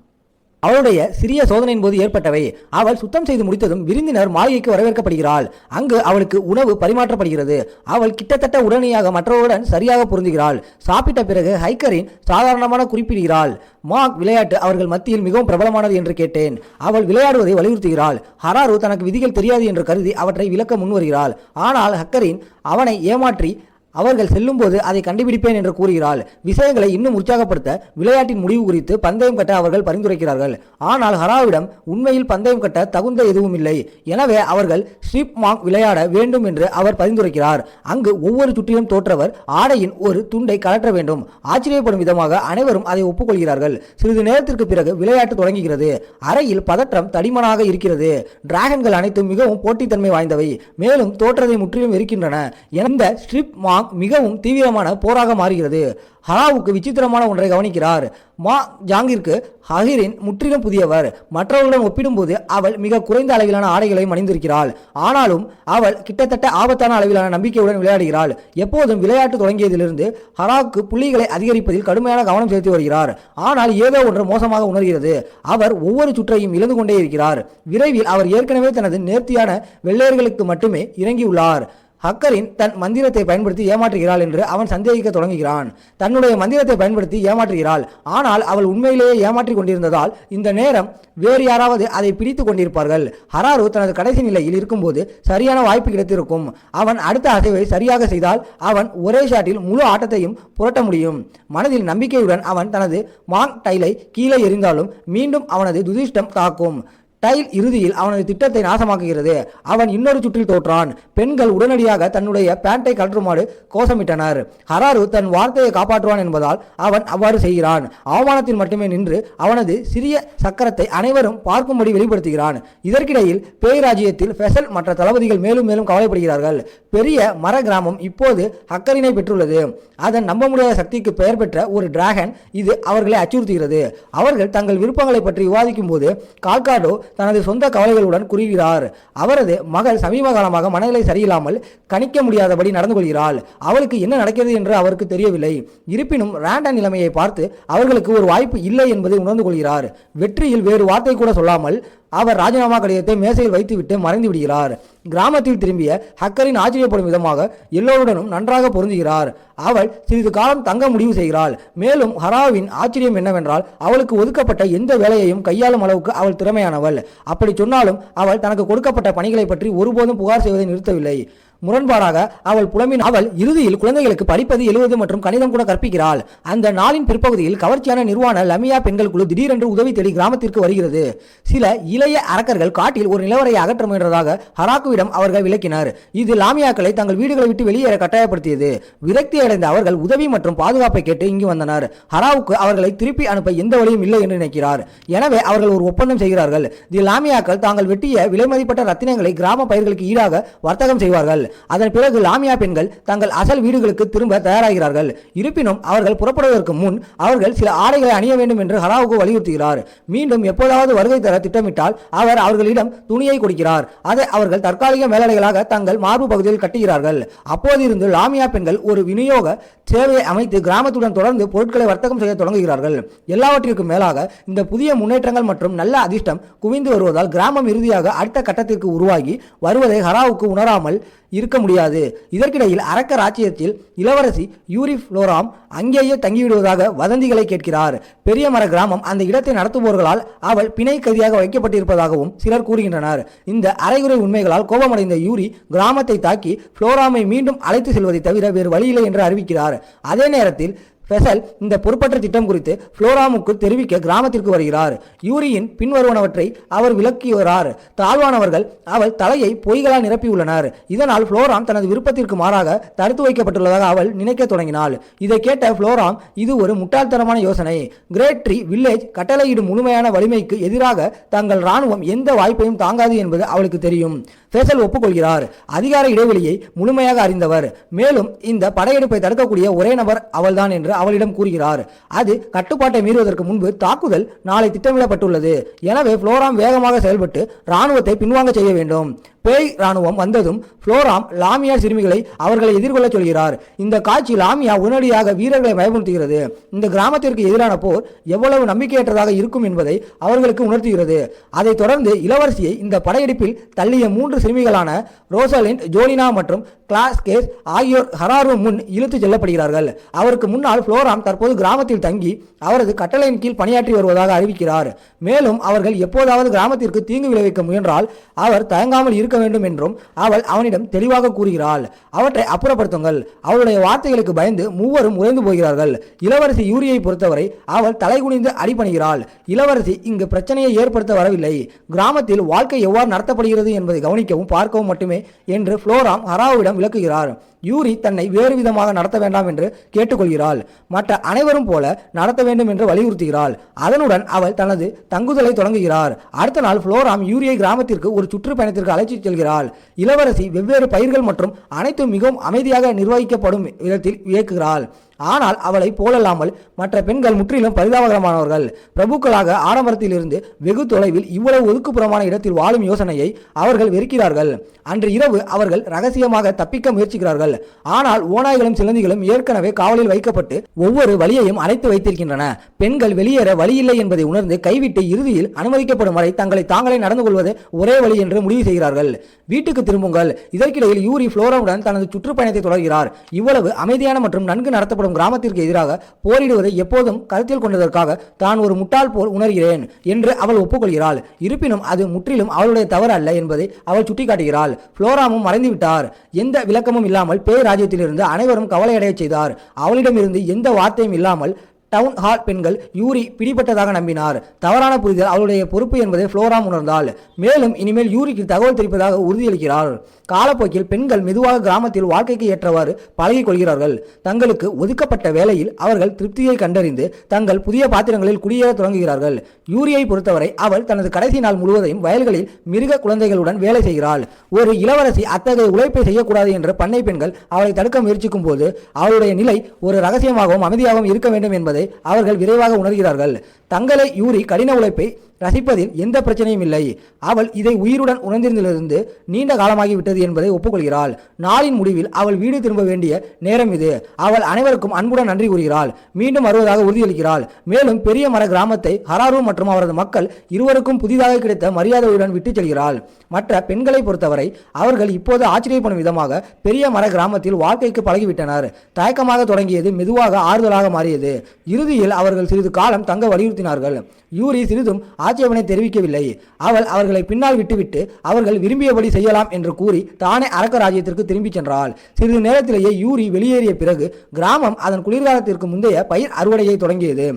அவளுடைய சிறிய சோதனையின் போது ஏற்பட்டவை. அவள் சுத்தம் செய்து முடித்ததும் விருந்தினர் மாளிகைக்கு வரவேற்கப்படுகிறாள். அங்கு அவளுக்கு உணவு பரிமாற்றப்படுகிறது. அவள் கிட்டத்தட்ட உடனடியாக மற்றவருடன் சரியாக பொருந்துகிறாள். சாப்பிட்ட பிறகு ஹைக்கரின் சாதாரணமான குறிப்பிடுகிறாள். மாக் விளையாட்டு அவர்கள் மத்தியில் மிகவும் பிரபலமானது என்று கேட்டேன். அவள் விளையாடுவதை வலியுறுத்துகிறாள். ஹராரு தனக்கு விதிகள் தெரியாது என்று கருதி அவற்றை விளக்க முன்வருகிறாள். ஆனால் ஹக்கரின் அவனை ஏமாற்றி அவர்கள் செல்லும்போது அதை கண்டுபிடிப்பேன் என்று கூறுகிறாள். விஷயங்களை இன்னும் உற்சாகப்படுத்த விளையாட்டின் முடிவு குறித்து பந்தயம் கட்ட அவர்கள் பரிந்துரைக்கிறார்கள். ஆனால் ஹராவிடம் உண்மையில் பந்தயம் கட்ட தகுந்த எதுவும் இல்லை. எனவே அவர்கள் ஸ்ட்ரிப் மாங் விளையாட வேண்டும் என்று அவர் பரிந்துரைக்கிறார். அங்கு ஒவ்வொரு சுற்றிலும் தோற்றவர் ஆடையின் ஒரு துண்டை கலற்ற வேண்டும். ஆச்சரியப்படும் விதமாக அனைவரும் அதை ஒப்புக்கொள்கிறார்கள். சிறிது நேரத்திற்கு பிறகு விளையாட்டு தொடங்குகிறது. அறையில் பதற்றம் தடிமனாக இருக்கிறது. டிராகன்கள் அனைத்தும் மிகவும் போட்டித்தன்மை வாய்ந்தவை. மேலும் தோற்றதை முற்றிலும் இருக்கின்றன. இந்த ஸ்ட்ரிப் மாங் மிகவும் தீவிரமான போராக மாறுகிறது. ஹராவுக்கு விசித்திரமான ஒன்றை கவனிக்கிறார். மா ஜாங்கிற்கு ஹகிரின் முற்றிலும் புதியவர். மற்றவர்களுடன் ஒப்பிடும்போது அவள் மிக குறைந்த அளவிலான ஆடைகளையும் அணிந்திருக்கிறாள். ஆனாலும் அவள் கிட்டத்தட்ட ஆபத்தான அளவிலான நம்பிக்கையுடன் விளையாடுகிறாள். எப்போதும் விளையாட்டு தொடங்கியதிலிருந்து ஹராவுக்கு புள்ளிகளை அதிகரிப்பதில் கடுமையான கவனம் செலுத்தி வருகிறார். ஆனால் ஏதோ ஒன்று மோசமாக உணர்கிறது. அவர் ஒவ்வொரு சுற்றையும் இழந்து கொண்டே இருக்கிறார். விரைவில் அவர் ஏற்கனவே தனது நேர்த்தியான வெள்ளையர்களுக்கு மட்டுமே இறங்கியுள்ளார். ஹக்கரின் தன் மந்திரத்தை பயன்படுத்தி ஏமாற்றுகிறாள் என்று அவன் சந்தேகிக்க தொடங்குகிறான். தன்னுடைய மந்திரத்தை பயன்படுத்தி ஏமாற்றுகிறாள். ஆனால் அவள் உண்மையிலேயே ஏமாற்றிக் கொண்டிருந்ததால் இந்த நேரம் வேறு யாராவது அதை பிடித்து கொண்டிருப்பார்கள். ஹராரு தனது கடைசி நிலையில் இருக்கும்போது சரியான வாய்ப்பு கிடைத்திருக்கும். அவன் அடுத்த அசைவை சரியாக செய்தால் அவன் ஒரே ஷாட்டில் முழு ஆட்டத்தையும் புரட்ட முடியும். மனதில் நம்பிக்கையுடன் அவன் தனது மாங் டைலை கீழே எறிந்தாலும் மீண்டும் அவனது துதிஷ்டம் தாக்கும். டைல் இறுதியில் அவனது திட்டத்தை நாசமாக்குகிறது. அவன் இன்னொரு சுற்றில் தோற்றான். பெண்கள் உடனடியாக தன்னுடைய பேண்டை கழற்றுமாறு கோஷமிட்டனர். ஹராரு தன் வார்த்தையை காப்பாற்றுவான் என்பதால் அவன் அவ்வாறு செய்கிறான். அவமானத்தில் மட்டுமே நின்று அவனது சிறிய சக்கரத்தை அனைவரும் பார்க்கும்படி வெளிப்படுத்துகிறான். இதற்கிடையில் பேய்ராஜ்யத்தில் ஃபெசல் மற்ற தளபதிகள் மேலும் மேலும் கவலைப்படுகிறார்கள். பெரிய மர கிராமம் இப்போது ஹக்கரினை பெற்றுள்ளது. அதன் நம்ப முடியாத சக்திக்கு பெயர் பெற்ற ஒரு டிராகன் இது அவர்களை அச்சுறுத்துகிறது. அவர்கள் தங்கள் விருப்பங்களை பற்றி விவாதிக்கும் போது கால்காடோ தனது சொந்த கவலைகளுடன் கூறுகிறார். அவரது மகள் சமீப காலமாக மனநிலை சரியில்லாமல் கணிக்க முடியாதபடி நடந்து கொள்கிறாள். அவளுக்கு என்ன நடக்கிறது என்று அவருக்கு தெரியவில்லை. இருப்பினும் ரேண்டன் நிலைமையை பார்த்து அவர்களுக்கு ஒரு வாய்ப்பு இல்லை என்பதை உணர்ந்து கொள்கிறார். வெற்றியில் வேறு வார்த்தை கூட சொல்லாமல் அவர் ராஜினாமா கடிதத்தை மேசையில் வைத்துவிட்டு மறைந்து விடுகிறார். கிராமத்தில் திரும்பிய ஹக்கரின் ஆச்சரியப்படும் விதமாக எல்லோருடனும் நன்றாக பொருந்துகிறார். அவள் சிறிது காலம் தங்க முடிவு செய்கிறாள். மேலும் ஹராவின் ஆச்சரியம் என்னவென்றால் அவளுக்கு ஒதுக்கப்பட்ட எந்த வேலையையும் கையாளும் அளவுக்கு அவள் திறமையானவள். அப்படி சொன்னாலும் அவள் தனக்கு கொடுக்கப்பட்ட பணிகளை பற்றி ஒருபோதும் புகார் செய்வதை நிறுத்தவில்லை. முரண்பாடாக அவள் புலம்பின். அவள் இறுதியில் குழந்தைகளுக்கு படிப்பது, எழுவது மற்றும் கணிதம் கூட கற்பிக்கிறாள். அந்த நாளின் பிற்பகுதியில் கவர்ச்சியான நிர்வாண லமியா பெண்கள் குழு திடீரென்று உதவி தேடி கிராமத்திற்கு வருகிறது. சில இளைய அரக்கர்கள் காட்டில் ஒரு நிலவரையை அகற்ற முயன்றதாக ஹராக்குவிடம் அவர்கள் விளக்கினர். இது லாமியாக்களை தங்கள் வீடுகளை விட்டு வெளியேற கட்டாயப்படுத்தியது. விரக்தி அடைந்த அவர்கள் உதவி மற்றும் பாதுகாப்பை கேட்டு இங்கு வந்தனர். ஹராவுக்கு அவர்களை திருப்பி அனுப்ப எந்த வழியும் இல்லை என்று நினைக்கிறார். எனவே அவர்கள் ஒரு ஒப்பந்தம் செய்கிறார்கள். தி லாமியாக்கள் தாங்கள் வெட்டிய விலைமதிப்பட்ட ரத்தினங்களை கிராம பயிர்களுக்கு ஈடாக வர்த்தகம் செய்வார்கள். அதன் பிறகு லாமியா பெண்கள் தங்கள் அசல் வீடுகளுக்கு திரும்ப தயாராகிறார்கள். இருப்பினும் அவர்கள் புறப்படுவதற்கு முன் அவர்கள் சில ஆடைகளை அணிய வேண்டும் என்று ஹராவுக்கு வலியுறுத்துகிறார். மீண்டும் எப்போதாவது வருகை தர திட்டமிட்டால் அவர் அவர்களிடம் துணியை கொடுக்கிறார். அதை அவர்கள் தற்காலிக மேலாடைகளாக தங்கள் மார்பு பகுதியில் கட்டுகிறார்கள். அப்போதிருந்து லாமியா பெண்கள் ஒரு விநியோக சேவையை அமைத்து கிராமத்துடன் தொடர்ந்து பொருட்களை வர்த்தகம் செய்ய தொடங்குகிறார்கள். எல்லாவற்றிற்கும் மேலாக இந்த புதிய முன்னேற்றங்கள் மற்றும் நல்ல அதிர்ஷ்டம் குவிந்து வருவதால் கிராமம் இறுதியாக அடுத்த கட்டத்திற்கு உருவாகி வருவதை ஹராவுக்கு உணராமல் இருக்க முடியாது. இதற்கிடையில் அரக்க ராச்சியத்தில் இளவரசி யூரி புளோராம் அங்கேயே தங்கிவிடுவதாக வதந்திகளை கேட்கிறார். பெரிய மர கிராமம் அந்த இடத்தை நடத்துபவர்களால் அவள் பிணை கைதியாக வைக்கப்பட்டிருப்பதாகவும் சிலர் கூறுகின்றனர். இந்த அரைகுறை உண்மைகளால் கோபமடைந்த யூரி கிராமத்தை தாக்கி புளோராமை மீண்டும் அழைத்து செல்வதை தவிர வேறு வழியில்லை என்று அறிவிக்கிறார். அதே நேரத்தில் ஃபெசல் இந்த பொறுப்பற்ற திட்டம் குறித்து புளோராமுக்கு தெரிவிக்க கிராமத்திற்கு வருகிறார். யூரியின் பின்வருவனவற்றை அவர் விளக்குகிறார். தாழ்வானவர்கள் அவள் தலையை பொய்களால் நிரப்பியுள்ளனர். இதனால் புளோராம் தனது விருப்பத்திற்கு மாறாக தடுத்து வைக்கப்பட்டுள்ளதாக அவள் நினைக்க தொடங்கினாள். இதை கேட்ட புளோராம், இது ஒரு முட்டாள்தனமான யோசனை. கிரேட் ட்ரீ வில்லேஜ் கட்டளையிடும் முழுமையான வலிமைக்கு எதிராக தங்கள் இராணுவம் எந்த வாய்ப்பையும் தாங்காது என்பது அவளுக்கு தெரியும். ஃபெசல் ஒப்புக்கொள்கிறார். அதிகார இடைவெளியை முழுமையாக அறிந்தவர். மேலும் இந்த படையெடுப்பை தடுக்கக்கூடிய ஒரே நபர் அவள்தான் என்று அவளிடம் கூறுகிறார். அது கட்டுப்பாட்டை மீறுவதற்கு முன்பு தாக்குதல் நாளை திட்டமிடப்பட்டுள்ளது. எனவே புளோராம் வேகமாக செயல்பட்டு இராணுவத்தை பின்வாங்க செய்ய வேண்டும். பேய் இராணுவம் வந்ததும் புளோராம் லாமியா சிறுமிகளை அவர்களை எதிர்கொள்ள சொல்கிறார். இந்த காட்சி லாமியா உடனடியாக வீரர்களை பயமுறுத்துகிறது. இந்த கிராமத்திற்கு எதிரான போர் எவ்வளவு நம்பிக்கையற்றதாக இருக்கும் என்பதை அவர்களுக்கு உணர்த்துகிறது. அதைத் தொடர்ந்து இளவரசியை இந்த படையெடுப்பில் தள்ளிய 3 சிறுமிகளான ரோசலிண்ட், ஜோலினா மற்றும் கிளாஸ்கேஸ் ஆகியோர் ஹராரு முன் இழுத்து செல்லப்படுகிறார்கள். அவருக்கு முன்னால் புளோராம் தற்போது கிராமத்தில் தங்கி அவரது கட்டளையின் கீழ் பணியாற்றி வருவதாக அறிவிக்கிறார். மேலும் அவர்கள் எப்போதாவது கிராமத்திற்கு தீங்கு விளைவிக்க முயன்றால் அவர் தயங்காமல் இருக்க வேண்டும் என்றும் அவள் அவனிடம் தெளிவாக கூறுகிறாள். அவற்றை அப்புறப்படுத்துங்கள். அவளுடைய வார்த்தைகளுக்கு பயந்து மூவரும் உறைந்து போகிறார்கள். இளவரசி யூரியை பொறுத்தவரை அவள் தலைகுனிந்து அடிபணிகிறாள். இளவரசி இங்கு பிரச்சனையை ஏற்படுத்த வரவில்லை, கிராமத்தில் வாழ்க்கை எவ்வாறு நடத்தப்படுகிறது என்பதை கவனிக்கவும் பார்க்கவும் மட்டுமே என்று புளோராம் ஹராவிடம் விளக்குகிறார். யூரி தன்னை வேறு விதமாக நடத்த வேண்டாம் என்று கேட்டுக்கொள்கிறாள். மற்ற அனைவரும் போல நடத்த வேண்டும் என்று வலியுறுத்துகிறாள். அதனுடன் அவள் தனது தங்குதலை தொடங்குகிறார். அடுத்த நாள் புளோராம் யூரியை கிராமத்திற்கு ஒரு சுற்றுப்பயணத்திற்கு அழைத்துச் செல்கிறாள். இளவரசி வெவ்வேறு பயிர்கள் மற்றும் அனைத்தும் மிகவும் அமைதியாக நிர்வகிக்கப்படும் விதத்தில் இயக்குகிறாள். ஆனால் அவளை போலல்லாமல் மற்ற பெண்கள் முற்றிலும் பரிதாபகரமானவர்கள். பிரபுக்களாக ஆடம்பரத்திலிருந்து வெகு தொலைவில் இவ்வளவு ஒதுக்குப்புறமான இடத்தில் வாழும் யோசனையை அவர்கள் வெறுக்கிறார்கள். அன்று இரவு அவர்கள் ரகசியமாக தப்பிக்க முயற்சிக்கிறார்கள். ஆனால் ஓநாய்களும் சிலந்திகளும் ஏற்கனவே காவலில் வைக்கப்பட்டு ஒவ்வொரு வழியையும் அடைத்து வைத்திருக்கின்றன. பெண்கள் வெளியேற வழியில்லை என்பதை உணர்ந்து கைவிட்டு இறுதியில் அனுமதிக்கப்படும் வரை தங்களை தாங்களே நடந்து கொள்வது ஒரே வழி என்று முடிவு செய்கிறார்கள். வீட்டுக்கு திரும்புங்கள். இதற்கிடையில் யூரி புளோராமுடன் தனது சுற்றுப்பயணத்தை தொடர்கிறார். இவ்வளவு அமைதியான மற்றும் நன்கு நடத்தப்படும் கிராமத்திற்கு எதிராக போரிடுவதை எப்போதும் கருத்தில் கொண்டதற்காக தான் ஒரு முட்டாள் போல் உணர்கிறேன் என்று அவள் ஒப்புக்கொள்கிறாள். இருப்பினும் அது முற்றிலும் அவளுடைய தவறு அல்ல என்பதை அவள் சுட்டிக்காட்டுகிறாள். புளோராமும் மறைந்துவிட்டார். எந்த விளக்கமும் இல்லாமல் பேய் ராஜ்யத்திலிருந்து அனைவரும் கவலையடைய செய்தார். அவளிடமிருந்து எந்த வார்த்தையும் இல்லாமல் டவுன் ஹால் பெண்கள் யூரி பிடிபட்டதாக நம்பினார். தவறான புரிதல் அவளுடைய பொறுப்பு என்பதை புளோராம் உணர்ந்தாள். மேலும் இனிமேல் யூரிக்கு தகவல் தெரிவிப்பதாக உறுதியளிக்கிறார். காலப்போக்கில் பெண்கள் மெதுவாக கிராமத்தில் வாழ்க்கைக்கு ஏற்றவாறு பழகிக் கொள்கிறார்கள். தங்களுக்கு ஒதுக்கப்பட்ட வேளையில் அவர்கள் திருப்தியை கண்டறிந்து தங்கள் புதிய பாத்திரங்களில் குடியேற தொடங்குகிறார்கள். யூரியை பொறுத்தவரை அவள் தனது கடைசி நாள் முழுவதையும் வயல்களில் மிருக குழந்தைகளுடன் வேலை செய்கிறாள். ஒரு இளவரசி அத்தகைய உழைப்பை செய்யக்கூடாது என்று பண்ணை பெண்கள் அவளை தடுக்க முயற்சிக்கும் போது அவளுடைய நிலை ஒரு ரகசியமாகவும் அமைதியாகவும் இருக்க வேண்டும் என்பதை அவர்கள் விரைவாக உணர்கிறார்கள். தங்களை யூரி கடின உழைப்பை ரசிப்பதில் எந்த பிரச்சனையும் இல்லை. அவள் இதை உயிருடன் உணர்ந்திருந்திலிருந்து நீண்ட காலமாகிவிட்டது என்பதை ஒப்புக்கொள்கிறாள். நாளின் முடிவில் அவள் வீடு திரும்ப வேண்டிய நேரம் இது. அவள் அனைவருக்கும் அன்புடன் நன்றி கூறுகிறாள். மீண்டும் வருவதாக உறுதியளிக்கிறாள். மேலும் பெரிய மர கிராமத்தை ஹராரு மற்றும் அவரது மக்கள் இருவருக்கும் புதிதாக கிடைத்த மரியாதையுடன் விட்டுச் செல்கிறாள். மற்ற பெண்களை பொறுத்தவரை அவர்கள் இப்போது ஆச்சரியப்படும் விதமாக பெரிய மர கிராமத்தில் வாழ்க்கைக்கு பழகிவிட்டனர். தயக்கமாக தொடங்கியது மெதுவாக ஆறுதலாக மாறியது. இறுதியில் அவர்கள் சிறிது காலம் தங்க வலியுறுத்தினார்கள். யூரி சிறிதும் ஆட்சேபனை தெரிவிக்கவில்லை. அவள் அவர்களை பின்னால் விட்டுவிட்டு அவர்கள் விரும்பியபடி செய்யலாம் என்று கூறி தானே அரக்க ராஜ்யத்திற்கு திரும்பிச் சென்றாள். சிறிது நேரத்திலேயே யூரி வெளியேறிய பிறகு கிராமம் அதன் குளிர்காலத்திற்கு முந்தைய பயிர் அறுவடையை தொடங்கியது.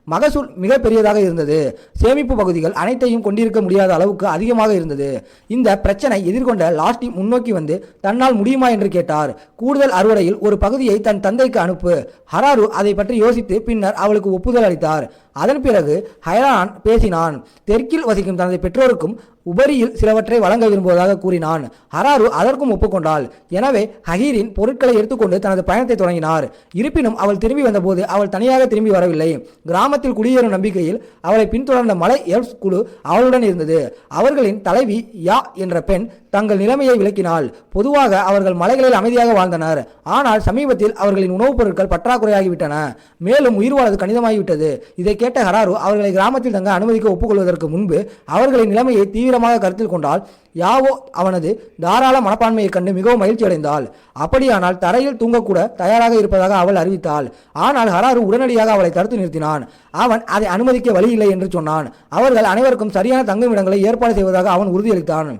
மகசூல் மிக பெரியதாக இருந்தது. சேமிப்பு பகுதிகள் அனைத்தையும் கொண்டிருக்க முடியாத அளவுக்கு அதிகமாக இருந்தது. இந்த பிரச்சனை எதிர்கொண்ட லாஸ்டி முன்னோக்கி வந்து தன்னால் முடியுமா என்று கேட்டார். கூடுதல் அறுவடையில் ஒரு பகுதியை தன் தந்தைக்கு அனுப்பு. ஹராரு அதை பற்றி யோசித்து பின்னர் அவளுக்கு ஒப்புதல் அளித்தார். அதன் பிறகு ஹைரான் பேசினான். தெற்கில் வசிக்கும் தனது பெற்றோருக்கும் உபரியில் சிலவற்றை வழங்க விரும்புவதாக கூறினான். ஹராரு அதற்கும் ஒப்புக்கொண்டாள். எனவே ஹகீரின் பொருட்களை எடுத்துக்கொண்டு தனது பயணத்தை தொடங்கினார். இருப்பினும் அவள் திரும்பி வந்தபோது அவள் தனியாக திரும்பி வரவில்லை. கிராமத்தில் குடியேறும் நம்பிக்கையில் அவளை பின்தொடர்ந்த மலை எல்ஃப்ஸ் குழு அவளுடன் இருந்தது. அவர்களின் தலைவி யா என்ற பெண் தங்கள் நிலைமையை விளக்கினாள். பொதுவாக அவர்கள் மலைகளில் அமைதியாக வாழ்ந்தனர். ஆனால் சமீபத்தில் அவர்களின் உணவுப் பொருட்கள் பற்றாக்குறையாகிவிட்டன. மேலும் உயிர் வாழ்வது கணிதமாகிவிட்டது. இதை கேட்ட ஹராரு அவர்களை கிராமத்தில் தங்க அனுமதிக்க ஒப்புக்கொள்வதற்கு முன்பு அவர்களின் நிலைமையை தீவிரமாக கருத்தில் கொண்டால் யாவோ அவனது தாராள மனப்பான்மையைக் கண்டு மிகவும் மகிழ்ச்சி அடைந்தாள். அப்படியானால் தரையில் தூங்கக்கூட தயாராக இருப்பதாக அவள் அறிவித்தாள். ஆனால் ஹராரு உடனடியாக அவளை தடுத்து நிறுத்தினான். அவன் அதை அனுமதிக்க வழியில்லை என்று சொன்னான். அவர்கள் அனைவருக்கும் சரியான தங்குமிடங்களை ஏற்பாடு செய்வதாக அவன் உறுதியளித்தான்.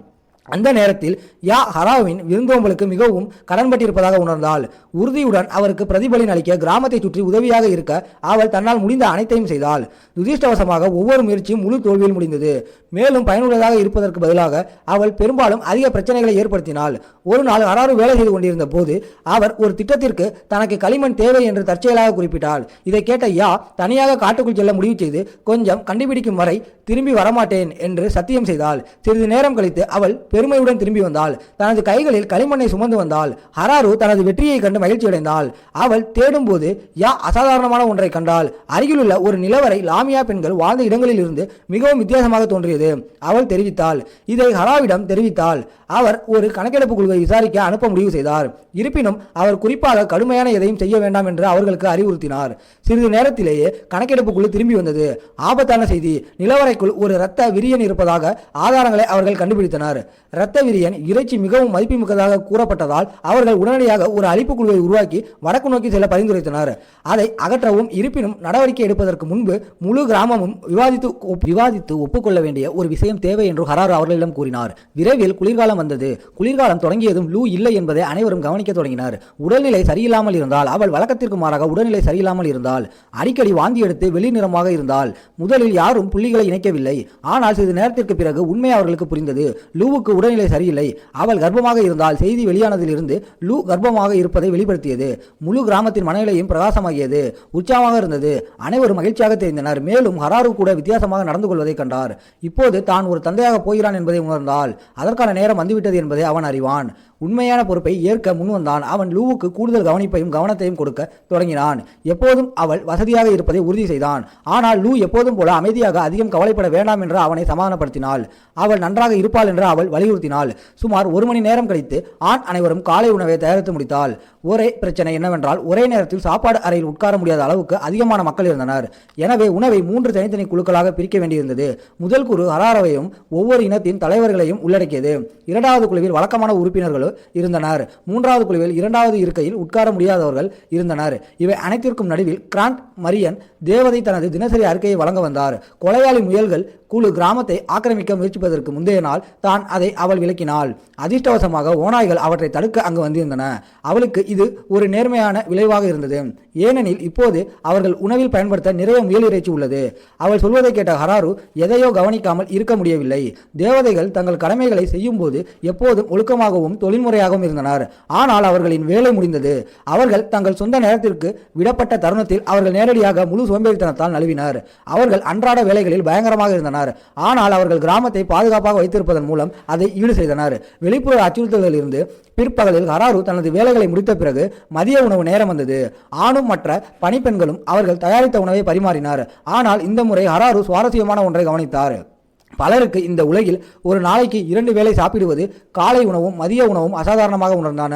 அந்த நேரத்தில் யா ஹராவின் விருந்தோம்பலுக்கு மிகவும் கடன்பட்டிருப்பதாக உணர்ந்தாள். உறுதியுடன் அவருக்கு பிரதிபலன் அளிக்க கிராமத்தை சுற்றி உதவியாக இருக்க அவள் தன்னால் முடிந்த அனைத்தையும் செய்தாள். துதிஷ்டவசமாக ஒவ்வொரு முயற்சியும் முழு தோல்வியில் முடிந்தது. மேலும் பயனுள்ளதாக இருப்பதற்கு பதிலாக அவள் பெரும்பாலும் அதிக பிரச்சனைகளை ஏற்படுத்தினாள். ஒரு நாள் ஹராரு வேலை செய்து கொண்டிருந்த போது அவர் ஒரு திட்டத்திற்கு தனக்கு களிமண் தேவை என்று தற்செயலாக குறிப்பிட்டாள். இதை கேட்ட யா தனியாக காட்டுக்குள் செல்ல முடிவு செய்து கொஞ்சம் கண்டுபிடிக்கும் வரை திரும்பி வரமாட்டேன் என்று சத்தியம் செய்தாள். சிறிது நேரம் கழித்து அவள் பெருமையுடன் திரும்பி வந்தாள். தனது கைகளில் களிமண்ணை சுமந்து வந்தாள். ஹராரு தனது வெற்றியை கண்டு மகிழ்ச்சி அடைந்தாள். அவள் தேடும் போது யா அசாதாரணமான ஒன்றை கண்டாள். அருகிலுள்ள ஒரு நிலவரை லாமியா பெண்கள் வாழ்ந்த இடங்களில் இருந்து மிகவும் வித்தியாசமாக தோன்றியது. அவள் தெரிவித்தாள். இதை ஹராவிடம் தெரிவித்தாள். அவர் ஒரு கணக்கெடுப்பு குழுவை விசாரிக்க அனுப்ப முடிவு செய்தார். இருப்பினும் அவர் குறிப்பாக கடுமையான எதையும் செய்ய வேண்டாம் என்று அவர்களுக்கு அறிவுறுத்தினார். சிறிது நேரத்திலேயே கணக்கெடுப்பு குழு திரும்பி வந்தது. ஆபத்தான செய்தி, நிலவரைக்குள் ஒரு இரத்த விரியன் இருப்பதாக ஆதாரங்களை அவர்கள் கண்டுபிடித்தனர். இரத்த விரியன் இறைச்சி மிகவும் மதிப்புமிக்கதாக கூறப்பட்டதால் அவர்கள் உடனடியாக ஒரு அழிப்பு குழுவை உருவாக்கி வடக்கு நோக்கி செல்ல பரிந்துரைத்தனர். அதை அகற்றவும் இருப்பினும் நடவடிக்கை எடுப்பதற்கு முன்பு முழு கிராமமும் விவாதித்து ஒப்புக்கொள்ள வேண்டிய ஒரு விஷயம் தேவை என்று ஹராரு அவர்களிடம் கூறினார். விரைவில் குளிர்காலம் வந்தது. குளிர்காலம் தொடங்கியதும் லூ இல்லை என்பதை அனைவரும் கவனிக்க தொடங்கினர். உடல்நிலை சரியில்லாமல் இருந்தால் அவள் வழக்கத்திற்கு மாறாக உடல்நிலை சரியில்லாமல் இருந்தால் அடிக்கடி வாந்தி எடுத்து வெளிநிறமாக இருந்தால். முதலில் யாரும் புள்ளிகளை இணைக்கவில்லை. ஆனால் சிறிது நேரத்திற்கு பிறகு உண்மை அவர்களுக்கு புரிந்தது. லூவுக்கு உடல்நிலை சரியில்லை. அவள் கர்ப்பமாக இருந்தால் செய்தி வெளியானதிலிருந்து லூ கர்ப்பமாக இருப்பதை வெளிப்படுத்தியது. முழு கிராமத்தின் மனநிலையும் பிரகாசமாகியது. உற்சாகமாக இருந்தது. அனைவரும் மகிழ்ச்சியாக தெரிந்தனர். மேலும் ஹராரு கூட வித்தியாசமாக நடந்து கொள்வதை கண்டார். இப்போது தான் ஒரு தந்தையாக போகிறான் என்பதை உணர்ந்தால் அதற்கான நேரம் வந்துவிட்டது என்பதை அவன் அறிவான். உண்மையான பொறுப்பை ஏற்க முன்வந்தான். அவன் லூவுக்கு கூடுதல் கவனிப்பையும் கவனத்தையும் கொடுக்க தொடங்கினான். எப்போதும் அவள் வசதியாக இருப்பதை உறுதி செய்தான். ஆனால் லூ எப்போதும் போல அமைதியாக அதிகம் கவலைப்பட வேண்டாம் என்று அவனை சமாதானப்படுத்தினாள். அவள் நன்றாக இருப்பாள் என்று அவள் வலியுறுத்தினாள். சுமார் 1 மணி நேரம் கழித்து ஆண் அனைவரும் காலை உணவை தயாரித்து முடித்தாள். ஒரே பிரச்சனை என்னவென்றால் ஒரே நேரத்தில் சாப்பாடு அறையில் உட்கார முடியாத அளவுக்கு அதிகமான மக்கள் இருந்தனர். எனவே உணவை 3 தனித்தனி குழுக்களாக பிரிக்க வேண்டியிருந்தது. முதல் குழு ஹராரவையும் ஒவ்வொரு இனத்தின் தலைவர்களையும் உள்ளடக்கியது. இரண்டாவது குழுவில் வழக்கமான உறுப்பினர்கள் இருந்தனர். மூன்றாவது குழுவில் இரண்டாவது இருக்கையில் உட்கார முடியாதவர்கள் இருந்தனர். இவை அனைத்திற்கும் நடுவில் கிராண்ட் மரியன் தேவதை தனது தினசரி அறிக்கையை வழங்க வந்தார். கொலையாளி முயல்கள் குழு கிராமத்தை ஆக்கிரமிக்க முயற்சிப்பதற்கு முந்தைய நாள் தான் அதை அவள் விளக்கினாள். அதிர்ஷ்டவசமாக ஓநாய்கள் அவற்றை தடுக்க அங்கு வந்திருந்தன. அவளுக்கு இது ஒரு நேர்மையான விளைவாக இருந்தது. ஏனெனில் இப்போது அவர்கள் உணவில் பயன்படுத்த நிறைய முயல் இறைச்சி உள்ளது. அவள் சொல்வதை கேட்ட ஹராரு எதையோ கவனிக்காமல் இருக்க முடியவில்லை. தேவதைகள் தங்கள் கடமைகளை செய்யும் போது எப்போதும் ஒழுக்கமாகவும் தொழில்முறையாகவும் இருந்தனர். ஆனால் அவர்களின் வேலை முடிந்தது. அவர்கள் தங்கள் சொந்த நேரத்திற்கு விடப்பட்ட தருணத்தில் அவர்கள் நேரடியாக முழு சோம்பேறித்தனத்தால் நழுவினர். அவர்கள் அன்றாட வேலைகளில் பயங்கரமாக இருந்தனர். ஆனால் அவர்கள் கிராமத்தை பாதுகாப்பாக வைத்திருப்பதன் மூலம் அதை ஈடு செய்தனர். வெளிப்புற அச்சுறுத்தல்களில் இருந்து பிற்பகலில் ஹராரு தனது வேலைகளை முடித்த பிறகு மதிய உணவு நேரம் வந்தது. ஆணும் மற்ற பணிப்பெண்களும் அவர்கள் தயாரித்த உணவை பரிமாறினார். ஆனால் இந்த முறை ஹராரு சுவாரஸ்யமான ஒன்றை கவனித்தார். பலருக்கு இந்த உலகில் ஒரு நாளைக்கு 2 வேளை சாப்பிடுவது காலை உணவும் மதிய உணவும் அசாதாரணமாக உணர்ந்தான.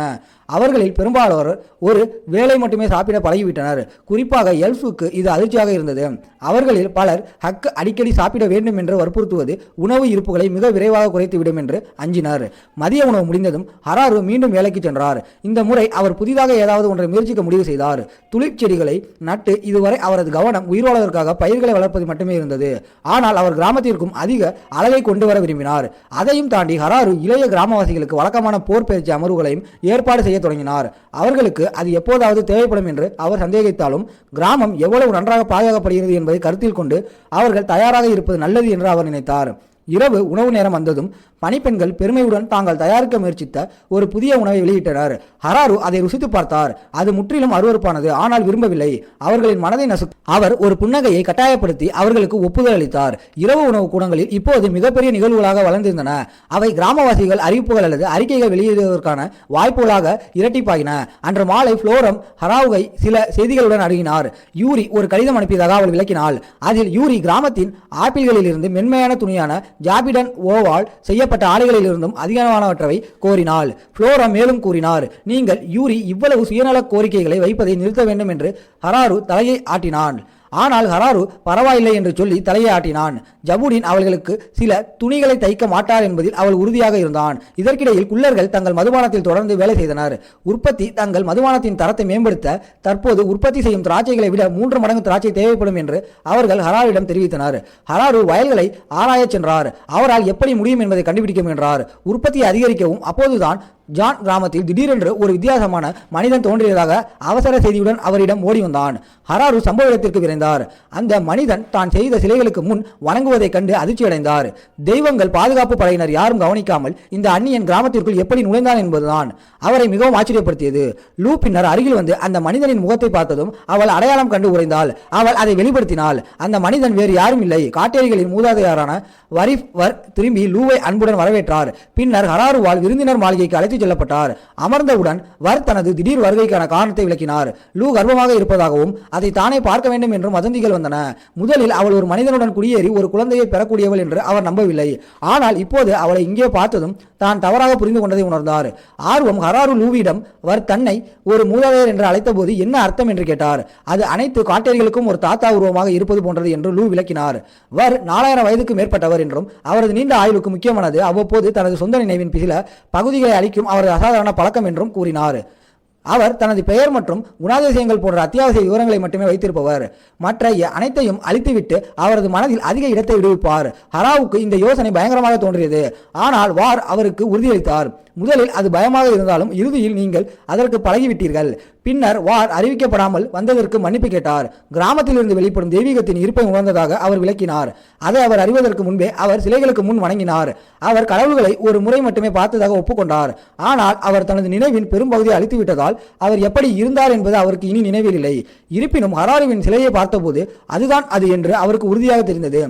அவர்களில் பெரும்பாலோர் ஒரு வேளை மட்டுமே சாப்பிட பழகிவிட்டனர். குறிப்பாக எல்ஃபுக்கு இது அதிர்ச்சியாக இருந்தது. அவர்களில் பலர் ஹக் அடிக்கடி சாப்பிட வேண்டும் என்று வற்புறுத்துவது உணவு இருப்புகளை மிக விரைவாக குறைத்துவிடும் என்று அஞ்சினர். மதிய உணவு முடிந்ததும் ஹராரு மீண்டும் வேலைக்கு சென்றார். இந்த முறை அவர் புதிதாக ஏதாவது ஒன்றை முயற்சிக்க முடிவு செய்தார். துளிப் செடிகளை நட்டு இதுவரை அவரது கவனம் உயிர் வாழ்வதற்காக பயிர்களை வளர்ப்பது மட்டுமே இருந்தது. ஆனால் அவர் கிராமத்திற்கும் அதிக அழகை கொண்டு வர விரும்பினார். அதையும் தாண்டி ஹராரு இளைய கிராமவாசிகளுக்கு வழக்கமான போர் பயிற்சி அமர்வுகளையும் ஏற்பாடு செய்ய தொடங்கினார். அவர்களுக்கு அது எப்போதாவது தேவைப்படும் என்று அவர் சந்தேகித்தாலும் கிராமம் எவ்வளவு நன்றாக பாதுகாக்கப்படுகிறது என்பதை கருத்தில் கொண்டு அவர்கள் தயாராக இருப்பது நல்லது என்று அவர் நினைத்தார். இரவு உணவு நேரம் வந்ததும் பணிப்பெண்கள் பெருமையுடன் தாங்கள் தயாரிக்க முயற்சித்த ஒரு புதிய உணவை வெளியிட்டனர். ஹராரு அதை ருசித்து பார்த்தார். அது முற்றிலும் அருவருப்பானது, ஆனால் விரும்பவில்லை. அவர்களின் மனதை அவர் ஒரு புன்னகையை கட்டாயப்படுத்தி அவர்களுக்கு ஒப்புதல் அளித்தார். இரவு உணவு கூடங்களில் இப்போது மிகப்பெரிய நிகழ்வுகளாக வளர்ந்திருந்தன. அவை கிராமவாசிகள் அறிவிப்புகள் அல்லது அறிக்கைகள் வெளியிடுவதற்கான வாய்ப்புகளாக இரட்டிப்பாகின. அன்று மாலை புளோரம் ஹராவுகை சில செய்திகளுடன் அணுகினார். யூரி ஒரு கடிதம் அனுப்பியதாக அவள் விளக்கினாள். அதில் யூரி கிராமத்தின் ஆப்பிள்களிலிருந்து மென்மையான துணியான ஜாபிடன் ஓவால் செய்யப்பட்ட ஆடைகளிலிருந்தும் அதிகமானவற்றை கோரினாள். புளோரம் மேலும் கூறினார், நீங்கள் யூரி இவ்வளவு சுயநல கோரிக்கைகளை வைப்பதை நிறுத்த வேண்டும் என்று. ஹராரு தலையை ஆட்டினான். ஆனால் ஹராரு பரவாயில்லை என்று சொல்லி தலையை ஆட்டினான். ஜபுடின் அவர்களுக்கு சில துணிகளை தைக்க மாட்டார் என்பதில் அவள் உறுதியாக இருந்தான். இதற்கிடையில் குள்ளர்கள் தங்கள் மதுபானத்தில் தொடர்ந்து வேலை செய்தனர். உற்பத்தி தங்கள் மதுபானத்தின் தரத்தை மேம்படுத்த தற்போது உற்பத்தி செய்யும் திராட்சைகளை விட 3 மடங்கு திராட்சை தேவைப்படும் என்று அவர்கள் ஹராரிடம் தெரிவித்தனர். ஹராரு வயல்களை ஆராயச் சென்றார். அவரால் எப்படி முடியும் என்பதை கண்டுபிடிக்க முயன்றார். உற்பத்தியை அதிகரிக்கவும். அப்போதுதான் ஜான் கிராமத்தில் திடீரென்று ஒரு வித்தியாசமான மனிதன் தோன்றியதாக அவசர செய்தியுடன் அவரிடம் ஓடி வந்தான். ஹராரு சம்பவ இடத்திற்கு விரைந்தார். அந்த மனிதன் தான் செய்த சிலைகளுக்கு முன் வணங்குவதைக் கண்டு அதிர்ச்சியடைந்தார். தெய்வங்கள் பாதுகாப்பு படையினர் யாரும் கவனிக்காமல் இந்த அந்நியன் கிராமத்திற்குள் எப்படி நுழைந்தான் என்பதுதான் அவரை மிகவும் ஆச்சரியப்படுத்தியது. லூ பின்னர் அருகில் வந்து அந்த மனிதனின் முகத்தை பார்த்ததும் அவள் அடையாளம் கண்டு உறைந்தாள். அவள் அதை வெளிப்படுத்தினாள். அந்த மனிதன் வேறு யாரும் இல்லை, காட்டேரிகளின் மூதாதையாரான வரிஃப் திரும்பி லூவை அன்புடன் வரவேற்றார். பின்னர் ஹராருவால் விருந்தினர் மாளிகைக்கு அழைத்து செல்லப்பட்டார். அமர்ந்தவுடன் வர் தனது திடீர் வருகைக்கான காரணத்தை விளக்கினார். லூ கர்ப்பமாக இருப்பதாகவும் அதை தானே பார்க்க வேண்டும் என்றும் வதந்திகள் வந்தன. முதலில் அவள் ஒரு மனிதனுடன் குடியேறி ஒரு குழந்தையை பெறக்கூடியவள் என்று அவர் நம்பவில்லை. ஆனால் இப்போது அவளை இங்கே பார்த்ததும் தான் தவறாக புரிந்து கொண்டதை உணர்ந்தார். ஆர்வம் ஹராரு லூவிடம் வர் தன்னை ஒரு மூதாதையர் என்று அழைத்த போது என்ன அர்த்தம் என்று கேட்டார். அது அனைத்து காட்டேரிகளுக்கும் ஒரு தாத்தா உருவமாக இருப்பது போன்றது என்று லூ விளக்கினார். வர் 4000 வயதுக்கு மேற்பட்டவர் என்றும் அவரது நீண்ட ஆயுளுக்கு முக்கியமானது அவ்வப்போது தனது சொந்த நினைவின் சில பகுதிகளை அளிக்கும் அவரது அசாதாரண பழக்கம் என்றும் கூறினார். அவர் தனது பெயர் மற்றும் குணாதிசயங்கள் போன்ற அத்தியாவசிய விவரங்களை மட்டுமே வைத்திருப்பவர். மற்ற அனைத்தையும் அழித்துவிட்டு அவரது மனதில் அதிக இடத்தை விடுவிப்பார். ஹராவுக்கு இந்த யோசனை பயங்கரமாக தோன்றியது. ஆனால் வார் அவருக்கு உறுதியளித்தார். முதலில் அது பயமாக இருந்தாலும் இறுதியில் நீங்கள் அதற்கு பழகிவிட்டீர்கள். பின்னர் வார் அறிவிக்கப்படாமல் வந்ததற்கு மன்னிப்பு கேட்டார். கிராமத்தில் இருந்து வெளிப்படும் தெய்வீகத்தின் இருப்பை உணர்ந்ததாக அவர் விளக்கினார். அதை அவர் அறிவதற்கு முன்பே அவர் சிலைகளுக்கு முன் வணங்கினார். அவர் கடவுள்களை ஒரு முறை மட்டுமே பார்த்ததாக ஒப்புக்கொண்டார். ஆனால் அவர் தனது நினைவின் பெரும்பகுதியை அழித்துவிட்டதால் அவர் எப்படி இருந்தார் என்பது அவருக்கு இனி நினைவில் இல்லை. இருப்பினும் ஹராருவின் சிலையை பார்த்தபோது அதுதான் அது என்று அவருக்கு உறுதியாக தெரிந்தது.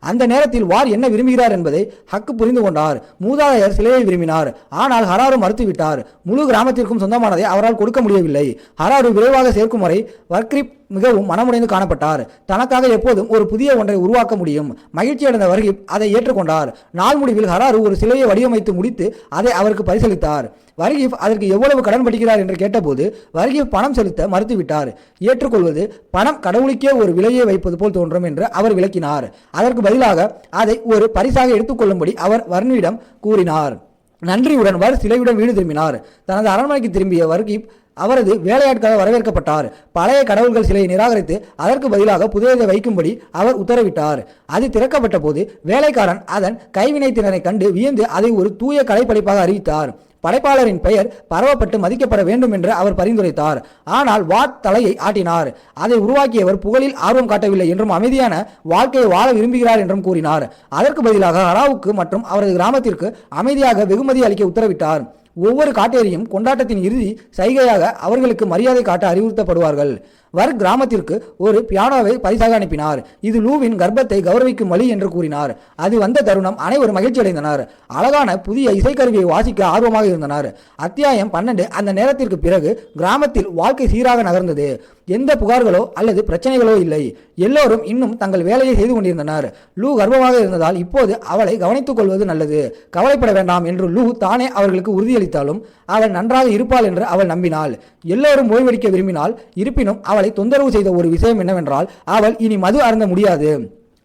அந்த நேரத்தில் வார் என்ன விரும்புகிறார் என்பதை ஹக்கு புரிந்து கொண்டார். மூதாதையர் சிலையை விரும்பினார். ஆனால் ஹராரு மறுத்துவிட்டார். முழு கிராமத்திற்கும் சொந்தமானதை அவரால் கொடுக்க முடியவில்லை. ஹராரு விரைவாக சேர்க்கும் வரை வர்க்ரிப் மிகவும் மனமுடைந்து காணப்பட்டார். தனக்காக எப்போதும் ஒரு புதிய ஒன்றை உருவாக்க முடியும். மகிழ்ச்சி அடைந்த வர்கிப் அதை ஏற்றுக்கொண்டார். நாள் முடிவில் ஹராரு ஒரு சிலையை வடிவமைத்து முடித்து அதை அவருக்கு பரிசளித்தார். வர்கிப் அதற்கு எவ்வளவு கடன் படுகிறார் என்று கேட்டபோது வர்கிப் பணம் செலுத்த மறுத்துவிட்டார். ஏற்றுக்கொள்வது பணம் கடவுளுக்கே ஒரு விலையை வைப்பது போல் தோன்றும் என்று அவர் விளக்கினார். அதற்கு பதிலாக அதை ஒரு பரிசாக எடுத்துக்கொள்ளும்படி அவர் வர்ணியிடம் கூறினார். நன்றியுடன் வர் சிலையுடன் வீடு திரும்பினார். தனது அரண்மனைக்கு திரும்பிய வர்கிப் அவரது வேலையாட்களாக வரவேற்கப்பட்டார். பழைய கடவுள்கள் சிலையை நிராகரித்து அதற்கு பதிலாக புதியதை வைக்கும்படி அவர் உத்தரவிட்டார். அது திறக்கப்பட்ட போது வேலைக்காரன் அதன் கைவினைத்திறனை கண்டு வியந்து அதை ஒரு தூய கலைப்படைப்பாக அறிவித்தார். படைப்பாளரின் பெயர் பரவப்பட்டு மதிக்கப்பட வேண்டும் என்று அவர் பரிந்துரைத்தார். ஆனால் வாட் தலையை ஆட்டினார். அதை உருவாக்கியவர் புகழில் ஆர்வம் காட்டவில்லை என்றும் அமைதியான வாழ்க்கையை வாழ விரும்புகிறார் என்றும் கூறினார். அதற்கு பதிலாக ஹராவுக்கு மற்றும் அவரது கிராமத்திற்கு அமைதியாக வெகுமதி அளிக்க உத்தரவிட்டார். ஒவ்வொரு காட்டேரியும் கொண்டாட்டத்தின் இறுதி சைகையாக அவர்களுக்கு மரியாதை காட்ட அறிவுறுத்தப்படுவார்கள். வர் கிராமத்திற்கு ஒரு பியானோவை பரிசாக அனுப்பினார். இது லூவின் கர்ப்பத்தை கௌரவிக்கும் வழி என்று கூறினார். அது வந்த தருணம் அனைவரும் மகிழ்ச்சி அடைந்தனர். அழகான புதிய இசைக்கருவியை வாசிக்க ஆர்வமாக இருந்தனர். அத்தியாயம் 12. அந்த நேரத்திற்கு பிறகு கிராமத்தில் வாழ்க்கை சீராக நகர்ந்தது. எந்த புகார்களோ அல்லது பிரச்சனைகளோ இல்லை. எல்லோரும் இன்னும் தங்கள் வேலையை செய்து கொண்டிருந்தனர். லூ கர்ப்பமாக இருந்ததால் இப்போது அவளை கவனித்துக் கொள்வது நல்லது, கவலைப்பட வேண்டாம் என்று லூ தானே அவர்களுக்கு உறுதியளித்தாலும் அவள் நன்றாக இருப்பாள் என்று அவள் நம்பினாள். எல்லோரும் ஓய்வெடுக்க விரும்பினாள். இருப்பினும் அவளை தொந்தரவு செய்த ஒரு விஷயம் என்னவென்றால் அவள் இனி மது அருந்த முடியாது.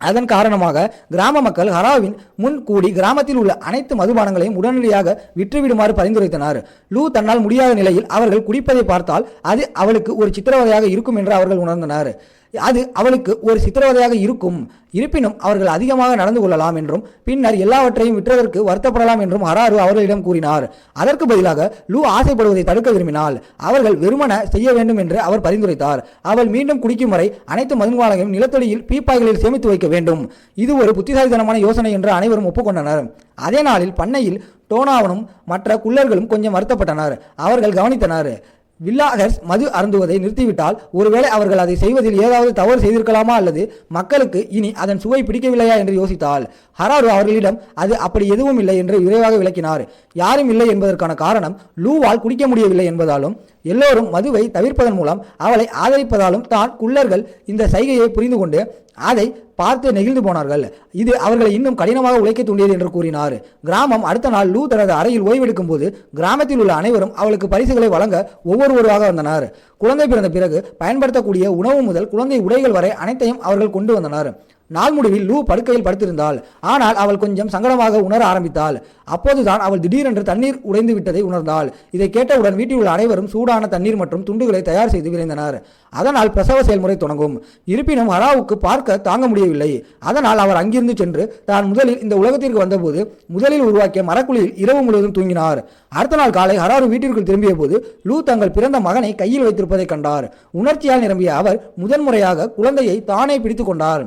அதன் காரணமாக கிராம மக்கள் ஹராவின் முன் கூடி கிராமத்தில் உள்ள அனைத்து மதுபானங்களையும் உடனடியாக விற்றுவிடுமாறு பரிந்துரைத்தனர். லூ தன்னால் முடியாத நிலையில் அவர்கள் குடிப்பதை பார்த்தால் அது அவளுக்கு ஒரு சித்திரவதையாக இருக்கும் என்று அவர்கள் உணர்ந்தனர். அது அவளுக்கு ஒரு சித்திரவதையாக இருக்கும். இருப்பினும் அவர்கள் அதிகமாக நடந்து கொள்ளலாம் என்றும் பின்னர் எல்லாவற்றையும் விற்றதற்கு வருத்தப்படலாம் என்றும் ஹராரு அவர்களிடம் கூறினார். அதற்கு பதிலாக லூ ஆசைப்படுவதை தடுக்க விரும்பினால் அவர்கள் வெறுமன செய்ய வேண்டும் என்று அவர் பரிந்துரைத்தார். அவள் மீண்டும் குடிக்கும் வரை அனைத்து மதுபானங்களையும் நிலத்தடியில் பீப்பாய்களில் சேமித்து வைக்க வேண்டும். இது ஒரு புத்திசாலித்தனமான யோசனை என்று அனைவரும் ஒப்புக்கொண்டனர். அதே நாளில் பண்ணையில் டோனாவனும் மற்ற குள்ளர்களும் கொஞ்சம் வருத்தப்பட்டனர். அவர்கள் கவனித்தனர், வில்லாகர்ஸ் மது அருந்துவதை நிறுத்திவிட்டால் ஒருவேளை அவர்கள் அதை செய்வதில் ஏதாவது தவறு செய்திருக்கலாமா அல்லது மக்களுக்கு இனி அதன் சுவை பிடிக்கவில்லையா என்று யோசித்தாள். ஹராரு அவர்களிடம் அது அப்படி எதுவும் இல்லை என்று விரைவாக விளக்கினார். யாரும் இல்லை என்பதற்கான காரணம் லூவால் குடிக்க முடியவில்லை என்பதாலும் எல்லோரும் மதுவை தவிர்ப்பதன் மூலம் அவளை ஆதரிப்பதாலும் தான். குள்ளர்கள் இந்த சைகையை புரிந்து கொண்டு அதை பார்த்து நெகிழ்ந்து போனார்கள். இது அவர்களை இன்னும் கடினமாக உழைக்க தூண்டியது என்று கூறினார். கிராமம் அடுத்த நாள் லூ தனது அறையில் ஓய்வெடுக்கும் போது கிராமத்தில் உள்ள அனைவரும் அவளுக்கு பரிசுகளை வழங்க ஒவ்வொருவராக வந்தனர். குழந்தை பிறந்த பிறகு பயன்படுத்தக்கூடிய உணவு முதல் குழந்தை உடைகள் வரை அனைத்தையும் அவர்கள் கொண்டு வந்தனர். நாள் முடிவில் லூ படுக்கையில் படுத்திருந்தாள். ஆனால் அவள் கொஞ்சம் சங்கடமாக உணர ஆரம்பித்தாள். அப்போதுதான் அவள் திடீரென்று தண்ணீர் உடைந்து விட்டதை உணர்ந்தாள். இதை கேட்டவுடன் வீட்டில் உள்ள அனைவரும் சூடான தண்ணீர் மற்றும் துண்டுகளை தயார் செய்து விரைந்தனர். அதனால் பிரசவ செயல்முறை தொடங்கும். இருப்பினும் ஹராவுக்கு பார்க்க தாங்க முடியவில்லை. அதனால் அவர் அங்கிருந்து சென்று தான் முதலில் இந்த உலகத்திற்கு வந்தபோது முதலில் உருவாக்கிய மரக்குழியில் இரவு முழுவதும் தூங்கினார். அடுத்த நாள் காலை ஹராரு வீட்டிற்குள் திரும்பிய போது லூ தங்கள் பிறந்த மகனை கையில் வைத்திருப்பதை கண்டார். உணர்ச்சியால் நிரம்பிய அவர் முதன்முறையாக குழந்தையை தானே பிடித்துக் கொண்டார்.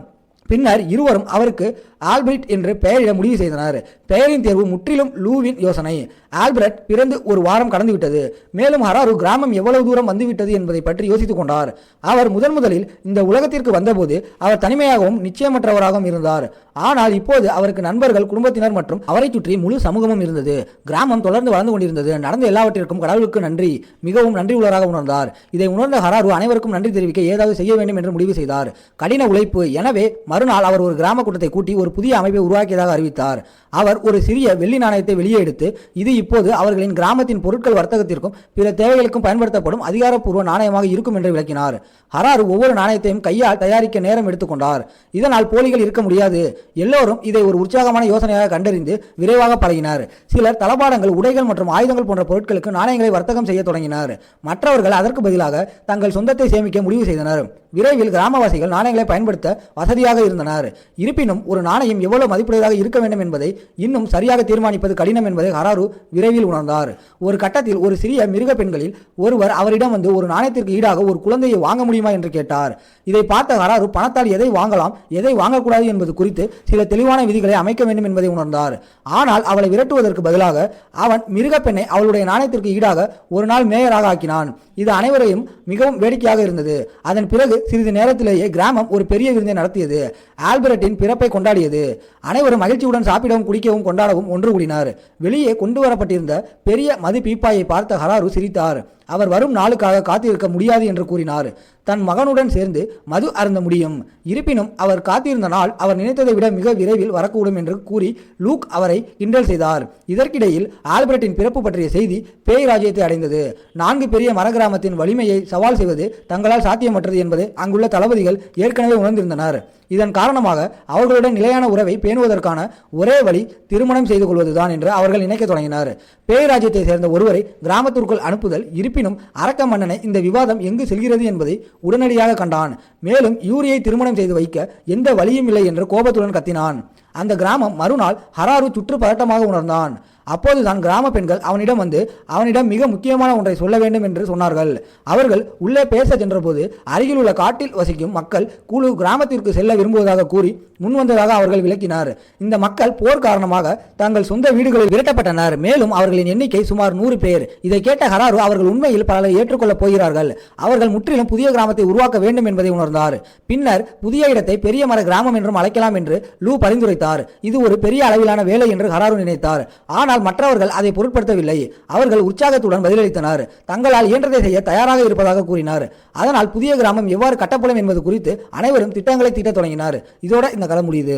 பின்னர் இருவரும் அவருக்கு ஆல்பர்ட் என்று பெயரிட முடிவு செய்தனர். பெயரின் தேர்வு முற்றிலும் லூவின் யோசனை. ஆல்பர்ட் பிறந்து ஒரு வாரம் கடந்துவிட்டது. மேலும் ஹராரு கிராமம் எவ்வளவு தூரம் வந்துவிட்டது என்பதை பற்றி யோசித்துக் கொண்டார். அவர் முதலில் இந்த உலகத்திற்கு வந்தபோது அவர் தனிமையாகவும் நிச்சயமற்றவராகவும் இருந்தார். ஆனால் இப்போது அவருக்கு நண்பர்கள், குடும்பத்தினர் மற்றும் அவரை சுற்றி முழு சமூகமும் இருந்தது. கிராமம் தொடர்ந்து வளர்ந்து கொண்டிருந்தது. நடந்த எல்லாவற்றிற்கும் கடவுளுக்கு நன்றி, மிகவும் நன்றி உள்ளவராக உணர்ந்தார். இதை உணர்ந்த ஹராரு அனைவருக்கும் நன்றி தெரிவிக்க ஏதாவது செய்ய வேண்டும் என்று முடிவு செய்தார். கடின உழைப்பு. எனவே மறுநாள் அவர் ஒரு கிராம கூட்டத்தை கூட்டி ஒரு புதிய அமைப்பை உருவாக்கியதாக அறிவித்தார். அவர் ஒரு சிறிய வெள்ளி நாணயத்தை வெளியே எடுத்து, இது இப்போது அவர்களின் கிராமத்தின் பொருட்கள் வர்த்தகத்திற்கும் பிற தேவைகளுக்கும் பயன்படுத்தப்படும் அதிகாரப்பூர்வ நாணயமாக இருக்கும் என்று விளக்கினார். ஹராரு ஒவ்வொரு நாணயத்தையும் கையால் தயாரிக்க நேரம் எடுத்துக்கொண்டார். இதனால் போலிகள் இருக்க முடியாது. எல்லோரும் இதை ஒரு உற்சாகமான யோசனையாக கண்டறிந்து விரைவாக பழகினார். சிலர் தளபாடங்கள், உடைகள் மற்றும் ஆயுதங்கள் போன்ற பொருட்களுக்கு நாணயங்களை வர்த்தகம் செய்ய தொடங்கினர். மற்றவர்கள் அதற்கு பதிலாக தங்கள் சொந்தத்தை சேமிக்க முடிவு செய்தனர். விரைவில் கிராமவாசிகள் நாணயங்களை பயன்படுத்த வசதியாக இருந்தனர். இருப்பினும் ஒரு நாணயம் எவ்வளவு மதிப்புடையதாக இருக்க வேண்டும் என்பதை இன்னும் சரியாக தீர்மானிப்பது கடினம் என்பதை ஹராரு விரைவில் உணர்ந்தார். ஒரு கட்டத்தில் ஒரு சிறிய மிருக பெண்களில் ஒருவர் அவரிடம் வந்து ஒரு நாணயத்திற்கு ஈடாக ஒரு குழந்தையை வாங்க முடியுமா என்று கேட்டார். இதை பார்த்த ஹராரு பணத்தால் எதை வாங்கலாம், எதை வாங்கக்கூடாது என்பது குறித்து சில தெளிவான விதிகளை அமைக்க வேண்டும் என்பதை உணர்ந்தார். ஆனால் அவளை விரட்டுவதற்கு பதிலாக அவன் மிருக பெண்ணை அவளுடைய நாணயத்திற்கு ஈடாக ஒரு நாள் மேயராக ஆக்கினான். இது அனைவரையும் மிகவும் வேடிக்கையாக இருந்தது. அதன் பிறகு சிறிது நேரத்திலேயே கிராமம் ஒரு பெரிய விருந்தை நடத்தியது. ஆல்பர்ட்டின் பிறப்பை கொண்டாடியது. அனைவரும் மகிழ்ச்சியுடன் சாப்பிடவும் குடிக்கவும் கொண்டாடவும் ஒன்று கூடினார். வெளியே கொண்டு வரப்பட்டிருந்த பெரிய மது பீப்பாயை பார்த்த ஹராரு சிரித்தார். அவர் வரும் நாளுக்காக காத்திருக்க முடியாது என்று கூறினார். தன் மகனுடன் சேர்ந்து மது அருந்த முடியும். இருப்பினும் அவர் காத்திருந்த நாள் அவர் நினைத்ததை விட மிக விரைவில் வரக்கூடும் என்று கூறி லூக் அவரை கிண்டல் செய்தார். இதற்கிடையில் ஆல்பர்ட்டின் பிறப்பு பற்றிய செய்தி பேய் ராஜ்யத்தை அடைந்தது. 4 பெரிய மர கிராமத்தின் வலிமையை சவால் செய்வது தங்களால் சாத்தியமற்றது என்பதை அங்குள்ள தளபதிகள் ஏற்கனவே உணர்ந்திருந்தனர். இதன் காரணமாக அவர்களுடன் நிலையான உறவை பேணுவதற்கான ஒரே வழி திருமணம் செய்து கொள்வதுதான் என்று அவர்கள் நினைக்க தொடங்கினர். பேய் ராஜ்யத்தை சேர்ந்த ஒருவரை கிராமத்திற்குள் அனுப்புதல். இருப்பினும் அரக்க மன்னனை இந்த விவாதம் எங்கு செல்கிறது என்பதை உடனடியாக கண்டான். மேலும் யூரியை திருமணம் செய்து வைக்க எந்த வழியும் இல்லை என்று கோபத்துடன் கத்தினான். அந்த கிராமம் மறுநாள் ஹராரு சுற்று பதட்டமாக உணர்ந்தான். அப்போதுதான் கிராம பெண்கள் அவனிடம் வந்து அவனிடம் மிக முக்கியமான ஒன்றை சொல்ல வேண்டும் என்று சொன்னார்கள். அவர்கள் உள்ளே பேச சென்றபோது அருகில் உள்ள காட்டில் வசிக்கும் மக்கள் குழு கிராமத்திற்கு செல்ல விரும்புவதாக கூறி முன்வந்ததாக அவர்கள் விளக்கினார். இந்த மக்கள் போர் காரணமாக தங்கள் சொந்த வீடுகளில் விரட்டப்பட்டனர். மேலும் அவர்களின் எண்ணிக்கை சுமார் 100 பேர். இதை கேட்ட ஹராரு அவர்கள் உண்மையில் பலரை ஏற்றுக்கொள்ளப் போகிறார்கள். அவர்கள் முற்றிலும் புதிய கிராமத்தை உருவாக்க வேண்டும் என்பதை உணர்ந்தார். பின்னர் புதிய இடத்தை பெரிய மர கிராமம் என்றும் அழைக்கலாம் என்று லூ பரிந்துரைத்தார். இது ஒரு பெரிய அளவிலான வேலை என்று ஹராரு நினைத்தார். ஆனால் மற்றவர்கள் அதை பொருட்படுத்தவில்லை. அவர்கள் உற்சாகத்துடன் பதிலளித்தனர். தங்களால் இயன்றதை செய்ய தயாராக இருப்பதாக கூறினார். அதனால் புதிய கிராமம் எவ்வாறு கட்டப்படும் என்பது குறித்து அனைவரும் திட்டங்களை தீட்டத் தொடங்கினார். இதோட இந்த கதை முடியுது.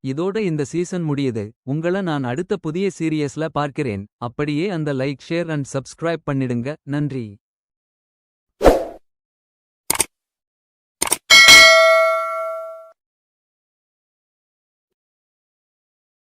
இதோட இந்த சீசன் முடியுது. உங்கள நான் அடுத்த புதிய சீரியஸ்ல பார்க்கிறேன். அப்படியே அந்த லைக், ஷேர் அண்ட் சப்ஸ்கிரைப் பண்ணிடுங்க. நன்றி.